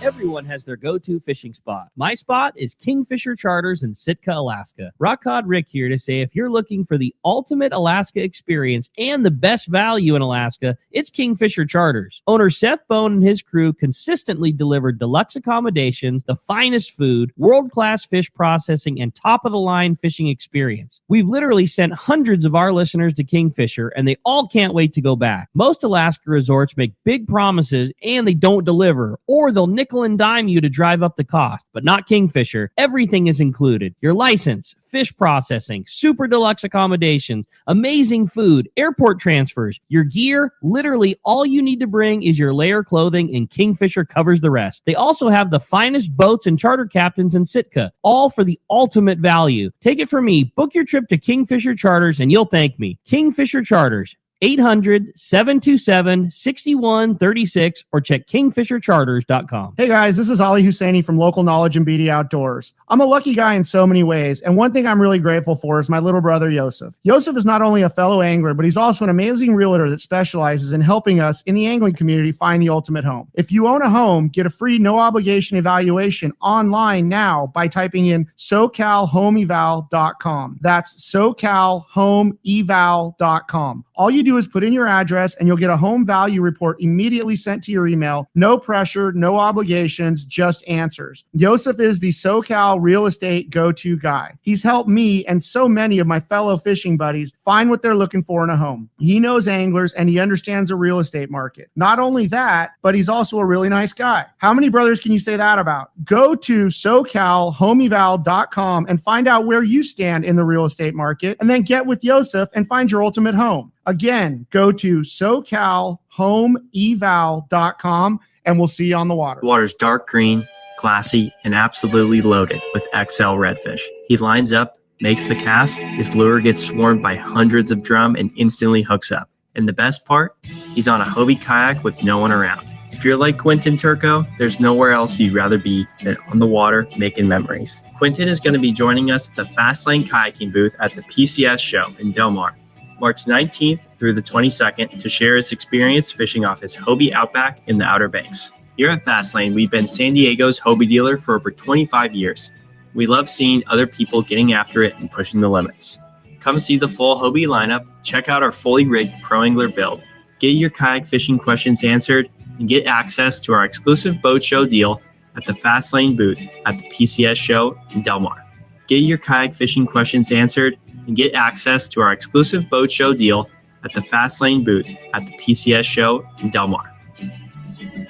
Everyone has their go-to fishing spot. My spot is Kingfisher Charters in Sitka, Alaska. Rock Cod Rick here to say if you're looking for the ultimate Alaska experience and the best value in Alaska, it's Kingfisher Charters. Owner Seth Bone and his crew consistently deliver deluxe accommodations, the finest food, world-class fish processing, and top-of-the-line fishing experience. We've literally sent hundreds of our listeners to Kingfisher, and they all can't wait to go back. Most Alaska resorts make big promises, and they don't deliver, or they'll nickel and dime you to drive up the cost, but not Kingfisher. Everything is included. Your license, fish processing, super deluxe accommodations, amazing food, airport transfers, your gear. Literally all you need to bring is your layer clothing, and Kingfisher covers the rest. They also have the finest boats and charter captains in Sitka, all for the ultimate value. Take it from me. Book your trip to Kingfisher Charters and you'll thank me. Kingfisher Charters. 800-727-6136 or check kingfishercharters.com. Hey guys, this is Ali Husseini from Local Knowledge and BD Outdoors. I'm a lucky guy in so many ways, and one thing I'm really grateful for is my little brother Yosef. Yosef is not only a fellow angler, but he's also an amazing realtor that specializes in helping us in the angling community find the ultimate home. If you own a home, get a free no-obligation evaluation online now by typing in SoCalHomeEval.com. That's SoCalHomeEval.com. All you do is put in your address and you'll get a home value report immediately sent to your email. No pressure, no obligations, just answers. Yosef is the SoCal real estate go-to guy. He's helped me and so many of my fellow fishing buddies find what they're looking for in a home. He knows anglers and he understands the real estate market. Not only that, but he's also a really nice guy. How many brothers can you say that about? Go to SoCalHomeEval.com and find out where you stand in the real estate market, and then get with Yosef and find your ultimate home. Again, go to SoCalHomeEval.com and we'll see you on the water. The water's dark green, classy, and absolutely loaded with XL redfish. He lines up, makes the cast, his lure gets swarmed by hundreds of drum and instantly hooks up. And the best part, he's on a Hobie kayak with no one around. If you're like Quentin Turco, there's nowhere else you'd rather be than on the water making memories. Quentin is going to be joining us at the Fastlane Kayaking booth at the PCS show in Del Mar, March 19th through the 22nd, to share his experience fishing off his Hobie Outback in the Outer Banks. Here at Fastlane, we've been San Diego's Hobie dealer for over 25 years. We love seeing other people getting after it and pushing the limits. Come see the full Hobie lineup, check out our fully rigged Pro Angler build, get your kayak fishing questions answered, and get access to our exclusive boat show deal at the Fastlane booth at the PCS show in Del Mar. Get your kayak fishing questions answered and get access to our exclusive boat show deal at the Fastlane booth at the PCS show in Del Mar.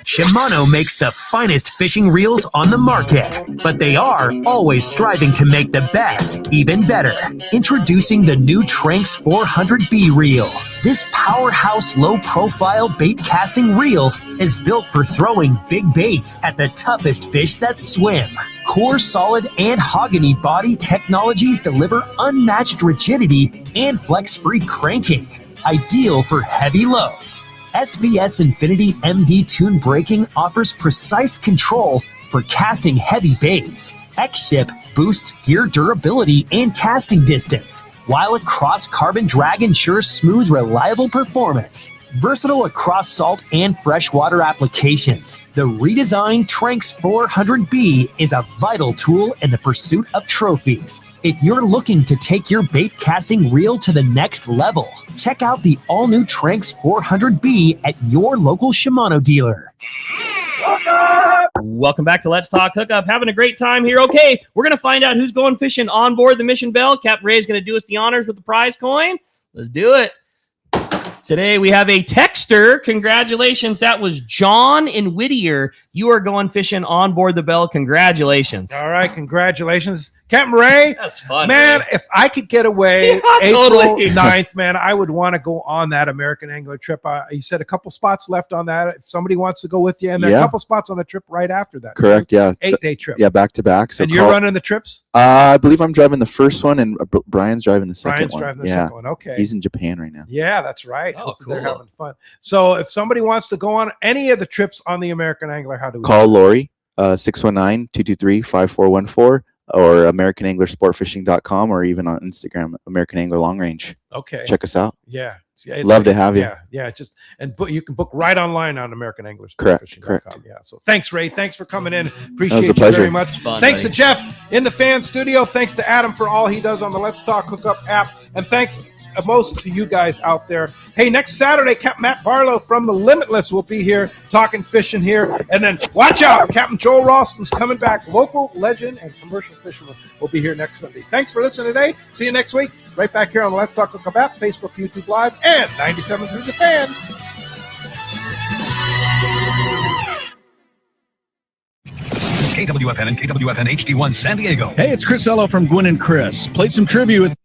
Shimano makes the finest fishing reels on the market, but they are always striving to make the best even better. Introducing the new Tranx 400B reel. This powerhouse low-profile bait casting reel is built for throwing big baits at the toughest fish that swim. Core Solid and Hogany body technologies deliver unmatched rigidity and flex-free cranking, ideal for heavy loads. SVS Infinity MD Tune Braking offers precise control for casting heavy baits. X-Ship boosts gear durability and casting distance. while a cross-carbon drag ensures smooth, reliable performance. Versatile across salt and freshwater applications, the redesigned Tranx 400B is a vital tool in the pursuit of trophies. If you're looking to take your bait casting reel to the next level, check out the all-new Tranx 400B at your local Shimano dealer. Welcome back to Let's Talk Hookup. Having a great time here. Okay, we're going to find out who's going fishing on board the Mission Belle. Captain Ray is going to do us the honors with the prize coin. Let's do it. Today we have a texter. Congratulations. That was John in Whittier. You are going fishing on board the Belle. Congratulations. All right, congratulations. Captain Ray. That's fun, man. Ray. If I could get away April totally. 9th, man, I would want to go on that American Angler trip. You said a couple spots left on that. If somebody wants to go with you, and then a couple spots on the trip right after that. Correct, yeah. 8-day trip. Yeah, back to back. So and you're running the trips? I believe I'm driving the first one, and Brian's driving the second one. Driving the second one. Okay. He's in Japan right now. Yeah, that's right. Oh, cool. They're having fun. So if somebody wants to go on any of the trips on the American Angler, how do we Call Lori, 619-223-5414. Or AmericanAnglerSportFishing.com, or even on Instagram, American Angler Long Range. Okay. Check us out. Yeah. Love to have you. Yeah. Just you can book right online on American Anglers. Correct. Yeah. So thanks, Ray. Thanks for coming in. Appreciate was a you pleasure. very much. Fun, Thanks buddy. to Jeff in the fan studio. Thanks to Adam for all he does on the Let's Talk Hookup app. And thanks most to you guys out there. Hey, next Saturday, Captain Matt Barlow from the Limitless will be here talking fishing here. And then watch out, Captain Joel Ralston's coming back. Local legend and commercial fisherman will be here next Sunday. Thanks for listening today. See you next week. Right back here on the Let's Talk Hookup app, Facebook, YouTube Live, and 97 through the fan. KWFN and KWFN HD1 San Diego. Hey, it's Chris Ello from Gwynn and Chris. Played some trivia with